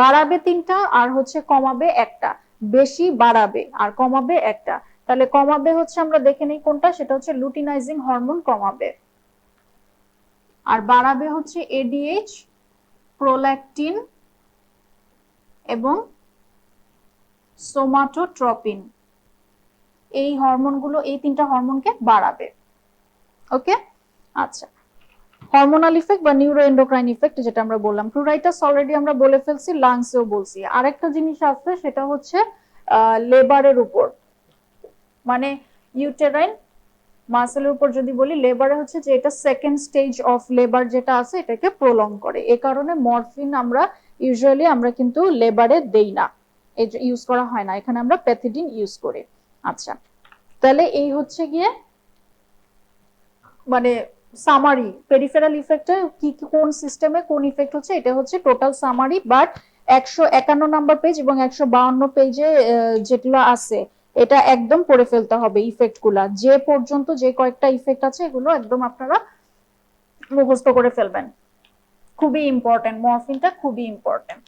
বাড়াবে তিনটা আর হচ্ছে কমাবে একটা, বেশি বাড়াবে আর কমাবে একটা। তাহলে কমাবে হচ্ছে আমরা দেখে নিই কোনটা, সেটা হচ্ছে লুটিনাইজিং হরমোন কমাবে। আর বাড়াবে হচ্ছে এডিএইচ, প্রোল্যাকটিন এবং সোমাটোট্রপিন। এই হরমোনগুলো, এই তিনটা হরমোনকে বাড়াবে। ওকে, আচ্ছা। হরমোনাল ইফেক্ট বা নিউরো এন্ডোক্রাইন ইফেক্ট যেটা আমরা বললাম, প্লুরাইটাস অলরেডি আমরা বলে ফেলছি, লাংসেও বলছি। আরেকটা জিনিস আছে সেটা হচ্ছে লেবারের উপর, মানে ইউটেরাইন মাসেলের উপর যদি বলি, লেবারে হচ্ছে যে এটা সেকেন্ড স্টেজ অফ লেবার যেটা আছে এটাকে প্রলং করে। এই কারণে মরফিন আমরা ইউজুয়ালি আমরা কিন্তু লেবারে দেই না, ইউজ করা হয় না, এখানে আমরা প্যাথিডিন ইউজ করি। আচ্ছা, তাহলে এই হচ্ছে গিয়ে মানে সামারি, পেরিফেরাল ইফেক্টে কি কোন সিস্টেমে কোন ইফেক্ট হচ্ছে, এটা হচ্ছে total summary. But 151 number page এবং 152 পেজে যেগুলো আছে এটা একদম পড়ে ফেলতে হবে ইফেক্ট গুলা, যে পর্যন্ত যে কয়েকটা ইফেক্ট আছে এগুলো একদম আপনারা মুখস্থ করে ফেলবেন। খুবই ইম্পর্টেন্ট, মরফিনটা খুবই ইম্পর্টেন্ট।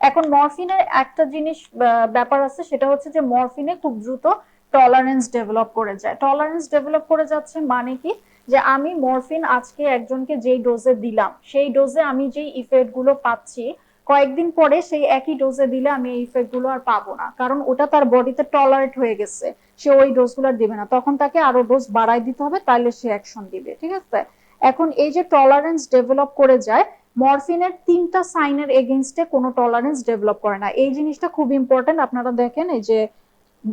এখন মরফিনের একটা জিনিস ব্যাপার আছে, সেটা হচ্ছে যে মরফিনে খুব দ্রুত টলারেন্স ডেভেলপ করে যায়। টলারেন্স ডেভেলপ করে যাচ্ছে মানে কি, যে আমি মরফিন আজকে একজনকে যেই ডোজে দিলাম, সেই ডোজে আমি যেই ইফেক্ট গুলো পাচ্ছি, কয়েকদিন পরে সেই একই ডোজে দিলে আমি এই ইফেক্ট গুলো আর পাবো না, কারণ ওটা তার বডিতে টলারেট হয়ে গেছে, সে ওই ডোজ গুলো দিবে না, তখন তাকে আরো ডোজ বাড়াই দিতে হবে, তাহলে সে অ্যাকশন দিবে। ঠিক আছে, এখন এই যে টলারেন্স ডেভেলপ করে যায়, মরফিনের তিনটা সাইনের এগেইনস্টে কোনো টলারেন্স ডেভেলপ করে না। এই জিনিসটা খুব ইম্পর্টেন্ট। আপনারা দেখেন এই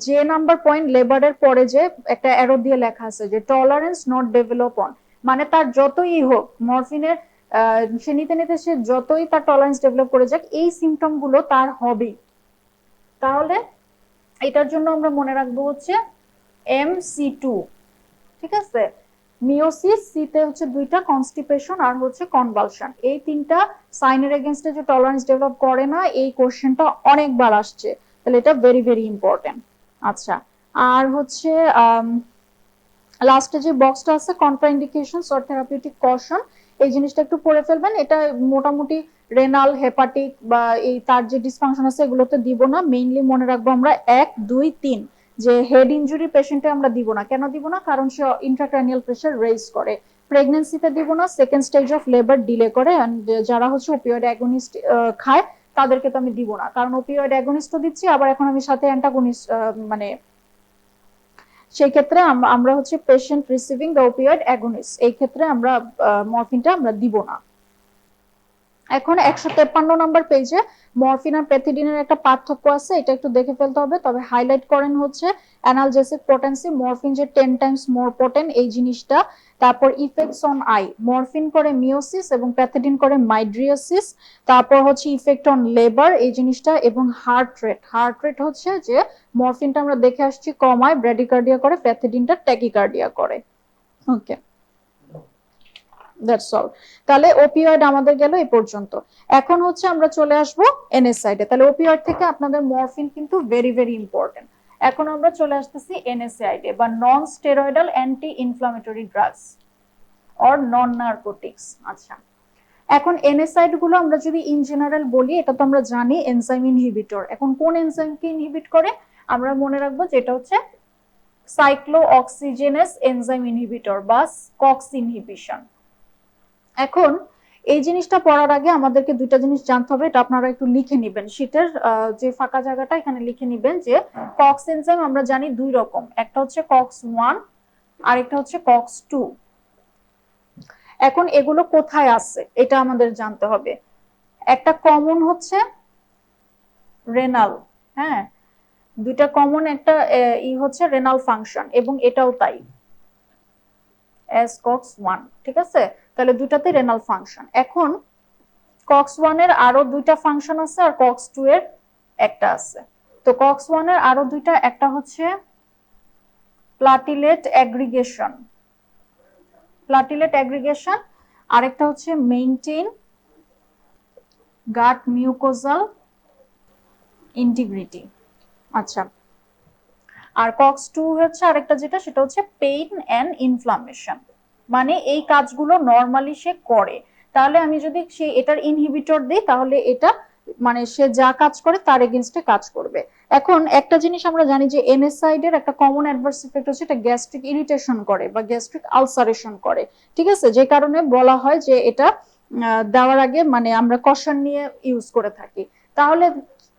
যে নাম্বার পয়েন্ট লেবারের পরে যে একটা অ্যারো দিয়ে লেখা আছে যে টলারেন্স নট ডেভেলপ অন, মানে তার যতই হোক মরফিনের সে নিতে নিতে সে যতই তার টলারেন্স ডেভেলপ করে যাক, এই সিমটম গুলো তার হবেই। তাহলে এটার জন্য আমরা মনে রাখবো হচ্ছে MC2। ঠিক আছে, মিওসিস, সিতে হচ্ছে দুইটা, কনস্টিপেশন আর হচ্ছে কনভালশন। এই তিনটা সাইনের এগেইনস্টে যে টলারেন্স ডেভেলপ করে না, এই কোশ্চেনটা অনেকবার আসছে, তাহলে এটা ভেরি ভেরি ইম্পর্টেন্ট। আচ্ছা, আর হচ্ছে লাস্টে যে বক্সটা আছে কন্ট্রাইন্ডিকেশনস অর থেরাপিউটিক কশন, এই জিনিসটা একটু পড়ে ফেলবেন। এটা মোটামুটি রেনাল, হেপাটিক বা এই তার যে ডিসফাংশন আছে এগুলোতে দিব না, মেইনলি মনে রাখবো আমরা 1 2 3, যে হেড ইনজুরি পেশেন্টে আমরা দিব না। কেন দিব না, কারণ সে ইন্ট্রাক্রানিয়াল প্রেসার রেজ করে। প্রেগন্যান্সিতে দিব না, second stage of labour delay করে। এন্ড যারা হচ্ছে ওপিওয়েড অ্যাগনিস্ট খায় তাদেরকে তো আমি দিব না, কারণ ওপিওয়েড অ্যাগনিস্ট দিচ্ছি, আবার এখন আমি সাথে অ্যান্টাগনিস্ট, মানে সেই ক্ষেত্রে আমরা হচ্ছে patient receiving the opioid against, এই ক্ষেত্রে আমরা মরফিনটা আমরা দিব না। এখন 153 নাম্বার পেজে মরফিন আর প্যাথিডিনের একটা পার্থক্য আছে, এটা একটু দেখে ফেলতে হবে। তবে হাইলাইট করেন হচ্ছে অ্যানালজেসিক পোটেন্সি, মরফিন যে 10 টাইমস মোর পোটেন্ট এই জিনিসটা। তারপর ইফেক্টস অন আই, মরফিন করে মিওসিস এবং প্যাথিডিন করে মাইড্রিওসিস। তারপর হচ্ছে ইফেক্ট অন লেবার এই জিনিসটা, এবং হার্ট রেট। হার্ট রেট হচ্ছে যে মরফিনটা আমরা দেখে আসছি কমায়, ব্র্যাডিকার্ডিয়া করে, প্যাথিডিনটা ট্যাকিকার্ডিয়া করে। ওকে, দ্যাটস অল। তাহলে ওপিওয়েড আমাদের গেল এই পর্যন্ত। এখন হচ্ছে আমরা চলে আসব এনএসআইডে। তাহলে ওপিওয়েড থেকে আপনাদের মরফিন কিন্তু ভেরি ভেরি ইম্পর্টেন্ট। এখন আমরা চলে আসতেছি এনএসআইডে বা non steroidal anti inflammatory drugs or non narcotics. আচ্ছা, এখন এনএসআইড গুলো আমরা যদি ইন জেনারেল বলি, এটা তো আমরা জানি এনজাইম ইনহিবিটর। এখন কোন এনজাইমকে ইনহিবিট করে, আমরা মনে রাখবো যেটা হচ্ছে সাইক্লোঅক্সিজেনেস এনজাইম ইনহিবিটর বা কক্স ইনহিবিশন। এখন এই জিনিসটা পড়ার আগে আমাদেরকে দুইটা জিনিস জানতে হবে, এটা আপনারা একটু লিখে নিবেন শীটের যে ফাঁকা জায়গাটা, এখানে লিখে নিবেন যে কক্স এনজাইম আমরা জানি দুই রকম, একটা হচ্ছে কক্স 1 আর একটা হচ্ছে কক্স 2। এখন এগুলো কোথায় আছে এটা আমাদের জানতে হবে। একটা কমন হচ্ছে রেনাল, হ্যাঁ, দুইটা কমন, একটা হচ্ছে রেনাল ফাংশন এবং এটাও তাই, এস কক্স 1। ঠিক আছে, তাহলে দুটাতে রেনাল ফাংশন। এখন কক্স 1 এর আরো দুইটা ফাংশন আছে আর কক্স 2 এর একটা আছে। তো কক্স 1 এর আরো দুইটা, একটা হচ্ছে প্লাটিলেট অ্যাগ্রিগেশন, আরেকটা হচ্ছে মেইনটেইন গাট মিউকোজাল ইন্টিগ্রিটি। আচ্ছা, আর কক্স 2 হচ্ছে আরেকটা যেটা, সেটা হচ্ছে পেইন এন্ড ইনফ্লামেশন। মানে এই কাজগুলো নরমালি সে করে, তাহলে আমি যদি সে এটার ইনহিবিটর দিই তাহলে এটা মানে সে যা কাজ করে তার এগেইনস্টে কাজ করবে। এখন একটা জিনিস আমরা জানি যে NSAID এর একটা কমন অ্যাডভার্স ইফেক্ট হচ্ছে এটা গ্যাস্ট্রিক ইরিটেশন করে বা গ্যাস্ট্রিক আলসারেশন করে, ঠিক আছে, যে কারণে বলা হয় যে এটা দেওয়ার আগে মানে আমরা কশন নিয়ে ইউজ করে থাকি। তাহলে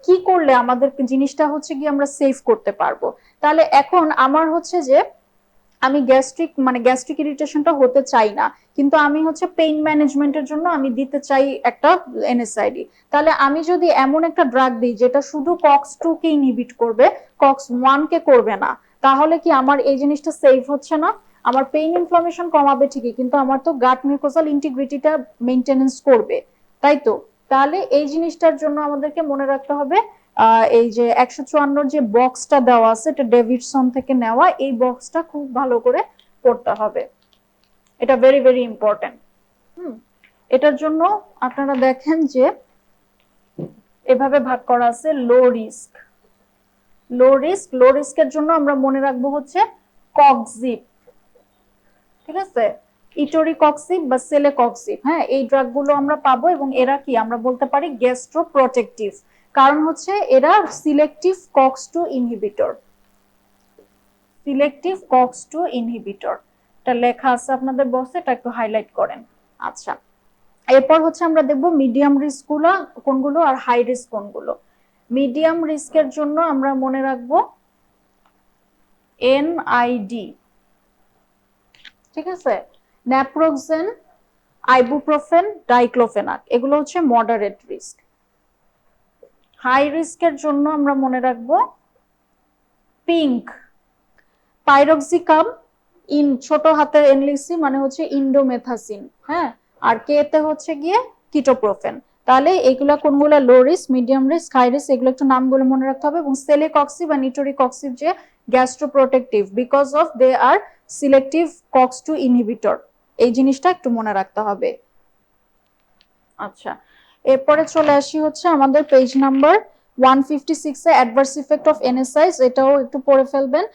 কি করলে আমাদের জিনিসটা হচ্ছে কি আমরা সেভ করতে পারবো? তাহলে এখন আমার হচ্ছে যে আমি গ্যাস্ট্রিক ইরিটেশনটা হতে চাই না, কিন্তু আমি হচ্ছে পেইন ম্যানেজমেন্টের জন্য আমি দিতে চাই একটা NSAID। তাহলে আমি যদি এমন একটা ড্রাগ দিই যেটা শুধু কক্স 2 কে ইনহিবিট করবে, কক্স 1 কে করবে না, তাহলে কি আমার এই জিনিসটা সেভ হচ্ছে না? আমার পেইন ইনফ্লামেশন কমাবে ঠিকই, কিন্তু আমার তো গাট মিউকোসাল ইন্টিগ্রিটিটা মেইনটেনেন্স করবে, তাই তো? তাহলে এই জিনিসটার জন্য আমাদেরকে মনে রাখতে হবে এই যে 154 যে বক্সটা দেওয়া আছে এটা ডেভিডসন থেকে নেওয়া, এই বক্সটা খুব ভালো করে পড়তে হবে, এটা ভেরি ভেরি ইম্পর্টেন্ট। এটার জন্য আপনারা দেখেন যে এভাবে ভাগ করা আছে লো রিস্কের জন্য আমরা মনে রাখবো হচ্ছে কক্সিব, ঠিক আছে, ইটোরিকক্সিব বা সেলেকক্সিব। হ্যাঁ, এই ড্রাগগুলো আমরা পাবো এবং এরা কি আমরা বলতে পারি গ্যাস্ট্রো প্রোটেক্টিভ, কারণ হচ্ছে এরা সিলেক্টিভ কক্স 2 ইনহিবিটর। এটা লেখা আছে আপনাদের বক্সে, এটা একটু হাইলাইট করেন। আচ্ছা, এরপর হচ্ছে আমরা দেখবো মিডিয়াম রিস্ক গুলো কোনগুলো আর হাই রিস্ক কোনগুলো। মিডিয়াম রিস্কের জন্য আমরা মনে রাখবো NID, ঠিক আছে, ন্যাপ্রোক্সেন, আইবুপ্রোফেন, ডাইক্লোফেনাক, এগুলো হচ্ছে মডারেট রিস্ক। হাই রিস্কের জন্য আমরা মনে রাখবো পিঙ্ক, পাইরক্সিকাম, ছোট হাতের এনলিসি মানে হচ্ছে ইন্ডোমেথাসিন, হ্যাঁ, আর কে তে হচ্ছে গিয়ে কিটোপ্রোফেন। তাহলে এগুলা কোনগুলা low risk, medium risk, high risk, এগুলো একটু নামগুলো মনে রাখতে হবে। এবং সেলেকক্সিব আর নিটোরিকক্সিব যে gastroprotective because of they are selective COX 2 inhibitor, এই জিনিসটা একটু মনে রাখতে হবে। আচ্ছা, এরপরে চলে আসি হচ্ছে আমাদের page number 156 A adverse effect of NSAIDs, এটাও একটু পড়ে ফেলবেন।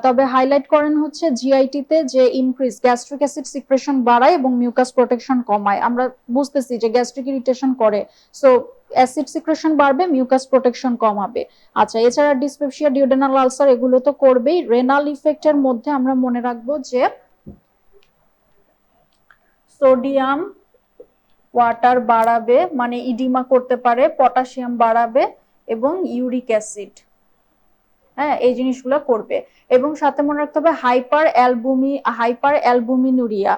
তবে হাইলাইট করেন হচ্ছে GIT তে যে ইনক্রিজ গ্যাস্ট্রিক অ্যাসিড সিক্রেশন বাড়ায় এবং মিউকাস প্রোটেকশন কমায়। আমরা বুঝতেছি যে গ্যাস্ট্রিক ইরিটেশন করে, সো অ্যাসিড সিক্রেশন বাড়বে, মিউকাস প্রোটেকশন কমাবে। আচ্ছা, এছাড়া ডিসপেপসিয়া, ডিওডেনাল আলসার এগুলো তো করবেই। রেনাল ইফেক্টের মধ্যে আমরা মনে রাখবো যে সোডিয়াম ওয়াটার বাড়াবে, মানে ইডিমা করতে পারে, পটাশিয়াম বাড়াবে এবং ইউরিক অ্যাসিড, হ্যাঁ, এই জিনিসগুলো করবে। এবং সাথে মনে রাখতে হবে হাইপার অ্যালবুমিনুরিয়া,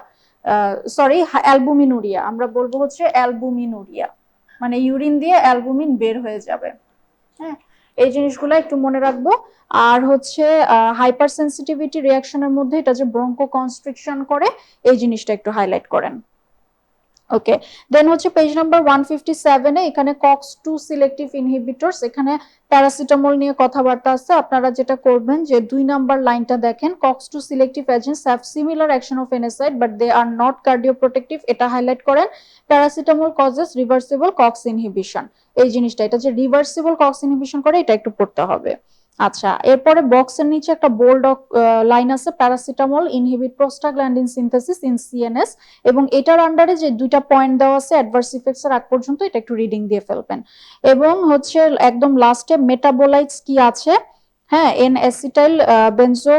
অ্যালবুমিনুরিয়া, আমরা বলবো হচ্ছে অ্যালবুমিনুরিয়া, মানে ইউরিন দিয়ে অ্যালবুমিন বের হয়ে যাবে। হ্যাঁ, এই জিনিসগুলো একটু মনে রাখবো। আর হচ্ছে হাইপার সেন্সিটিভিটি রিয়াকশনের মধ্যে এটা যে ব্রঙ্কো কনস্ট্রিকশন করে, এই জিনিসটা একটু হাইলাইট করেন। ওকে, দেন হচ্ছে পেজ নাম্বার 157 এ এখানে কক্স 2 সিলেক্টিভ ইনহিবিটরস, এখানে প্যারাসিটামল নিয়ে কথাবার্তা আছে। আপনারা যেটা করবেন যে 2 নাম্বার লাইনটা দেখেন, COX 2 selective agents have similar action of NSAID but they are not cardioprotective, এটা হাইলাইট করেন। Paracetamol causes reversible COX inhibition, এই জিনিসটা, এটা যে রিভার্সিবল কক্স ইনহিবিশন করে এটা একটু পড়তে হবে। আচ্ছা, এরপরে বক্সের নিচে একটা বোল্ড লাইন আছে, paracetamol inhibit prostaglandin synthesis in CNS, এবং এটার আন্ডারে যে দুইটা পয়েন্ট দেওয়া আছে অ্যাডভার্স ইফেক্টস এর আগ পর্যন্ত, এটা একটু রিডিং দিয়ে ফেলবেন। এবং হচ্ছে একদম লাস্টে মেটাবোলাইটস কি আছে, হ্যাঁ, N অ্যাসিটাইল বেনজো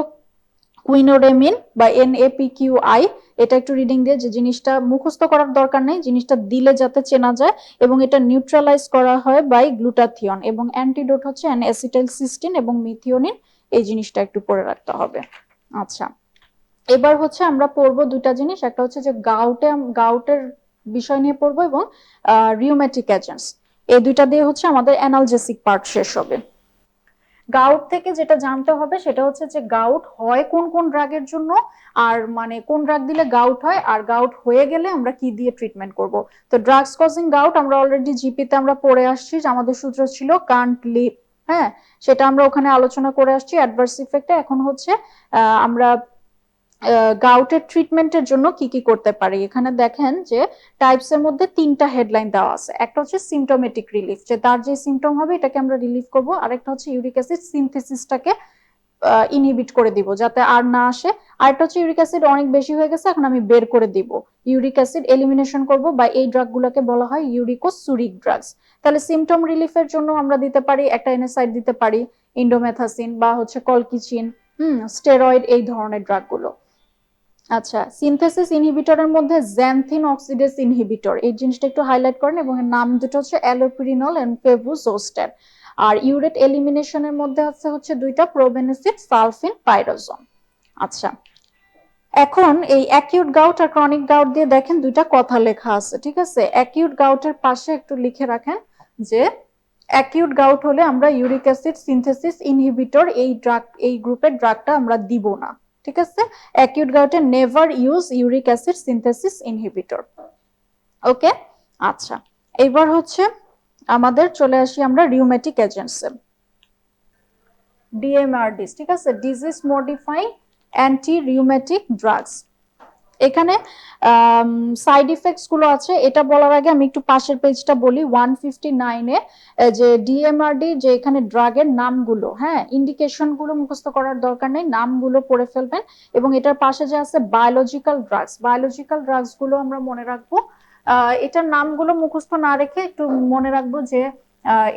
কুইনোডেমিন বা NAPQI, এটা একটু রিডিং দিয়ে, যে জিনিসটা মুখস্থ করার দরকার নেই, জিনিসটা দিলে যাতে চেনা যায়। এবং এটা নিউট্রালাইজ করা হয় বাই গ্লুটাথিয়ন, এবং অ্যান্টিডোট হচ্ছে N-অ্যাসিটাইল সিস্টিন এবং মিথিওনিন, এই জিনিসটা একটু পড়ে রাখতে হবে। আচ্ছা, এবার হচ্ছে আমরা পড়বো দুইটা জিনিস, একটা হচ্ছে যে গাউটের বিষয় নিয়ে পড়বো এবং রিউমেটিক এজেন্টস, এই দুইটা দিয়ে হচ্ছে আমাদের অ্যানালজেসিক পার্ট শেষ হবে। গাউট থেকে যেটা জানতে হবে সেটা হচ্ছে যে গাউট হয় কোন কোন ড্রাগের জন্য, আর মানে কোন ড্রাগ দিলে গাউট হয়, আর গাউট হয়ে গেলে আমরা কি দিয়ে ট্রিটমেন্ট করব। তো ড্রাগস কজিং গাউট আমরা অলরেডি জিপিতে আমরা পড়ে আসছি, আমাদের সূত্র ছিল কান্ট লিভ, হ্যাঁ, সেটা আমরা ওখানে আলোচনা করে আসছি অ্যাডভার্স ইফেক্টে। এখন হচ্ছে আমরা গাউটের ট্রিটমেন্টের জন্য কি কি করতে পারি। এখানে দেখেন যে টাইপস এর মধ্যে তিনটা হেডলাইন দেওয়া আছে। একটা হচ্ছে সিমটোমেটিক রিলিফ, যে তার যে সিমটম হবে এটাকে আমরা রিলিফ করব। আরেকটা হচ্ছে ইউরিক অ্যাসিড সিনথেসিসটাকে ইনহিবিট করে দিব যাতে আর না আসে। আরেকটা হচ্ছে ইউরিক অ্যাসিড অনেক বেশি হয়ে গেছে, এখন আমি বের করে দিব, ইউরিক অ্যাসিড এলিমিনেশন করব, বা এই ড্রাগগুলোকে বলা হয় ইউরিকোসুরিক ড্রাগস। তাহলে সিমটম রিলিফের জন্য আমরা দিতে পারি একটা এনএসাইড দিতে পারি, ইন্ডোমেথাসিন বা হচ্ছে কলকিচিন, স্টেরয়েড, এই ধরনের ড্রাগগুলো। আচ্ছা, সিনথেসিস ইনহিবিটরের মধ্যে জ্যানথিন অক্সিডেজ ইনহিবিটর, এই জিনিসটা একটু হাইলাইট করেন, এবং এর নাম দুটো হচ্ছে অ্যালোপিরিনল এন্ড ফেবুজোস্ট্যাট। আর ইউরেট এলিমিনেশনের মধ্যে হচ্ছে দুইটা, প্রোবেনেসিড, সালফিন, পাইরোজন। আচ্ছা, এখন এই অ্যাকিউট গাউট আর ক্রনিক গাউট দিয়ে দেখেন দুইটা কথা লেখা আছে, ঠিক আছে। অ্যাকিউট গাউটের পাশে একটু লিখে রাখেন যে অ্যাকিউট গাউট হলে আমরা ইউরিক অ্যাসিড সিনথেসিস ইনহিবিটর এই গ্রুপের ড্রাগটা আমরা দিব না, ঠিক আছে। অ্যাকিউট গাউটে never use uric acid synthesis inhibitor. Okay, আচ্ছা, এবার হচ্ছে আমাদের চলে আসি আমরা রিউমেটিক এজেন্টসে, ডিএমআরডিস, ঠিক আছে, disease modifying anti rheumatic drugs. এখানে সাইড ইফেক্টস গুলো আছে, এটা বলার আগে আমি একটু পাশের পেজটা বলি। 159 এ যে ডিএমআরডি, যে এখানে ড্রাগের নামগুলো, হ্যাঁ, ইন্ডিকেশন গুলো মুখস্থ করার দরকার নেই, নামগুলো পড়ে ফেলবেন। এবং এটার পাশে যে আছে বায়োলজিক্যাল ড্রাগস গুলো আমরা মনে রাখবো। এটার নামগুলো মুখস্থ না রেখে একটু মনে রাখবো যে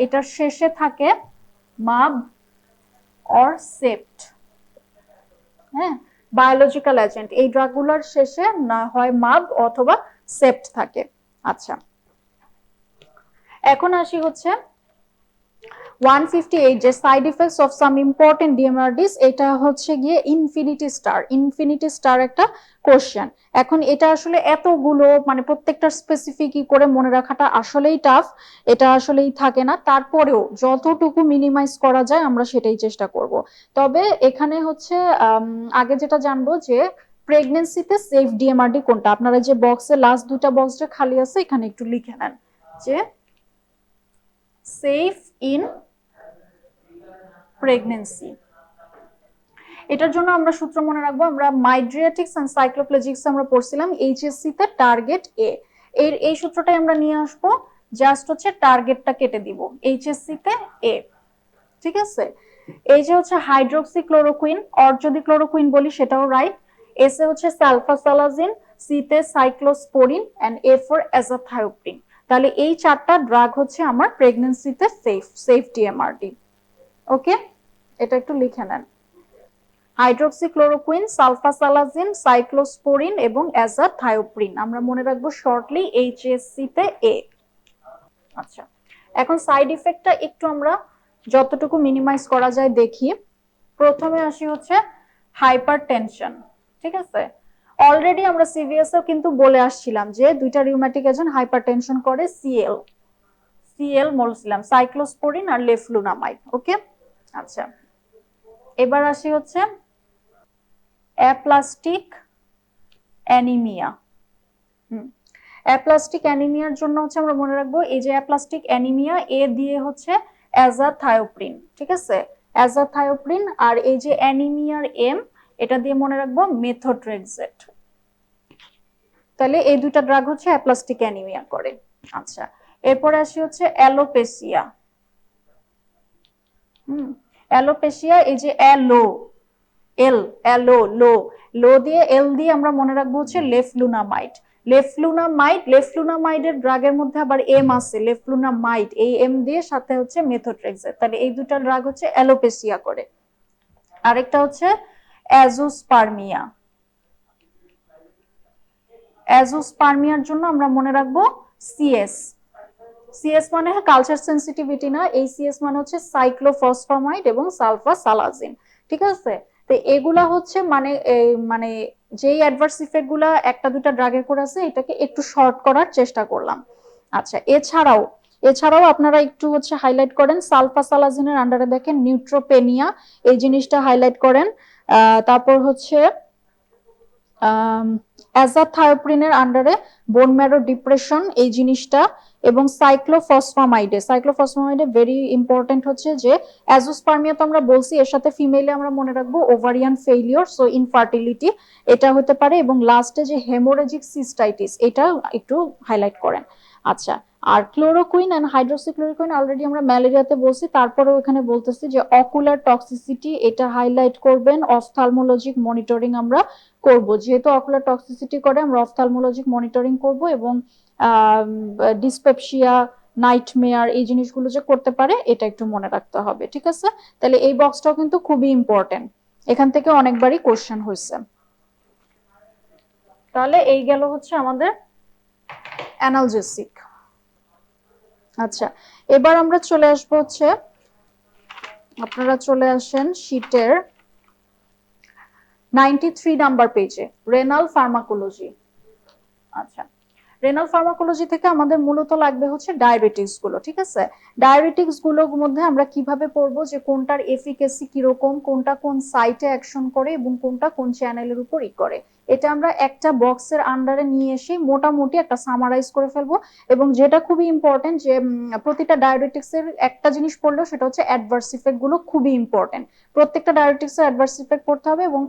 এটার শেষে থাকে মাব অর সেপ্ট, হ্যাঁ, বায়োলজিক্যাল এজেন্ট, এই ড্রাগগুলোর শেষে না হয় মাব অথবা সেপ্ট থাকে। আচ্ছা, এখন আসি হচ্ছে 158, যে side effects of some important DMARDs, এটা হচ্ছে গিয়ে ইনফিনিটি স্টার একটা কোশ্চেন। এখন এটা আসলে এতগুলো মানে প্রত্যেকটা স্পেসিফিক করে মনে রাখাটা আসলেই টাফ, এটা আসলেই থাকে না, তারপরেও যতটুকু মিনিমাইজ করা যায় আমরা সেটাই চেষ্টা করব। তবে এখানে হচ্ছে আগে যেটা জানবো যে প্রেগনেন্সিতে সেফ ডিএমআরডি কোনটা। আপনারা যে বক্সে লাস্ট দুটা বক্স যে খালি আছে এখানে একটু লিখে নেন যে সেফ ইন প্রেগনেন্সি। এটার জন্য আমরা সূত্র মনে রাখবো, আমরা মাইড্রিয়াটিক্স এন্ড সাইক্লোপ্লেজিক্স আমরা পড়ছিলাম এইচএসসি তে, টার্গেট এ, এই সূত্রটাই আমরা নিয়ে আসবো, জাস্ট হচ্ছে টার্গেটটা কেটে দিব, এইচএসসি তে এ, ঠিক আছে। এই যে হচ্ছে হাইড্রোক্সি ক্লোরোকুইন, অর যদি ক্লোরোকুইন বলি সেটাও রাইট, এস এ হচ্ছে সালফাসালাজিন, সি তে সাইক্লোস্পোরিন, এন্ড এ ফর অ্যাজাথায়োপ্রিন। তাহলে এই চারটা ড্রাগ হচ্ছে আমার প্রেগনেন্সিতে সেফ ডিএমআরডি। ওকে, এটা একটু লিখে নেন, হাইড্রোক্সিক্লোরোকুইন, সালফাসালাজিন, সাইক্লোস্পোরিন এবং অ্যাজাথায়োপ্রিন, আমরা মনে রাখবো শর্টলি এইচএসসি তে এ। আচ্ছা, এখন সাইড ইফেক্টটা একটু আমরা যতটুকু মিনিমাইজ করা যায় দেখি। প্রথমে আসি হচ্ছে হাইপারটেনশন, ঠিক আছে। অলরেডি আমরা সিভিএস এও কিন্তু বলে আসছিলাম যে দুইটা রিউম্যাটিক এজেন্ট হাইপারটেনশন করে, সিএল বলছিলাম, সাইক্লোস্পোরিন আর লেফলুনামাইড। ওকে, আচ্ছা, এবার আসি হচ্ছে অ্যাপ্লাস্টিক অ্যানিমিয়া। অ্যাপ্লাস্টিক অ্যানিমিয়ার জন্য হচ্ছে আমরা মনে রাখবো এই যে অ্যাপ্লাস্টিক অ্যানিমিয়া, এ দিয়ে হচ্ছে অ্যাজাথায়োপ্রিন, ঠিক আছে, অ্যাজাথায়োপ্রিন। আর এই যে অ্যানিমিয়ার এম, এটা দিয়ে মনে রাখবো মেথোট্রেক্সেট। তাহলে এই দুইটা ড্রাগ হচ্ছে অ্যাপ্লাস্টিক অ্যানিমিয়া করে। আচ্ছা, এরপরে আসি হচ্ছে অ্যালোপেসিয়া। অ্যালোপেসিয়া, এই যে লো দিয়ে এল দিয়ে আমরা মনে রাখবো হচ্ছে লেফলুনামাইডের ড্রাগের মধ্যে আবার এম আছে, লেফলুনামাইড, এই এম দিয়ে সাথে হচ্ছে মেথোট্রেক্সেট। তাহলে এই দুটা ড্রাগ হচ্ছে অ্যালোপেসিয়া করে। আরেকটা হচ্ছে অ্যাজোস্পার্মিয়ার জন্য আমরা মনে রাখবো সিএস মানে কালচার সেন্সিটিভিটি না, এই সিএস মানে হচ্ছে সাইক্লোফসফামাইড এবং সালফাসালাজিন, ঠিক আছে। তো এগুলা হচ্ছে মানে যেই অ্যাডভার্স ইফেক্ট গুলা একটা দুটা ড্রাগের করে আছে, এটাকে একটু শর্ট করার চেষ্টা করলাম। আচ্ছা, এছাড়াও এছাড়াও আপনারা একটু হচ্ছে হাইলাইট করেন সালফাসালাজিনের আন্ডারে দেখেন নিউট্রোপেনিয়া, এই জিনিসটা হাইলাইট করেন। তারপর হচ্ছে অ্যাজাথায়োপ্রিনের আন্ডারে বোন ম্যারো ডিপ্রেশন, এই জিনিসটা। এবং সাইক্লোফসফামাইডে ভেরি ইম্পর্টেন্ট হচ্ছে যে অ্যাজোস্পার্মিয়া তো আমরা বলছি, এর সাথে ফিমেলে আমরা মনে রাখবো ওভারিয়ান ফেইলিওর, সো ইনফার্টিলিটি এটা হতে পারে। এবং লাস্টে যে হেমোরেজিক সিস্টাইটিস, এটা একটু হাইলাইট করেন। আচ্ছা, আর ক্লোরোকুইন এন্ড হাইড্রোক্সিক্লোরোকুইন অলরেডি আমরা ম্যালেরিয়াতে বলছি, তারপরেও এখানে বলতেছি যে অকুলার টক্সিসিটি, এটা হাইলাইট করবেন। অফথালমোলজিক মনিটরিং আমরা করব, যেহেতু অকুলার টক্সিসিটি করে আমরা অফথালমোলজিক মনিটরিং করব। এবং ডিসপেপসিয়া, নাইটমেয়ার, এই জিনিসগুলো যে করতে পারে এটা একটু মনে রাখতে হবে, ঠিক আছে? তাহলে এই বক্সটাও কিন্তু খুবই ইম্পর্টেন্ট, এখান থেকে অনেকবারই কোশ্চেন হয়েছে। তাহলে এই গেল হচ্ছে আমাদের অ্যানালজেসিক। আচ্ছা, এবার আমরা চলে আসবো হচ্ছে, আপনারা চলে আসেন শীটের 93 নাম্বার পেজে, রেনাল ফার্মাকোলজি। আচ্ছা, রেনাল ফার্মাকোলজি থেকে আমাদের মূলত লাগবে হচ্ছে ডায়াবেটিক্স গুলো, ঠিক আছে? ডায়াবেটিক্স গুলোর মধ্যে আমরা কিভাবে পড়বো যে কোনটার এফিকেসি কিরকম, কোনটা কোন সাইটে অ্যাকশন করে এবং কোনটা কোন চ্যানেলের উপর করে, এটা আমরা একটা বক্সের আন্ডারে নিয়ে এসে মোটামুটি একটা সামারাইজ করে ফেলবো। এবং যেটা খুবই ইম্পর্টেন্ট যে প্রতিটা ডায়াবেটিক্স এর একটা জিনিস পড়লেও সেটা হচ্ছে অ্যাডভার্স ইফেক্ট গুলো খুবই ইম্পর্টেন্ট। প্রত্যেকটা ডায়াবেটিক্স এর অ্যাডভার্স ইফেক্ট পড়তে হবে। এবং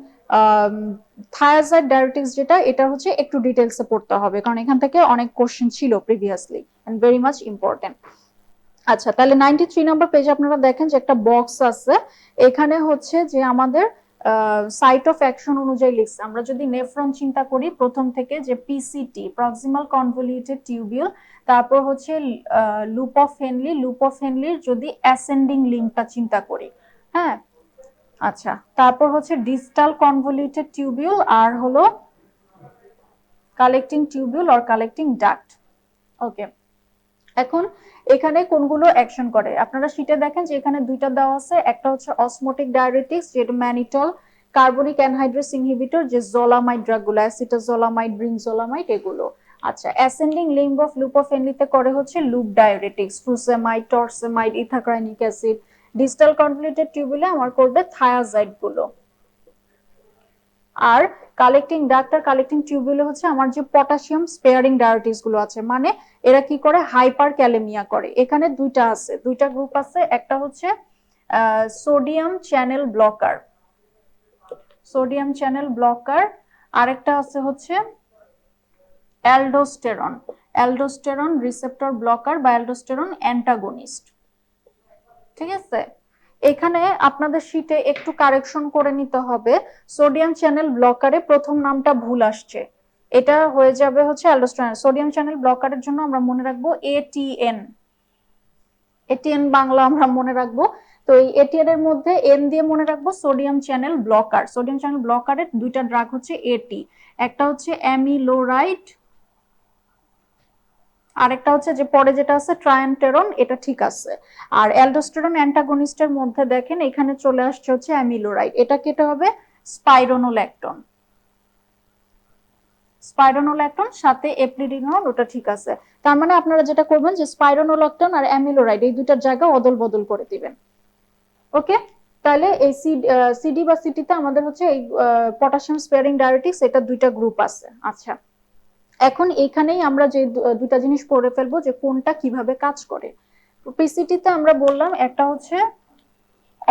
থায়াজাইড ডায়াবেটিক্স যেটা, এটা হচ্ছে একটু ডিটেলসে পড়তে হবে, কারণ এখান থেকে অনেক কোশ্চেন ছিল previously and very much important. আচ্ছা, তাহলে 93 নাম্বার পেজে আপনারা দেখেন যে একটা বক্স আছে, এখানে হচ্ছে যে আমাদের সাইট অফ অ্যাকশন অনুযায়ী লিখছে। আমরা যদি নেফ্রন চিন্তা করি প্রথম থেকে, যে পিসিটি প্রক্সিমাল কনভলিউটেড টিউবিউল, তারপর হচ্ছে লুপ অফ হেনলির যদি অ্যাসেন্ডিং লিঙ্কটা চিন্তা করি, হ্যাঁ। আচ্ছা, তারপর হচ্ছে ডিস্টাল কনভলিউটেড টিউবিউল, আর হলো collecting tubule or collecting duct. Okay, এখন এখানে কোনগুলো অ্যাকশন করে আপনারা শীটে দেখেন যে এখানে দুইটা দেওয়া আছে, একটা হচ্ছে অসমোটিক ডায়ারেটিক্স যেটা ম্যানিটল, কার্বনিক অ্যানহাইড্রেস ইনহিবিটর যে জোলামাইড ড্রাগগুলো, অ্যাসিটাজোলামাইড, ব্রিনজোলামাইড, এগুলো। আচ্ছা, অ্যাসেন্ডিং লিম্ব অফ লুপোফেনলিতে করে হচ্ছে লুপ ডায়ারেটিক্স, ফুসেমাইড, টরসেমাইড, ইথাকাইনিক অ্যাসিড। ডিস্টাল কনভলিউটেড টিউবুলে আমার করবে থায়াজাইড গুলো। আর কালেক্টিং ডাক্ট আর কালেক্টিং টিউবুলে হচ্ছে আমার যে পটাশিয়াম স্পেয়ারিং ডায়াবেটিস গুলো আছে, মানে এরা কি করে, হাইপার ক্যালেমিয়া করে। এখানে দুইটা আছে, দুইটা গ্রুপ আছে, একটা হচ্ছে sodium channel blocker, sodium channel blocker, আরেকটা আছে হচ্ছে অ্যালডোস্টেরন, অ্যালডোস্টেরন রিসেপ্টর ব্লকার বা অ্যালডোস্টেরন অ্যান্টাগনিস্ট, ঠিক আছে? এখানে আপনাদের শীটে একটু কারেকশন করে নিতে হবে, সোডিয়াম চ্যানেল ব্লকারে প্রথম নামটা ভুল আসছে, এটা হয়ে যাবে হচ্ছে অ্যালডোস্টেরন। সোডিয়াম চ্যানেল ব্লকারের জন্য আমরা মনে রাখবো এটিএন, এটিএন বাংলা আমরা মনে রাখবো। তো এই এটিএন এর মধ্যে এন দিয়ে মনে রাখবো sodium channel blocker. Sodium channel ব্লকারের দুইটা ড্রাগ হচ্ছে এটি, একটা হচ্ছে অ্যামিলোরাইড, আরেকটা হচ্ছে যে পরে যেটা আছে ট্রায়ান্টেরন, এটা ঠিক আছে। আর অ্যালডোস্টেরন অ্যান্টাগনিস্টের মধ্যে দেখেন এখানে চলে আসছে হচ্ছে অ্যামিলোরাইড, এটা কেটে হবে স্পাইরোনোল্যাকটন, স্পাইরোনোল্যাকটন সাথে এপ্রিডিনল, ওটা ঠিক আছে। তার মানে আপনারা যেটা করবেন যে স্পাইরোনোল্যাকটন আর অ্যামিলোরাইড এই দুইটার জায়গা অদল বদল করে দিবেন। ওকে, তাহলে এই সিডি বা সিটিতে আমাদের হচ্ছে এই পটাশিয়াম স্পেয়ারিং ডায়াবেটিক্স, এটা দুইটা গ্রুপ আছে। আচ্ছা, এখন এখানেই আমরা যে দুটা জিনিস পড়ে ফেলবো যে কোনটা কিভাবে কাজ করে। পিসিটিতে আমরা বললাম একটা হচ্ছে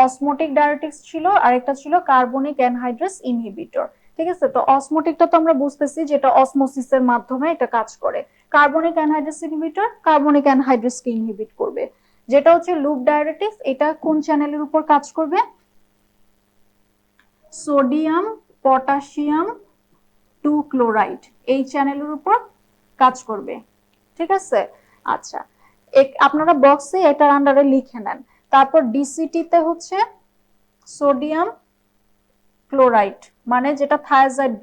অসমোটিক ডায়ারেটিক্স ছিল, আর একটা ছিল কার্বনিক অ্যানহাইড্রেস ইনহিবিটর, ঠিক আছে? তো অসমোটিকটা তো আমরা বুঝতেছি যেটা অসমোসিসের মাধ্যমে এটা কাজ করে। Carbonic anhydrase inhibitor carbonic অ্যানহাইড্রেসকে inhibit করবে। যেটা হচ্ছে লুপ ডায়ারেটিক্স, এটা কোন চ্যানেলের উপর কাজ করবে, সোডিয়াম পটাশিয়াম 2 ক্লোরাইড, এই চ্যানেলের উপর কাজ করবে, ঠিক আছে? আচ্ছা, আপনারা বক্সে এটার আন্ডারে লিখে নেন। তারপর ডিসিটিতে হচ্ছে সোডিয়াম ক্লোরাইড, মানে যেটা থায়াজাইড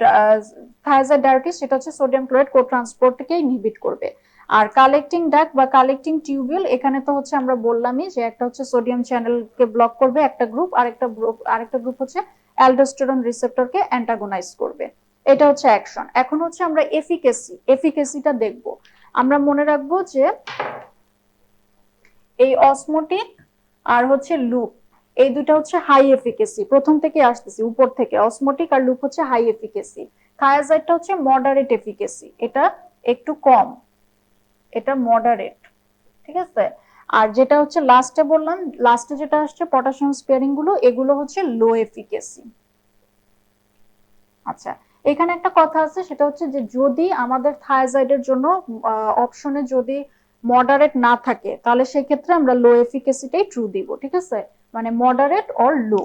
ডায়াবেটিস, সেটা হচ্ছে সোডিয়াম ক্লোরাইড কো ট্রান্সপোর্টকে ইনহিবিট করবে। আর কালেক্টিং ডাক্ট বা কালেক্টিং টিউবিউল, এখানে তো হচ্ছে আমরা বললামই যে একটা হচ্ছে সোডিয়াম চ্যানেলকে ব্লক করবে একটা গ্রুপ, আরেকটা গ্রুপ হচ্ছে অ্যালডোস্টেরন রিসেপ্টরকে অ্যান্টাগোনাইজ করবে। এটা হচ্ছে অ্যাকশন। এখন হচ্ছে আমরা এফিকেসিটা দেখব। আমরা মনে রাখবো যে এই অসমোটিক আর হচ্ছে লুপ, এই দুটো হচ্ছে হাই এফিকেসি, প্রথম থেকে আসতেছি উপর থেকে, অসমোটিক আর লুপ হচ্ছে হাই এফিকেসি, থায়াজাইডটা হচ্ছে মডারেট এফিকেসি, এটা একটু কম, এটা মডারেট, ঠিক আছে। আর যেটা হচ্ছে লাস্টে বললাম, লাস্টে যেটা আসছে পটাশিয়াম স্পেয়ারিং গুলো, এগুলো হচ্ছে লো এফিকেসি। আচ্ছা, এখানে একটা কথা আছে, সেটা হচ্ছে যে যদি আমাদের থায়াজাইডের জন্য অপশনে যদি মডারেট না থাকে, তাহলে সেই ক্ষেত্রে আমরা লো এফিকেসিটাই ট্রু দিব, ঠিক আছে, মানে মডারেট অর লো।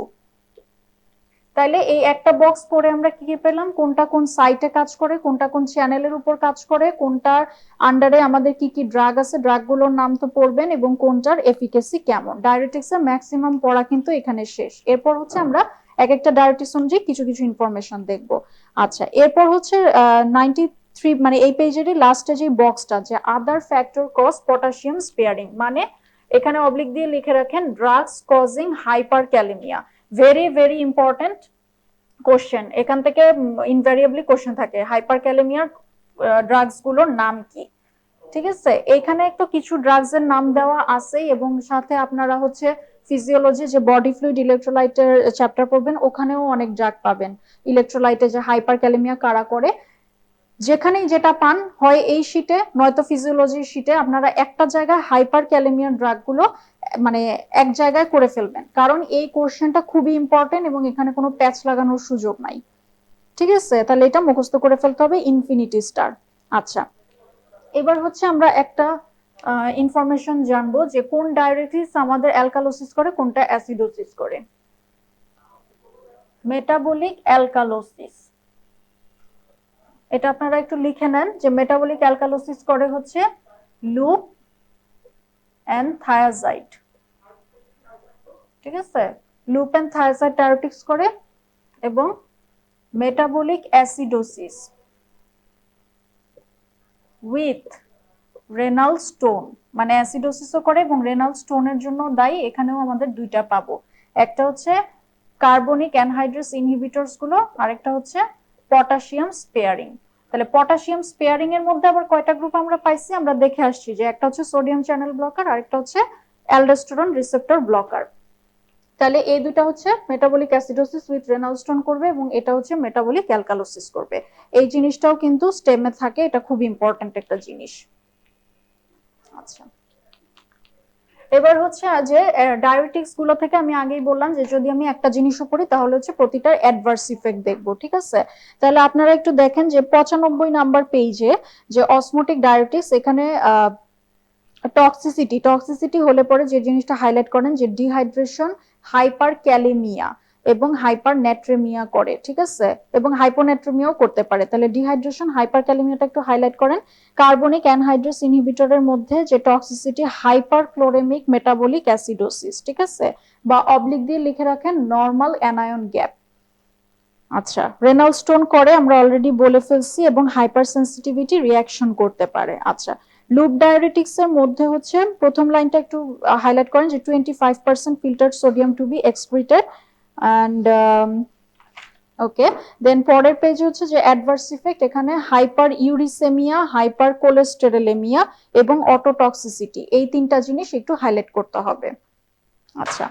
তাইলে এই একটা বক্স পরে আমরা কি কি পেলাম, কোনটা কোন সাইটে কাজ করে, কোনটা কোন চ্যানেলের উপর কাজ করে, কোনটার আন্ডারে আমাদের কি কি ড্রাগ আছে, ড্রাগ গুলোর নাম তো পড়বেন, এবং কোনটার এফিকেসি কেমন। ডায়াবেটিক্স এর ম্যাক্সিমাম পড়া কিন্তু এখানে শেষ। এরপর হচ্ছে আমরা এক একটা ডায়াবেটিস অনুযায়ী কিছু কিছু ইনফরমেশন দেখবো। আচ্ছা, এরপর হচ্ছে 93, মানে এই পেজেরই লাস্টে যে বক্সটা, যে আদার ফ্যাক্টর কজ পটাশিয়াম স্পেয়ারিং, মানে এখানে অবলিক দিয়ে লিখে রাখেন drugs causing hyper kalaemia. Very very important question, এখান থেকে ইনভ্যারিয়েবলি কোশ্চেন থাকে, হাইপার ক্যালেমিয়ার ড্রাগস গুলোর নাম কি, ঠিক আছে। এখানে একটু কিছু ড্রাগস এর নাম দেওয়া আছে, এবং সাথে আপনারা হচ্ছে ফিজিওলজি যে বডি ফ্লুইড ইলেকট্রোলাইটের চ্যাপ্টার পড়বেন, ওখানেও অনেক ড্রাগ পাবেন ইলেকট্রোলাইটে যে হাইপার ক্যালেমিয়া কারা করে। যেখানেই যেটা পান, হয় এই শীটে নয়তো ফিজিওলজির শীটে, আপনারা একটা জায়গায় হাইপার ক্যালেমিয়ার ড্রাগ গুলো মানে এক জায়গায় করে ফেলবেন, কারণ এই কোশ্চেনটা খুবই ইম্পর্টেন্ট এবং এখানে কোনো প্যাচ লাগানোর সুযোগ নাই, ঠিক আছে। তাহলে এটা মুখস্থ করে ফেলতে হবে, ইনফিনিটি স্টার। আচ্ছা, এবার হচ্ছে আমরা একটা ইনফরমেশন জানবো যে কোন ডায়ারেটিস আমাদের অ্যালকালোসিস করে, কোনটা অ্যাসিডোসিস করে। মেটাবলিক অ্যালকালোসিস, এটা আপনারা একটু লিখে নেন যে মেটাবলিক অ্যালকালোসিস করে হচ্ছে লুপ এন্ড থায়াজাইড, ঠিক আছে, লুপ এন্ড থায়াজাইড ডায়ারেটিক্স করে, এবং metabolic acidosis with renal stone, মানে অ্যাসিডোসিসও করে এবং রেনাল স্টোনের জন্য দায়ী, এখানেও আমাদের দুইটা পাবো, একটা হচ্ছে কার্বনিক অ্যানহাইড্রাস ইনহিবিটরস গুলো, আরেকটা হচ্ছে পটাশিয়াম স্পেয়ারিং। তাহলে পটাশিয়াম স্পেয়ারিং এর মধ্যে আবার কয়টা গ্রুপ আমরা পাইছি, আমরা দেখে আসছি যে একটা হচ্ছে সোডিয়াম চ্যানেল ব্লকার, আরেকটা হচ্ছে অ্যালডোস্টেরন রিসেপ্টর ব্লকার। তাহলে এই দুটা হচ্ছে metabolic acidosis with renal stone করবে, এবং এটা হচ্ছে মেটাবলিক অ্যালকালোসিস করবে। এই জিনিসটাও কিন্তু স্টেমে থাকে, এটা খুব ইম্পর্টেন্ট একটা জিনিস। আচ্ছা, এবার হচ্ছে যে ডায়াবেটিক্স গুলো থেকে আমি আগেই বললাম যে যদি আমি একটা জিনিসও পড়ি তাহলে হচ্ছে প্রতিটার অ্যাডভার্স ইফেক্ট দেখবো, ঠিক আছে। তাহলে আপনারা একটু দেখেন যে 95 নাম্বার পেজে যে অসমোটিক ডায়াবেটিক্স, এখানে টক্সিসিটি, টক্সিসিটি হলে পরে যে জিনিসটা হাইলাইট করেন যে ডিহাইড্রেশন, হাইপার ক্যালেমিয়া এবং হাইপার নেট্রেমিয়া করে, ঠিক আছে, এবং হাইপোনেট্রেমিয়াও করতে পারে। তাহলে ডিহাইড্রেশন, হাইপার ক্যালেমিয়াটা একটু হাইলাইট করেন। কার্বনিক অ্যানহাইড্রাস ইনহিবিটরের মধ্যে যে toxicity, hyper chloremic metabolic acidosis, ঠিক আছে, বা অবলিক দিয়ে লিখে রাখেন নরমাল অ্যানায়ন গ্যাপ। আচ্ছা, রেনাল স্টোন করে আমরা অলরেডি বলে ফেলছি, এবং হাইপার সেন্সিটিভিটি রিঅ্যাকশন করতে পারে। আচ্ছা, লুপ ডায়ারেটিক্স এর মধ্যে হচ্ছে প্রথম লাইনটা একটু হাইলাইট করেন যে 25% filtered sodium to be excreted and okay, then পরের পেজে হচ্ছে যে অ্যাডভার্স ইফেক্ট, এখানে হাইপার ইউরিসেমিয়া, হাইপার কোলেস্টেরলেমিয়া এবং অটোটক্সিসিটি, এই তিনটা জিনিস একটু হাইলাইট করতে হবে। আচ্ছা,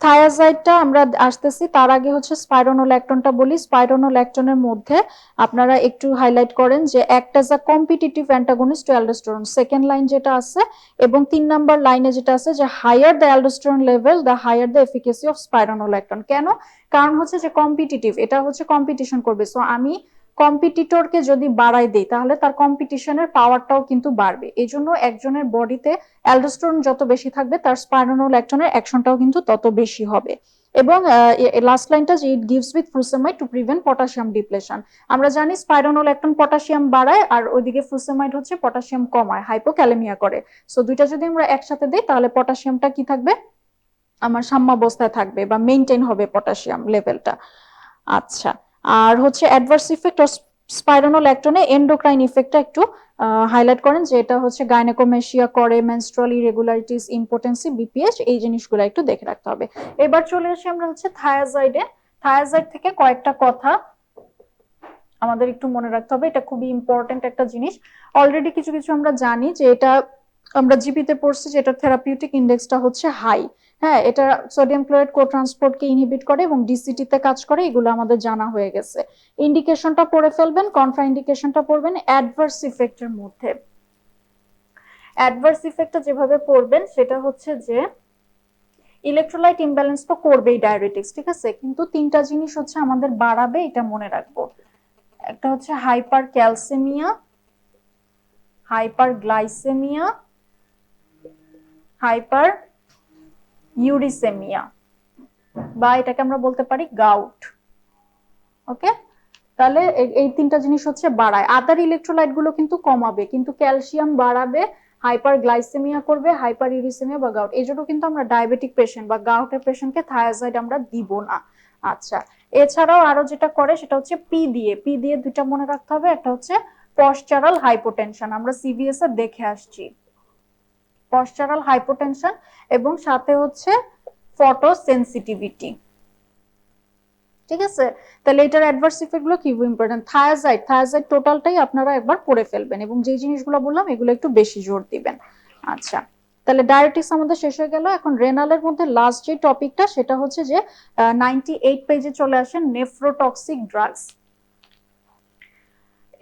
থায়াজাইডটা আমরা আসতেছি, তার আগে হচ্ছে স্পাইরোনোল্যাকটনটা বলি। স্পাইরোনোল্যাকটনের মধ্যে আপনারা একটু হাইলাইট করেন যে act as a competitive antagonist to aldosterone, second line যেটা আছে, এবং 3 নাম্বার লাইনে যেটা আছে যে higher the aldosterone level the higher the efficacy of spironolactone. কেন? কারণ হচ্ছে যে কম্পিটিটিভ, এটা হচ্ছে কম্পিটিশন করবে, সো আমি কম্পিটিটরকে যদি বাড়াই দেই তাহলে তার কম্পিটিশনের পাওয়ারটাও কিন্তু বাড়বে। এই জন্য একজনের বডিতে অ্যালডোস্টেরন যত বেশি থাকবে তার স্পাইরোনোল্যাকটনের অ্যাকশনটাও কিন্তু তত বেশি হবে। এবং লাস্ট লাইনটা যে it gives with furosemide to prevent potassium depletion. আমরা জানি স্পাইরোনোল্যাকটন পটাশিয়াম বাড়ায়, আর ওইদিকে ফুরসেমাইড হচ্ছে পটাশিয়াম কমায়, হাইপোক্যালেমিয়া করে। সো দুইটা যদি আমরা একসাথে দিই তাহলে পটাশিয়ামটা কি থাকবে, আমার সাম্যাবস্থায় থাকবে বা মেইনটেইন হবে পটাশিয়াম লেভেলটা। আচ্ছা, আর হচ্ছে অ্যাডভার্স ইফেক্ট অফ স্পাইরোনোল্যাকটনে এন্ডোক্রাইন ইফেক্টটা একটু হাইলাইট করেন, যে এটা হচ্ছে গাইনেকোমেশিয়া করে, মেনস্ট্রুয়াল ইরেগুলারিটিস, ইম্পোটেন্সি, বিপিএইচ, এই জিনিসগুলো একটু দেখে রাখতে হবে। এবার চলে আসি আমরা হচ্ছে থায়াজাইডে। থায়াজাইড থেকে কয়েকটা কথা আমাদের একটু মনে রাখতে হবে, এটা খুবই ইম্পর্টেন্ট একটা জিনিস। অলরেডি কিছু কিছু আমরা জানি যে এটা আমরা জিপিতে পড়ছি যে এটার থেরাপিউটিক ইন্ডেক্সটা হচ্ছে হাই। হ্যাঁ, এটা সোডিয়াম ক্লোরাইড কো ট্রান্সপোর্টকে ইনহিবিট করে এবং ডিসিটি তে কাজ করে, এগুলো আমাদের জানা হয়ে গেছে। ইন্ডিকেশনটা পড়ে ফেলবেন, কন্ট্রা ইন্ডিকেশনটা পড়বেন অ্যাডভার্স ইফেক্টের মধ্যে। অ্যাডভার্স ইফেক্টটা যেভাবে পড়বেন সেটা হচ্ছে যে ইলেকট্রোলাইট ইমব্যালেন্স তো করবেই ডায়াবেটিক্স, ঠিক আছে, কিন্তু তিনটা জিনিস হচ্ছে আমাদের বাড়াবে, এটা মনে রাখবো। একটা হচ্ছে hyper calcemia, hyper glycemia, hyper uricemia, বা এটাকে আমরা বলতে পারি গাউট। ওকে, তাহলে এই তিনটা জিনিস হচ্ছে বাড়ায়। আদার ইলেকট্রোলাইট গুলো কিন্তু কমাবে, কিন্তু ক্যালসিয়াম বাড়াবে, হাইপার গ্লাইসেমিয়া করবে, হাইপার ইউরিসেমিয়া বা গাউট। এই জন্য কিন্তু আমরা ডায়াবেটিক পেশেন্ট বা গাউটের পেশেন্টকে থায়াজাইড আমরা দিব না। আচ্ছা, এছাড়াও আরো যেটা করে সেটা হচ্ছে পি দিয়ে দুইটা মনে রাখতে হবে। একটা হচ্ছে পশ্চারাল হাইপোটেনশন, আমরা সিভিএস এ দেখে আসছি পশ্চারাল হাইপোটেনশন, এবং সাথে হচ্ছে ফটো সেনসিটিভিটি। ঠিক আছে, তাহলে এটার অ্যাডভার্স ইফেক্ট গুলো কি ইম্পর্টেন্ট। থায়াজাইড টোটালটাই আপনারা একবার পড়ে ফেলবেন, এবং যে জিনিসগুলো বললাম এগুলো একটু বেশি জোর দিবেন। আচ্ছা, তাহলে ডায়াবেটিক্স আমাদের শেষ হয়ে গেল। এখন রেনালের মধ্যে লাস্ট যে টপিকটা সেটা হচ্ছে যে 98 পেজে চলে আসেন নেফ্রোটক্সিক ড্রাগস।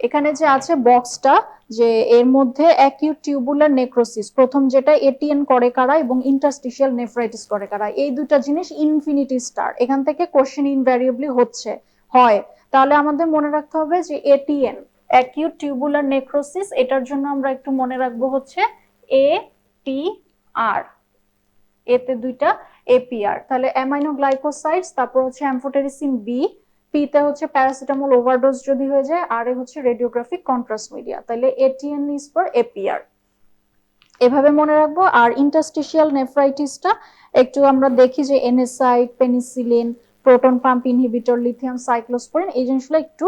এখানে যে আছে বক্সটা, যে এর মধ্যে অ্যাকিউট টিউবুলার নেক্রোসিস প্রথম যেটা, এটিএন করে কারা এবং ইন্টারস্টিশিয়াল নেফ্রাইটিস করে কারা, এই দুইটা জিনিস ইনফিনিটি স্টার। এখান থেকে কোশ্চেন ইনভ্যারিয়েবলি হয়, তাহলে আমাদের মনে রাখতে হবে যে এটিএন অ্যাকিউট টিউবুলার নেক্রোসিস, এটার জন্য আমরা একটু মনে রাখবো হচ্ছে এ টি আর, এতে দুইটা এপিআর, তাহলে অ্যামাইনো গ্লাইকোসাইডস, তারপর হচ্ছে অ্যামফোটেরিসিন বি, পিতে হচ্ছে প্যারাসিটামল ওভারডোজ যদি হয়ে যায়, আর এ হচ্ছে রেডিওগ্রাফিক কন্ট্রাস্ট মিডিয়া, তাহলে এটিএন ইজ ফর এপিআর, এভাবে মনে রাখবো। আর ইন্টারস্টিশিয়াল নেফ্রাইটিসটা একটু আমরা দেখি যে NSAID, penicillin, proton pump inhibitor, lithium cyclosporine, এই জিনিসগুলো একটু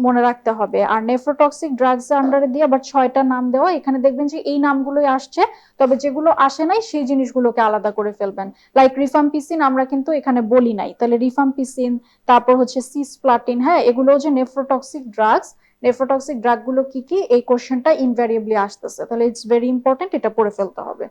মনে রাখতে হবে। আর নেফ্রোটক্সিক ড্রাগস আন্ডারে দিয়ে আবার 6টা নাম দেওয়া, এখানে দেখবেন যে এই নামগুলোই আসছে, তবে যেগুলো আসে নাই সেই জিনিসগুলোকে আলাদা করে ফেলবেন। লাইক রিফাম্পিসিন আমরা কিন্তু এখানে বলি নাই, তাহলে রিফাম্পিসিন, তারপর হচ্ছে সিসপ্লাটিন, হ্যাঁ, এগুলো যে নেফ্রোটক্সিক ড্রাগস, নেফ্রোটক্সিক ড্রাগ গুলো কি কি, এই কোশ্চেনটা ইনভ্যারিয়েবলি আসতেছে, তাহলে ইটস ভেরি ইম্পর্টেন্ট, এটা পড়ে ফেলতে হবে।